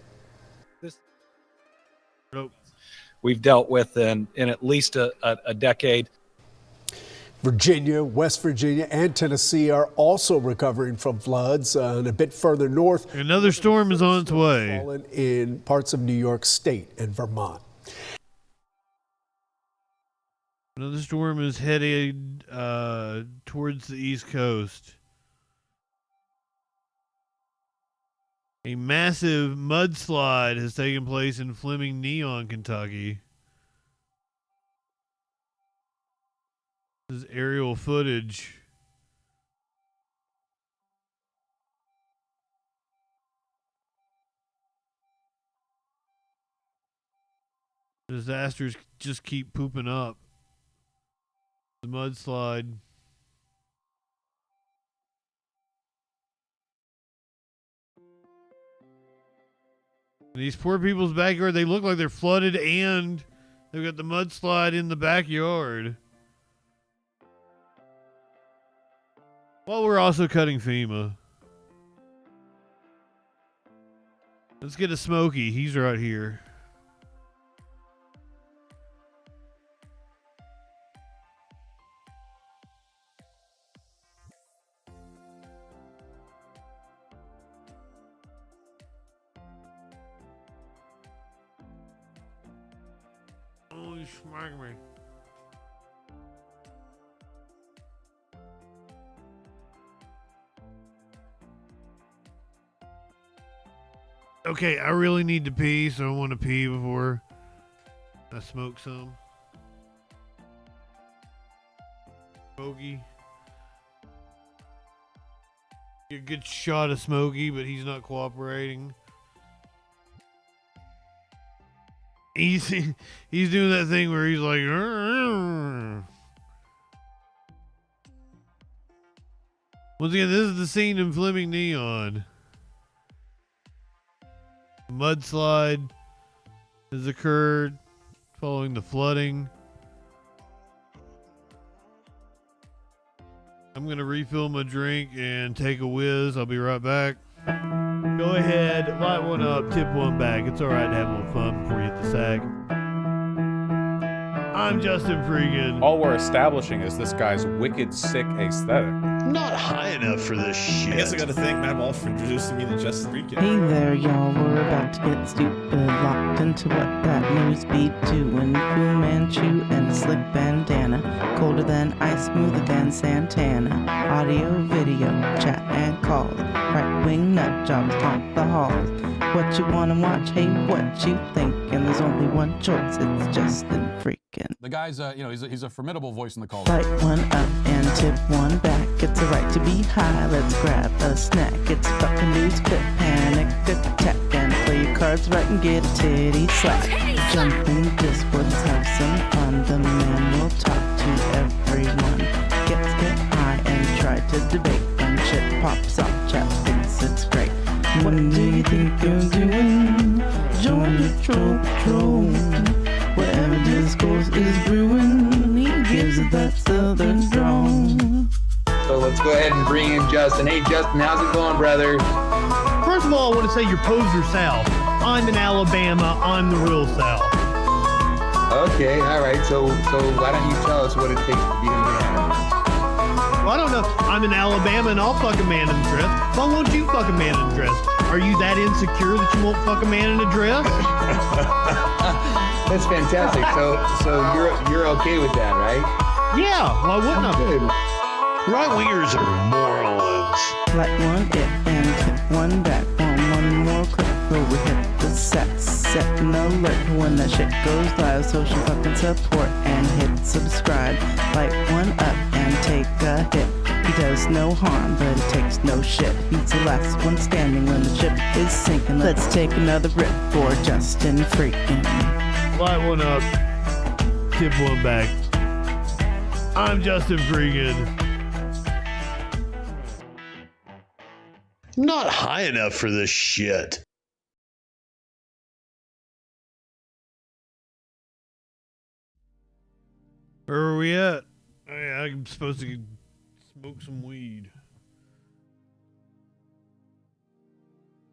We've dealt with in at least a decade.
Virginia, West Virginia, and Tennessee are also recovering from floods. And a bit further north,
another storm is on its way.
Fallen in parts of New York State and Vermont.
Another storm is headed towards the East Coast. A massive mudslide has taken place in Fleming Neon, Kentucky. This is aerial footage. Disasters just keep pooping up. The mudslide. These poor people's backyard, they look like they're flooded and they've got the mudslide in the backyard. While we're also cutting FEMA. Let's get a Smokey. He's right here. Oh, you smack me. Okay, I really need to pee, so I want to pee before I smoke some. Smokey. Get a good shot of Smokey, but he's not cooperating. He's doing that thing where he's like, "Arr." Once again, this is the scene in Fleming Neon. Mudslide has occurred following the flooding. I'm going to refill my drink and take a whiz. I'll be right back. Go ahead, light one up, tip one back. It's all right to have a little fun before you hit the sack. I'm JustinFREAKIN.
All we're establishing is this guy's wicked sick aesthetic.
Not high enough for this shit.
I guess I gotta thank Matt Walsh for introducing me to JustinFREAKIN.
Hey there, y'all. We're about to get stupid, locked into what that news beat doing. Fu Manchu and a slick bandana, colder than ice, smoother than Santana. Audio, video, chat and calls. Right-wing nut jobs haunt the halls. What you wanna watch? Hey, what you think? And there's only one choice. It's JustinFREAKIN.
The guy's, he's a formidable voice in the call.
Light one up and tip one back. It's a right to be high. Let's grab a snack. It's fucking dudes, quit panic, attack, and play your cards right and get a titty slap. Jump in Discords, have some fun. The man will talk to everyone. Get high and try to debate. When shit pops off, chat thinks it's great. What do you think you're doing? Join the troll. Whatever discourse is brewing, he gives it that southern drawl.
So let's go ahead and bring in Justin. Hey Justin, how's it going, brother?
first of all, I want to say you're poser South. I'm in Alabama. I'm the real South.
Okay, all right. So why don't you tell us what it takes to be a man?
Well, I don't know. I'm in Alabama and I'll fuck a man in a dress. Why won't you fuck a man in a dress? Are you that insecure that you won't fuck a man in a dress?
That's fantastic. So you're okay with that, right?
Yeah. Why wouldn't I?
Good.
Right-wingers are morons.
Like one it and hit one back on one more clip. Where we hit the set an alert when that shit goes live. Social fucking support and hit subscribe. Like one up and take a hit. He does no harm, but it takes no shit. He's the last one standing when the ship is sinking. Let's take another rip for JustinFREAKIN.
Light one up, tip one back. I'm JustinFREAKIN.
Not high enough for this shit.
Where are we at? I'm supposed to smoke some weed.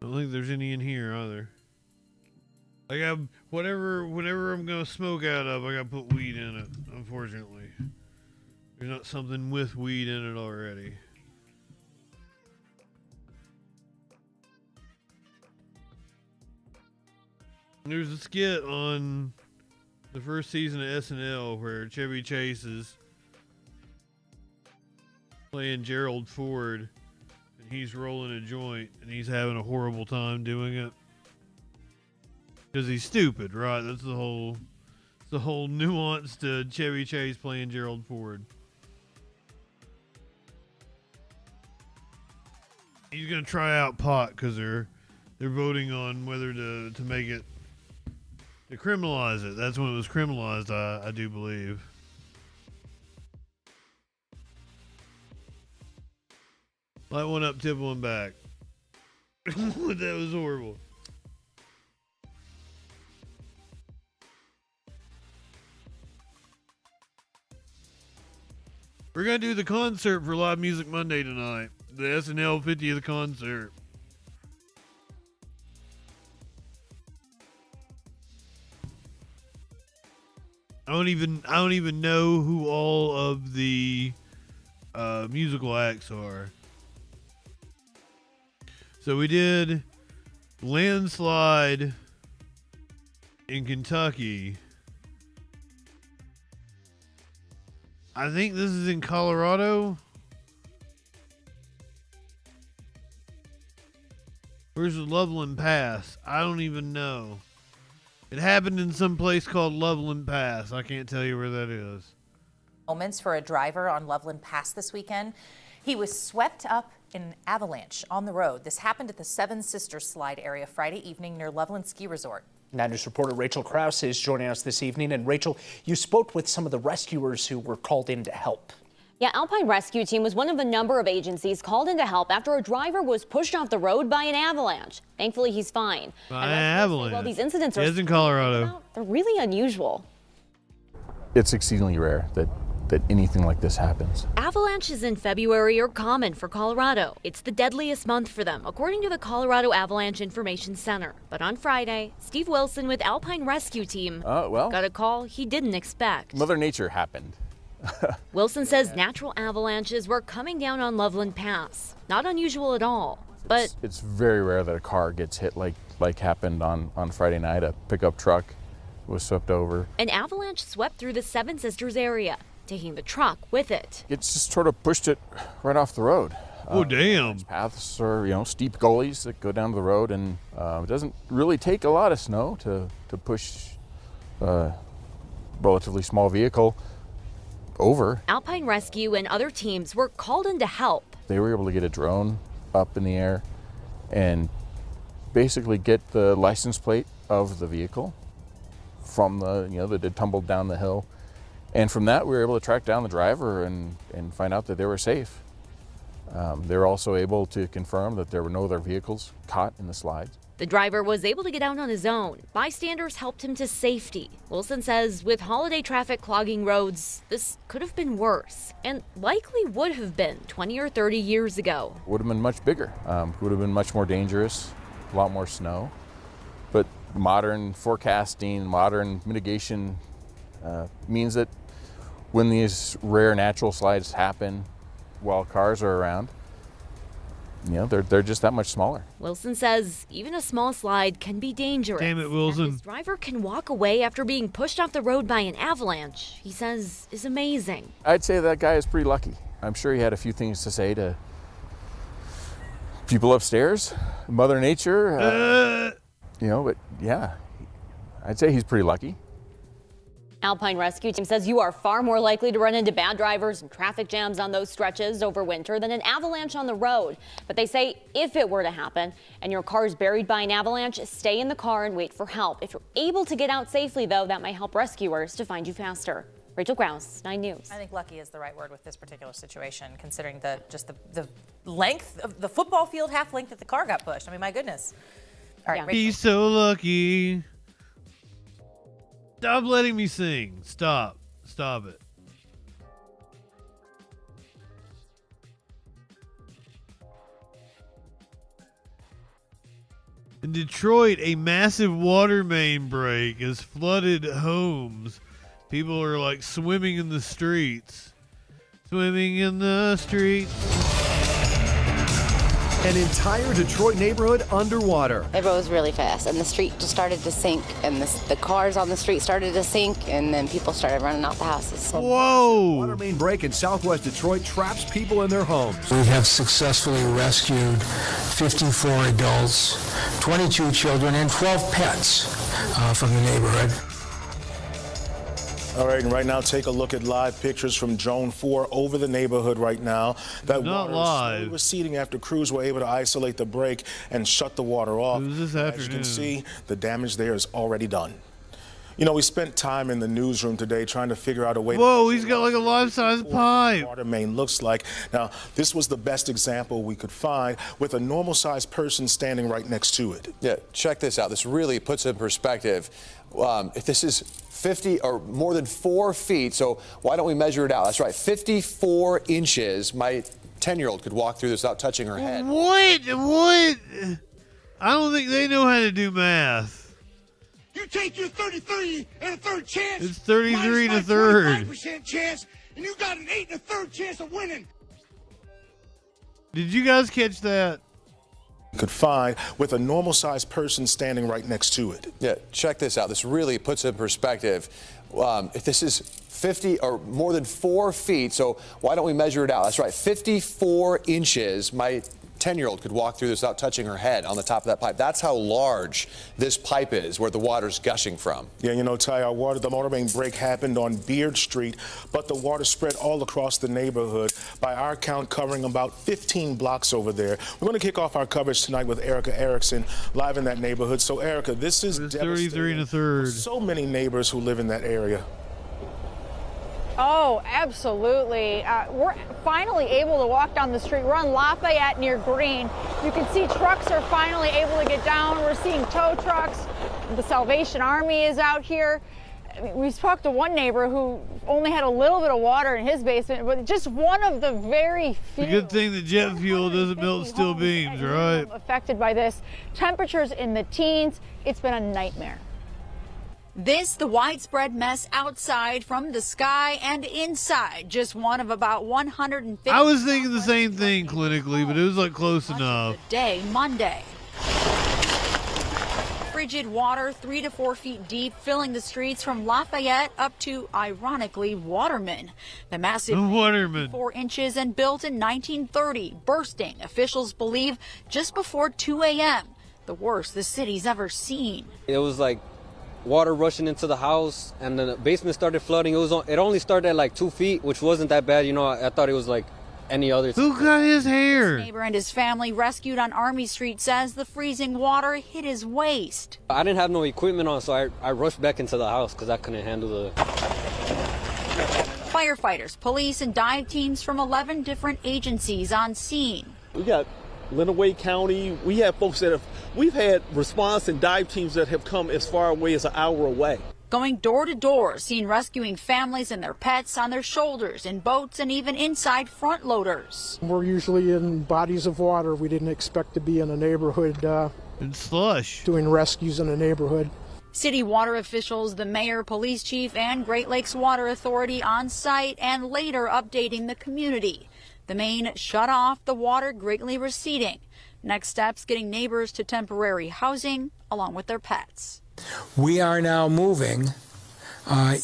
I don't think there's any in here either. I got whenever I'm gonna smoke out of, I gotta put weed in it, unfortunately. There's not something with weed in it already. There's a skit on the first season of SNL where Chevy Chase is playing Gerald Ford and he's rolling a joint and he's having a horrible time doing it because he's stupid, right? That's the whole nuance to Chevy Chase playing Gerald Ford. He's gonna try out pot because they're voting on whether to make it, to criminalize it. That's when it was criminalized, I do believe. Light one up, tip one back. That was horrible. We're gonna do the concert for Live Music Monday tonight. The SNL 50th concert. I don't even know who all of the musical acts are. So we did Landslide in Kentucky. I think this is in Colorado. Where's the Loveland Pass? I don't even know. It happened in some place called Loveland Pass. I can't tell you where that is.
Moments for a driver on Loveland Pass this weekend. He was swept up in an avalanche on the road. This happened at the Seven Sisters Slide area Friday evening near Loveland Ski Resort.
9 News reporter Rachel Krause is joining us this evening. And Rachel, you spoke with some of the rescuers who were called in to help.
Yeah, Alpine Rescue Team was one of a number of agencies called in to help after a driver was pushed off the road by an avalanche. Thankfully, he's fine.
By an avalanche?
Well, these incidents are
in Colorado.
They're really unusual.
It's exceedingly rare that anything like this happens.
Avalanches in February are common for Colorado. It's the deadliest month for them, according to the Colorado Avalanche Information Center. But on Friday, Steve Wilson with Alpine Rescue Team got a call he didn't expect.
Mother Nature happened.
Wilson says natural avalanches were coming down on Loveland Pass. Not unusual at all, but
it's very rare that a car gets hit like happened on Friday night. A pickup truck was swept over.
An avalanche swept through the Seven Sisters area, taking the truck with it.
It just sort of pushed it right off the road.
Oh, damn.
Paths are, steep gullies that go down to the road, and it doesn't really take a lot of snow to push a relatively small vehicle over.
Alpine Rescue and other teams were called in to help.
They were able to get a drone up in the air and basically get the license plate of the vehicle from that had tumbled down the hill. And from that, we were able to track down the driver and find out that they were safe. They were also able to confirm that there were no other vehicles caught in the slides.
The driver was able to get out on his own. Bystanders helped him to safety. Wilson says with holiday traffic clogging roads, this could have been worse and likely would have been 20 or 30 years ago.
Would have been much bigger, would have been much more dangerous. a lot more snow. But modern forecasting, modern mitigation means that when these rare natural slides happen while cars are around, you know, they're just that much smaller.
Wilson says even a small slide can be dangerous.
Damn it, Wilson.
And his driver can walk away after being pushed off the road by an avalanche, he says is amazing.
I'd say that guy is pretty lucky. I'm sure he had a few things to say to people upstairs, Mother Nature, you know, but yeah, I'd say he's pretty lucky.
Alpine Rescue Team says you are far more likely to run into bad drivers and traffic jams on those stretches over winter than an avalanche on the road. But they say if it were to happen and your car is buried by an avalanche, stay in the car and wait for help. If you're able to get out safely, though, that might help rescuers to find you faster. Rachel Grouse, 9 News.
I think lucky is the right word with this particular situation, considering the length of the football field, half length that the car got pushed. I mean, my goodness. All right,
He's so lucky. Stop letting me sing. Stop. Stop it. In Detroit, a massive water main break has flooded homes. People are like swimming in the streets. Swimming in the streets.
An entire Detroit neighborhood underwater.
It rose really fast, and the street just started to sink, and the cars on the street started to sink, and then people started running out the houses.
Whoa!
Water main break in southwest Detroit traps people in their homes.
We have successfully rescued 54 adults, 22 children, and 12 pets from the neighborhood.
All right, and right now, take a look at live pictures from Drone 4 over the neighborhood right now. That
Not
water
live.
is slowly receding after crews were able to isolate the break and shut the water off.
It was this
As you can see, the damage there is already done. You know, we spent time in the newsroom today trying to figure out a way.
Whoa, he's got like a life-size pipe.
Water main looks like. Now, this was the best example we could find with a normal-sized person standing right next to it.
Yeah, check this out. This really puts it in perspective. If this is 50 or more than 4 feet, so why don't we measure it out? That's right, 54 inches. My 10-year-old could walk through this without touching her head.
What? I don't think they know how to do math.
You take your 33 and a third chance.
It's 33 and a third.
25% chance, and you got an 8 and a third chance of winning.
Did you guys catch that?
Could find with a normal-sized person standing right next to it.
Yeah, check this out. This really puts it in perspective. If this is 50 or more than 4 feet, so why don't we measure it out? That's right, 54 inches. My 10-year-old could walk through this without touching her head on the top of that pipe. That's how large this pipe is, where the water's gushing from.
Yeah, you know, Ty, the water main break happened on Beard Street, but the water spread all across the neighborhood, by our count covering about 15 blocks over there. We're going to kick off our coverage tonight with Erica Erickson, live in that neighborhood. So, Erica, this is devastating
33 and a third.
for so many neighbors who live in that area.
Oh, absolutely. We're finally able to walk down the street. We're on Lafayette near Green. You can see trucks are finally able to get down. We're seeing tow trucks. The Salvation Army is out here. I mean, we spoke to one neighbor who only had a little bit of water in his basement, but just one of the very few.
The good thing that jet fuel doesn't melt steel beams, right?
Affected by this. Temperatures in the teens. It's been a nightmare.
This, the widespread mess outside, from the sky and inside. Just one of about 150.
I was thinking the same thing clinically, but it was like close enough.
Day Monday. Frigid water 3 to 4 feet deep, filling the streets from Lafayette up to, ironically, Waterman. The massive 4 inches and built in 1930, bursting, officials believe, just before 2 a.m. The worst the city's ever seen.
It was like water rushing into the house, and then the basement started flooding. It only started at like 2 feet, which wasn't that bad. You know, I thought it was like any other.
Who cut his hair?
His neighbor and his family, rescued on Army Street, says the freezing water hit his waist.
I didn't have no equipment on, so I rushed back into the house because I couldn't handle the.
Firefighters, police, and dive teams from 11 different agencies on scene.
We got Lenawee County. We have folks we've had response and dive teams that have come as far away as an hour away.
Going door to door, seen rescuing families and their pets on their shoulders, in boats, and even inside front loaders.
We're usually in bodies of water. We didn't expect to be in a neighborhood
And slush.
Doing rescues in the neighborhood.
City water officials, the mayor, police chief, and Great Lakes Water Authority on site and later updating the community. The main shut off, the water greatly receding. Next steps, getting neighbors to temporary housing along with their pets.
We are now moving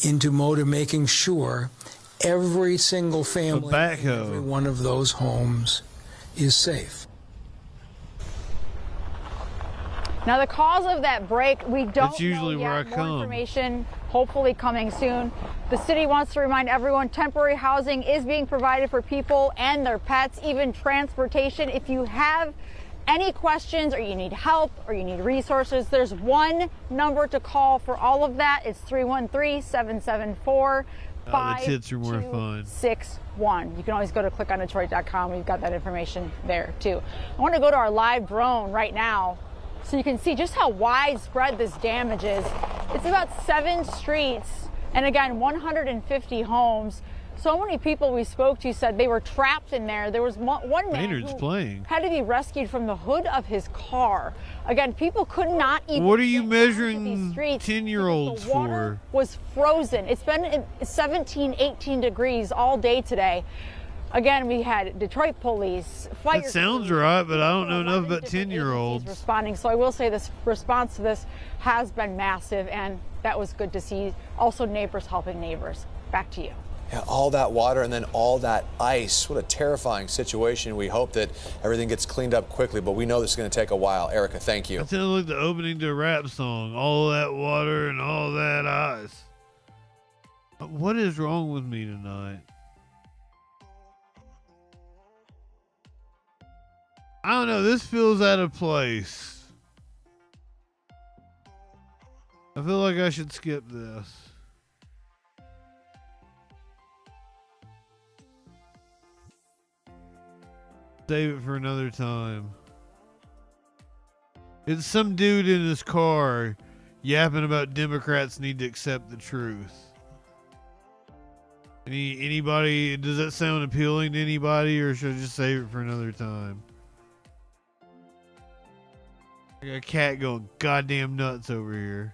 into mode of making sure every single family in every one of those homes is safe.
Now, the cause of that break, we don't
That's usually
know
where
yet.
I
More
come.
information hopefully coming soon. The city wants to remind everyone temporary housing is being provided for people and their pets, even transportation. If you have any questions or you need help or you need resources, there's one number to call for all of that. It's 313-774-5261.
The tits are more fun.
You can always go to clickondetroit.com. We've got that information there too. I want to go to our live drone right now so you can see just how widespread this damage is. It's about 7 streets and again 150 homes. So many people we spoke to said they were trapped in there. There was one man who had to be rescued from the hood of his car. Again, people could not even.
What are you measuring 10-year-olds
the water
for?
Was frozen. It's been 17, 18 degrees all day today. Again, we had Detroit police, fire.
That sounds right, but I don't know enough about 10-year-olds.
Responding. So I will say this response to this has been massive, and that was good to see. Also, neighbors helping neighbors. Back to you.
Yeah, all that water and then all that ice. What a terrifying situation. We hope that everything gets cleaned up quickly, but we know this is going to take a while. Erica, thank you.
That sounds like the opening to a rap song. All that water and all that ice. What is wrong with me tonight? I don't know. This feels out of place. I feel like I should skip this. Save it for another time. It's some dude in his car yapping about Democrats need to accept the truth. Anybody, does that sound appealing to anybody, or should I just save it for another time? I got a cat going goddamn nuts over here.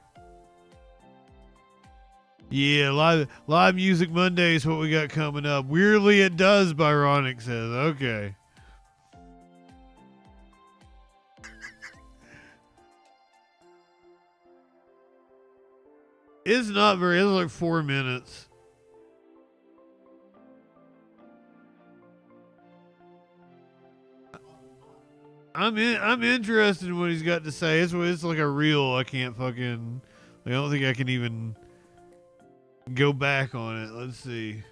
Yeah, live music Monday is what we got coming up. Weirdly it does, Byronic says. Okay. It's not very, it's like 4 minutes. I'm interested in what he's got to say. It's like a reel. I can't fucking, I don't think I can even go back on it. Let's see.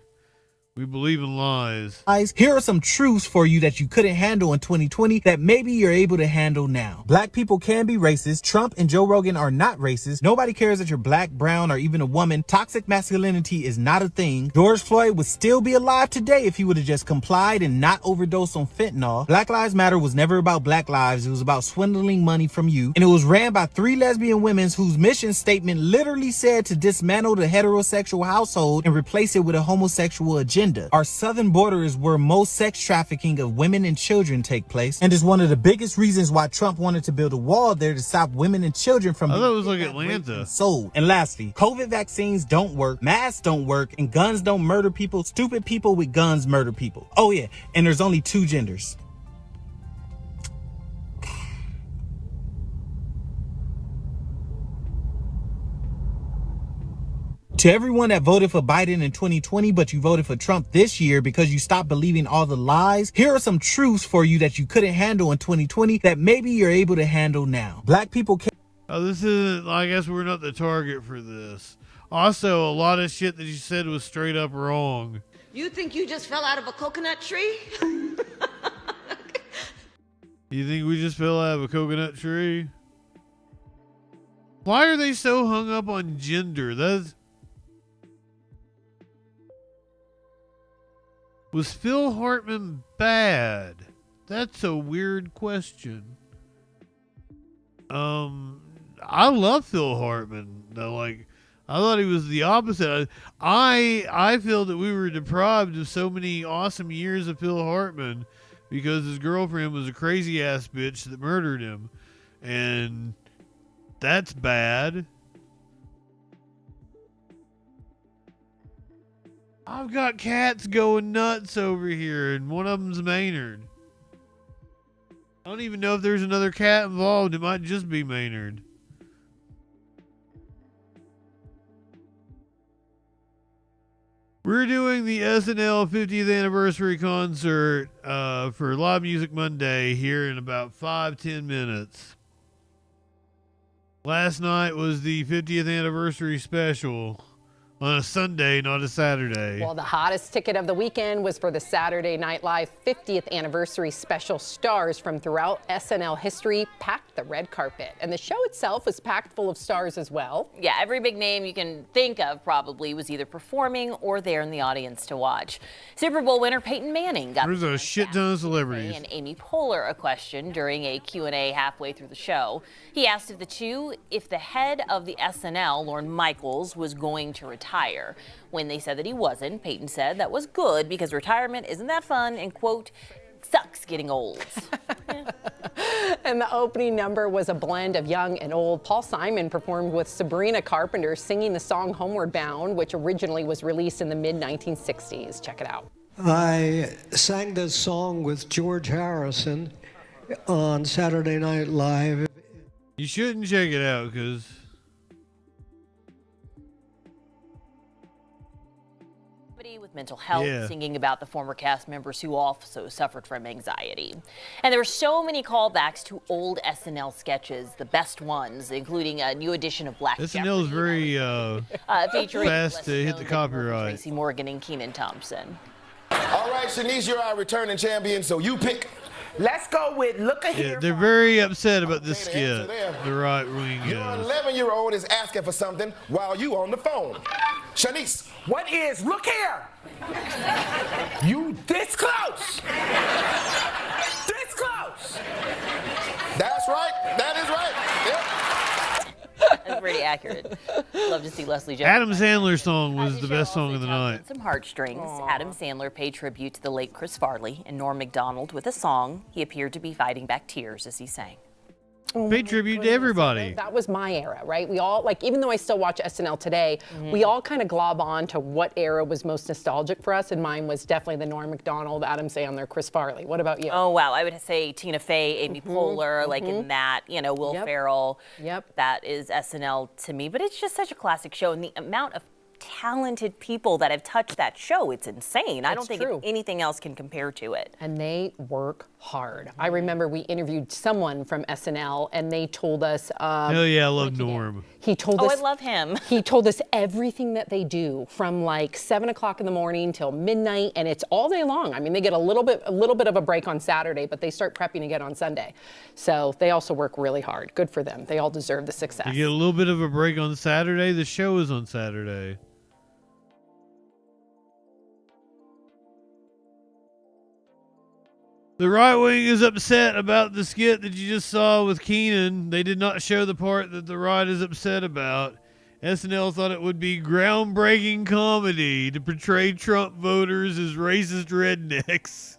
We believe in lies.
Guys, here are some truths for you that you couldn't handle in 2020 that maybe you're able to handle now. Black people can be racist. Trump and Joe Rogan are not racist. Nobody cares that you're black, brown, or even a woman. Toxic masculinity is not a thing. George Floyd would still be alive today if he would have just complied and not overdosed on fentanyl. Black Lives Matter was never about black lives. It was about swindling money from you. And it was ran by 3 lesbian women whose mission statement literally said to dismantle the heterosexual household and replace it with a homosexual agenda. Our southern border is where most sex trafficking of women and children take place, and is one of the biggest reasons why Trump wanted to build a wall there to stop women and children from
being. I thought it was like Atlanta.
Sold. And lastly, COVID vaccines don't work, masks don't work, and guns don't murder people. Stupid people with guns murder people. Oh yeah, and there's only 2 genders. To everyone that voted for Biden in 2020, but you voted for Trump this year because you stopped believing all the lies, here are some truths for you that you couldn't handle in 2020 that maybe you're able to handle now. Black people can't.
Oh, this isn't, I guess we're not the target for this. Also, a lot of shit that you said was straight up wrong.
You think you just fell out of a coconut tree?
You think we just fell out of a coconut tree? Why are they so hung up on gender? Was Phil Hartman bad? That's a weird question. I love Phil Hartman. I thought he was the opposite. I feel that we were deprived of so many awesome years of Phil Hartman because his girlfriend was a crazy ass bitch that murdered him. And that's bad. I've got cats going nuts over here, and one of them's Maynard. I don't even know if there's another cat involved. It might just be Maynard. We're doing the SNL 50th anniversary concert for Live Music Monday here in about 5-10 minutes. Last night was the 50th anniversary special on a Sunday, not a Saturday.
Well, the hottest ticket of the weekend was for the Saturday Night Live 50th anniversary special. Stars from throughout SNL history packed the red carpet. And the show itself was packed full of stars as well.
Yeah, every big name you can think of probably was either performing or there in the audience to watch. Super Bowl winner Peyton Manning got
There's a shit ton of celebrities.
and Amy Poehler a question during a Q&A halfway through the show. He asked if the head of the SNL, Lorne Michaels, was going to retire. When they said that he wasn't, Peyton said that was good because retirement isn't that fun and, quote, sucks getting old.
And the opening number was a blend of young and old. Paul Simon performed with Sabrina Carpenter singing the song Homeward Bound, which originally was released in the mid-1960s. Check it out.
I sang this song with George Harrison on Saturday Night Live.
You shouldn't check it out because
with mental health, singing about the former cast members who also suffered from anxiety. And there were so many callbacks to old SNL sketches, the best ones, including a new edition of Black
SNL is very
featuring
fast to hit the copyright.
Tracy Morgan and Kenan Thompson.
All right, Shanice, you're our returning champion, so you pick. Let's go with Look Ahead.
Yeah, they're very upset about this skit. The right wing
Your 11-year-old is asking for something while you on the phone. Shanice,
what is Look Here? You this close. This close.
That's right. That is right. Yep.
That's pretty accurate. Love to see Leslie Jones.
Adam Sandler's song was the best song of the night.
Some heartstrings. Adam Sandler paid tribute to the late Chris Farley and Norm Macdonald with a song. He appeared to be fighting back tears as he sang.
Pay tribute to everybody.
That was my era, right? We all, like, even though I still watch SNL today, we all kind of glob on to what era was most nostalgic for us, and mine was definitely the Norm Macdonald, Adam Sandler, Chris Farley. What about you?
Oh, wow. I would say Tina Fey, Amy Poehler, like in that, you know, Will Ferrell.
Yep.
That is SNL to me, but it's just such a classic show, and the amount of talented people that have touched that show, it's insane. I don't think anything else can compare to it.
And they work hard. I remember we interviewed someone from SNL and they told us
hell yeah, I love Norm.
He told us
I love him.
He told us everything that they do from like 7 o'clock in the morning till midnight, and it's all day long. I mean, they get a little bit of a break on Saturday, but they start prepping again on Sunday. So they also work really hard. Good for them. They all deserve the success.
You get a little bit of a break on Saturday. The show is on Saturday. The right wing is upset about the skit that you just saw with Kenan. They did not show the part that the right is upset about. SNL thought it would be groundbreaking comedy to portray Trump voters as racist rednecks.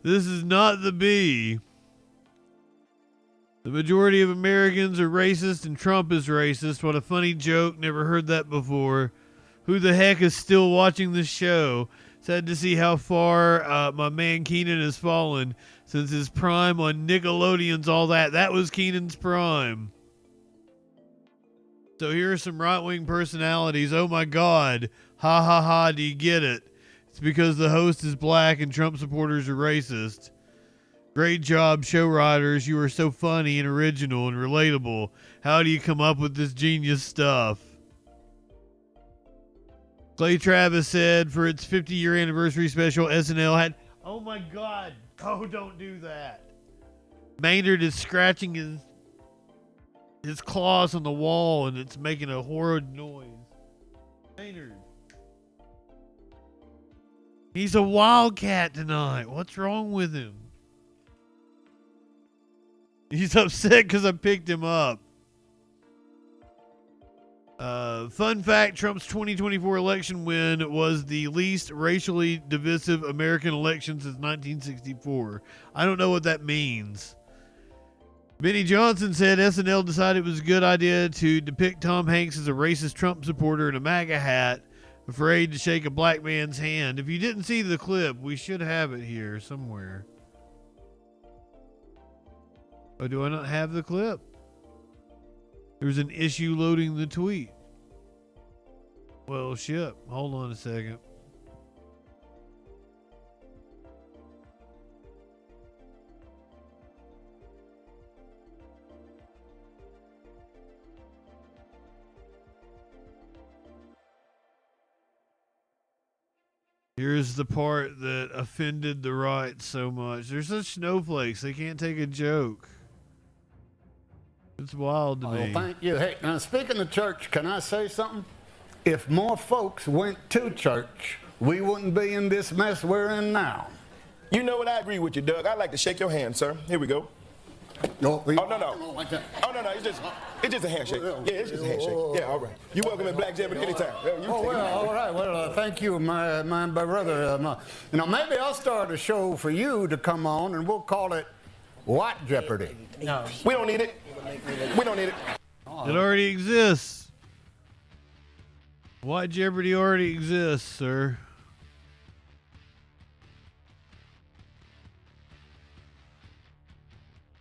This is not the B. The majority of Americans are racist and Trump is racist. What a funny joke. Never heard that before. Who the heck is still watching this show? Sad to see how far my man Kenan has fallen since his prime on Nickelodeon's All That. That was Kenan's prime. So here are some right-wing personalities. Oh my God. Ha ha ha, do you get it? It's because the host is black and Trump supporters are racist. Great job, show writers. You are so funny and original and relatable. How do you come up with this genius stuff? Clay Travis said for its 50-year anniversary special, SNL had... Oh my God. Oh, don't do that. Maynard is scratching his claws on the wall and it's making a horrid noise. Maynard. He's a wildcat tonight. What's wrong with him? He's upset because I picked him up. Fun fact, Trump's 2024 election win was the least racially divisive American election since 1964. I don't know what that means. Benny Johnson said SNL decided it was a good idea to depict Tom Hanks as a racist Trump supporter in a MAGA hat, afraid to shake a black man's hand. If you didn't see the clip, we should have it here somewhere. Oh, do I not have the clip? There's an issue loading the tweet. Well, shit. Hold on a second. Here's the part that offended the right so much. They're such snowflakes. They can't take a joke. It's wild to me.
Well, thank you. Hey, now speaking of church, can I say something? If more folks went to church, we wouldn't be in this mess we're in now.
You know what? I agree with you, Doug. I'd like to shake your hand, sir. Here we go.
No,
oh, no. Oh, no. It's just a handshake. Yeah, it's just a handshake. Yeah, all right. You're welcome in Black Jeopardy anytime.
All right. Well, thank you, my brother. Maybe I'll start a show for you to come on, and we'll call it What Jeopardy?
No. We don't need it. We don't need it.
It already exists. What Jeopardy already exists, sir.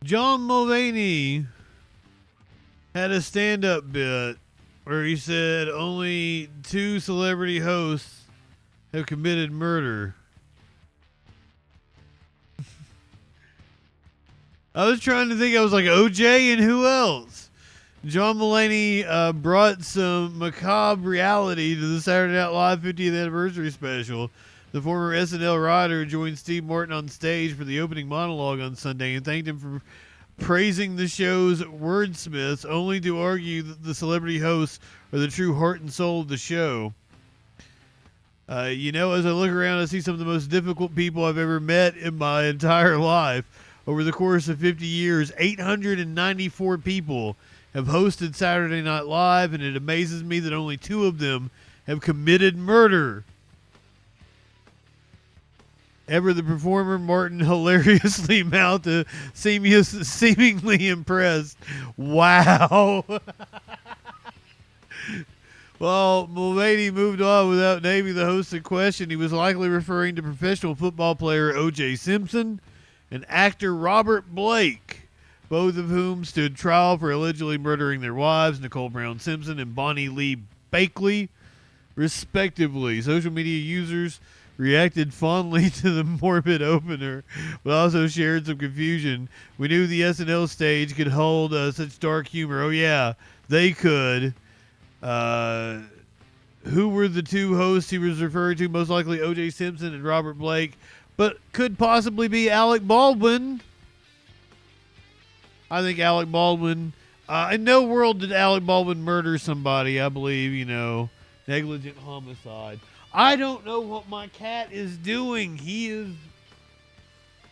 John Mulvaney had a stand-up bit where he said only 2 celebrity hosts have committed murder. I was trying to think. I was like, OJ and who else? John Mulaney brought some macabre reality to the Saturday Night Live 50th anniversary special. The former SNL writer joined Steve Martin on stage for the opening monologue on Sunday and thanked him for praising the show's wordsmiths, only to argue that the celebrity hosts are the true heart and soul of the show. As I look around, I see some of the most difficult people I've ever met in my entire life. Over the course of 50 years, 894 people have hosted Saturday Night Live, and it amazes me that only 2 of them have committed murder. Ever the performer, Martin hilariously mouthed, seemingly impressed. Wow. Well, Mulvaney moved on without naming the host in question. He was likely referring to professional football player O.J. Simpson and actor Robert Blake, both of whom stood trial for allegedly murdering their wives, Nicole Brown Simpson and Bonnie Lee Bakley, respectively. Social media users reacted fondly to the morbid opener, but also shared some confusion. We knew the SNL stage could hold such dark humor. Oh, yeah, they could. Who were the 2 hosts he was referring to? Most likely O.J. Simpson and Robert Blake, but could possibly be Alec Baldwin. I think Alec Baldwin, in no world did Alec Baldwin murder somebody. I believe, negligent homicide. I don't know what my cat is doing. He is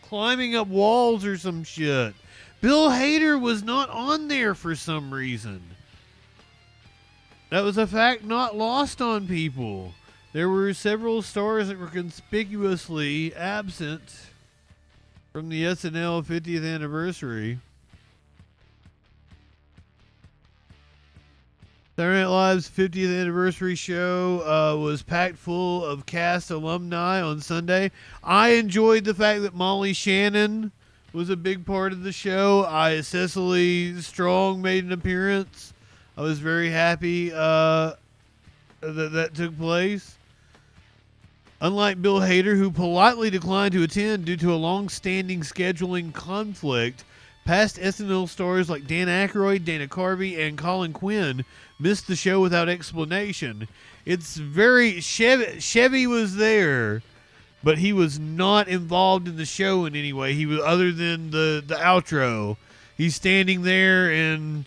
climbing up walls or some shit. Bill Hader was not on there for some reason. That was a fact not lost on people. There were several stars that were conspicuously absent from the SNL 50th anniversary. Saturday Night Live's 50th anniversary show was packed full of cast alumni on Sunday. I enjoyed the fact that Molly Shannon was a big part of the show. Cecily Strong made an appearance. I was very happy that took place. Unlike Bill Hader, who politely declined to attend due to a long-standing scheduling conflict, past SNL stars like Dan Aykroyd, Dana Carvey, and Colin Quinn missed the show without explanation. It's very... Chevy was there, but he was not involved in the show in any way. He was, other than the outro. He's standing there and...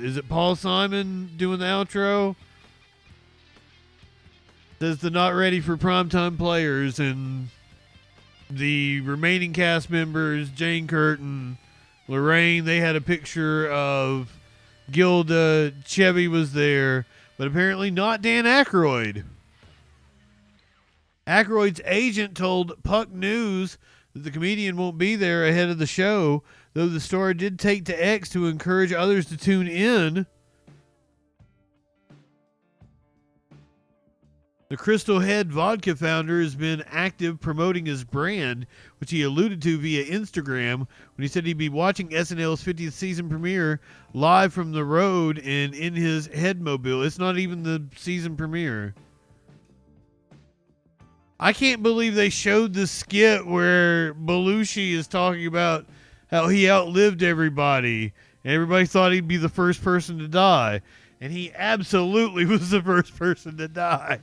is it Paul Simon doing the outro? Says the not ready for primetime players, and the remaining cast members, Jane Curtin, Lorraine, they had a picture of Gilda. Chevy was there, but apparently not Dan Aykroyd. Aykroyd's agent told Puck News that the comedian won't be there ahead of the show, though the star did take to X to encourage others to tune in. The Crystal Head Vodka founder has been active promoting his brand, which he alluded to via Instagram when he said he'd be watching SNL's 50th season premiere live from the road and in his Headmobile. It's not even the season premiere. I can't believe they showed the skit where Belushi is talking about how he outlived everybody and everybody thought he'd be the first person to die. And he absolutely was the first person to die.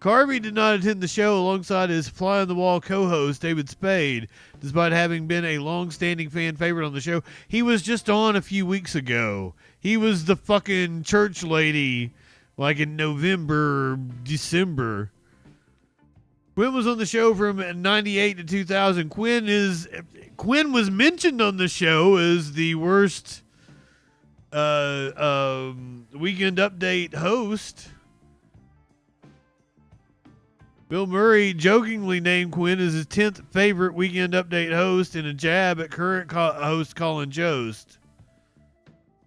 Carvey did not attend the show alongside his fly-on-the-wall co-host, David Spade, despite having been a long-standing fan favorite on the show. He was just on a few weeks ago. He was the fucking church lady, like in November or December. Quinn was on the show from 98 to 2000. Quinn was mentioned on the show as the worst Weekend Update host. Bill Murray jokingly named Quinn as his 10th favorite Weekend Update host in a jab at current host Colin Jost.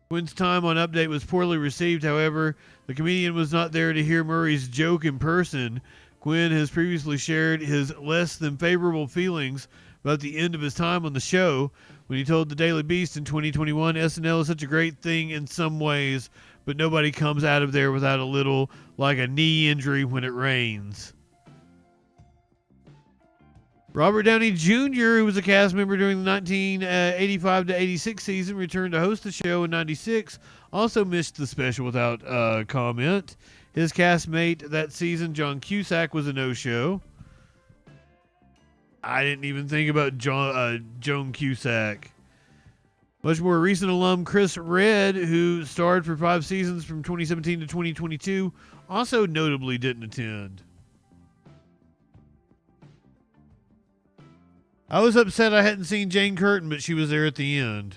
Quinn's time on Update was poorly received, however. The comedian was not there to hear Murray's joke in person. Quinn has previously shared his less than favorable feelings about the end of his time on the show when he told the Daily Beast in 2021, SNL is such a great thing in some ways, but nobody comes out of there without a little like a knee injury when it rains. Robert Downey Jr., who was a cast member during the 1985 to 86 season, returned to host the show in 96, also missed the special without comment. His castmate that season, John Cusack, was a no-show. I didn't even think about Joan Cusack. Much more recent alum Chris Redd, who starred for 5 seasons from 2017 to 2022, also notably didn't attend. I was upset I hadn't seen Jane Curtin, but she was there at the end.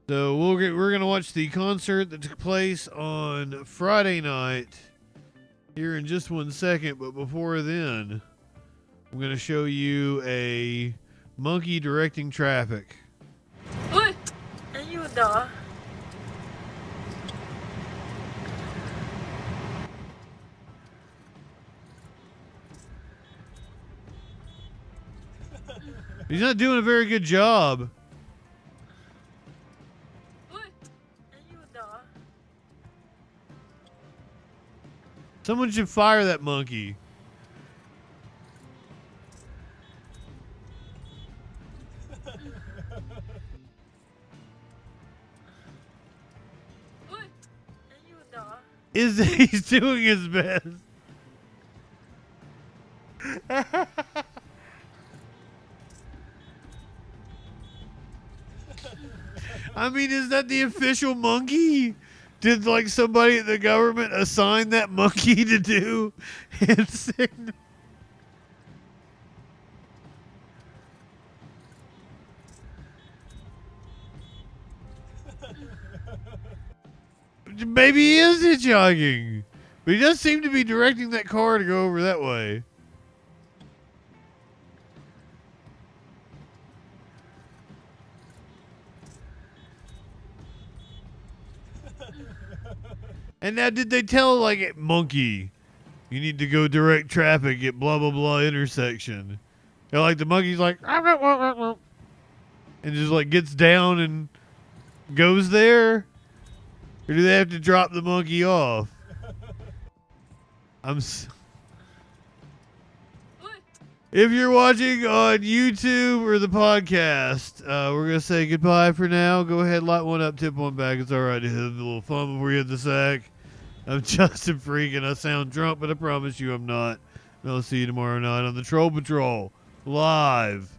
So we're gonna watch the concert that took place on Friday night here in just 1 second. But before then, I'm gonna show you a monkey directing traffic.
Uy! Ayuda!
He's not doing a very good job. Someone should fire that monkey. He's doing his best. I mean, is that the official monkey? Did like somebody at the government assign that monkey to do hand signal? Maybe he is hitchhiking, but he does seem to be directing that car to go over that way. And now, did they tell, like, monkey, you need to go direct traffic at blah, blah, blah intersection? And, like, the monkey's like, and just, like, gets down and goes there? Or do they have to drop the monkey off? If you're watching on YouTube or the podcast, we're going to say goodbye for now. Go ahead, light one up, tip one back. It's all right to have a little fun before you hit the sack. I'm JustinFREAKIN. I sound drunk, but I promise you I'm not. And I'll see you tomorrow night on the Troll Patrol, live.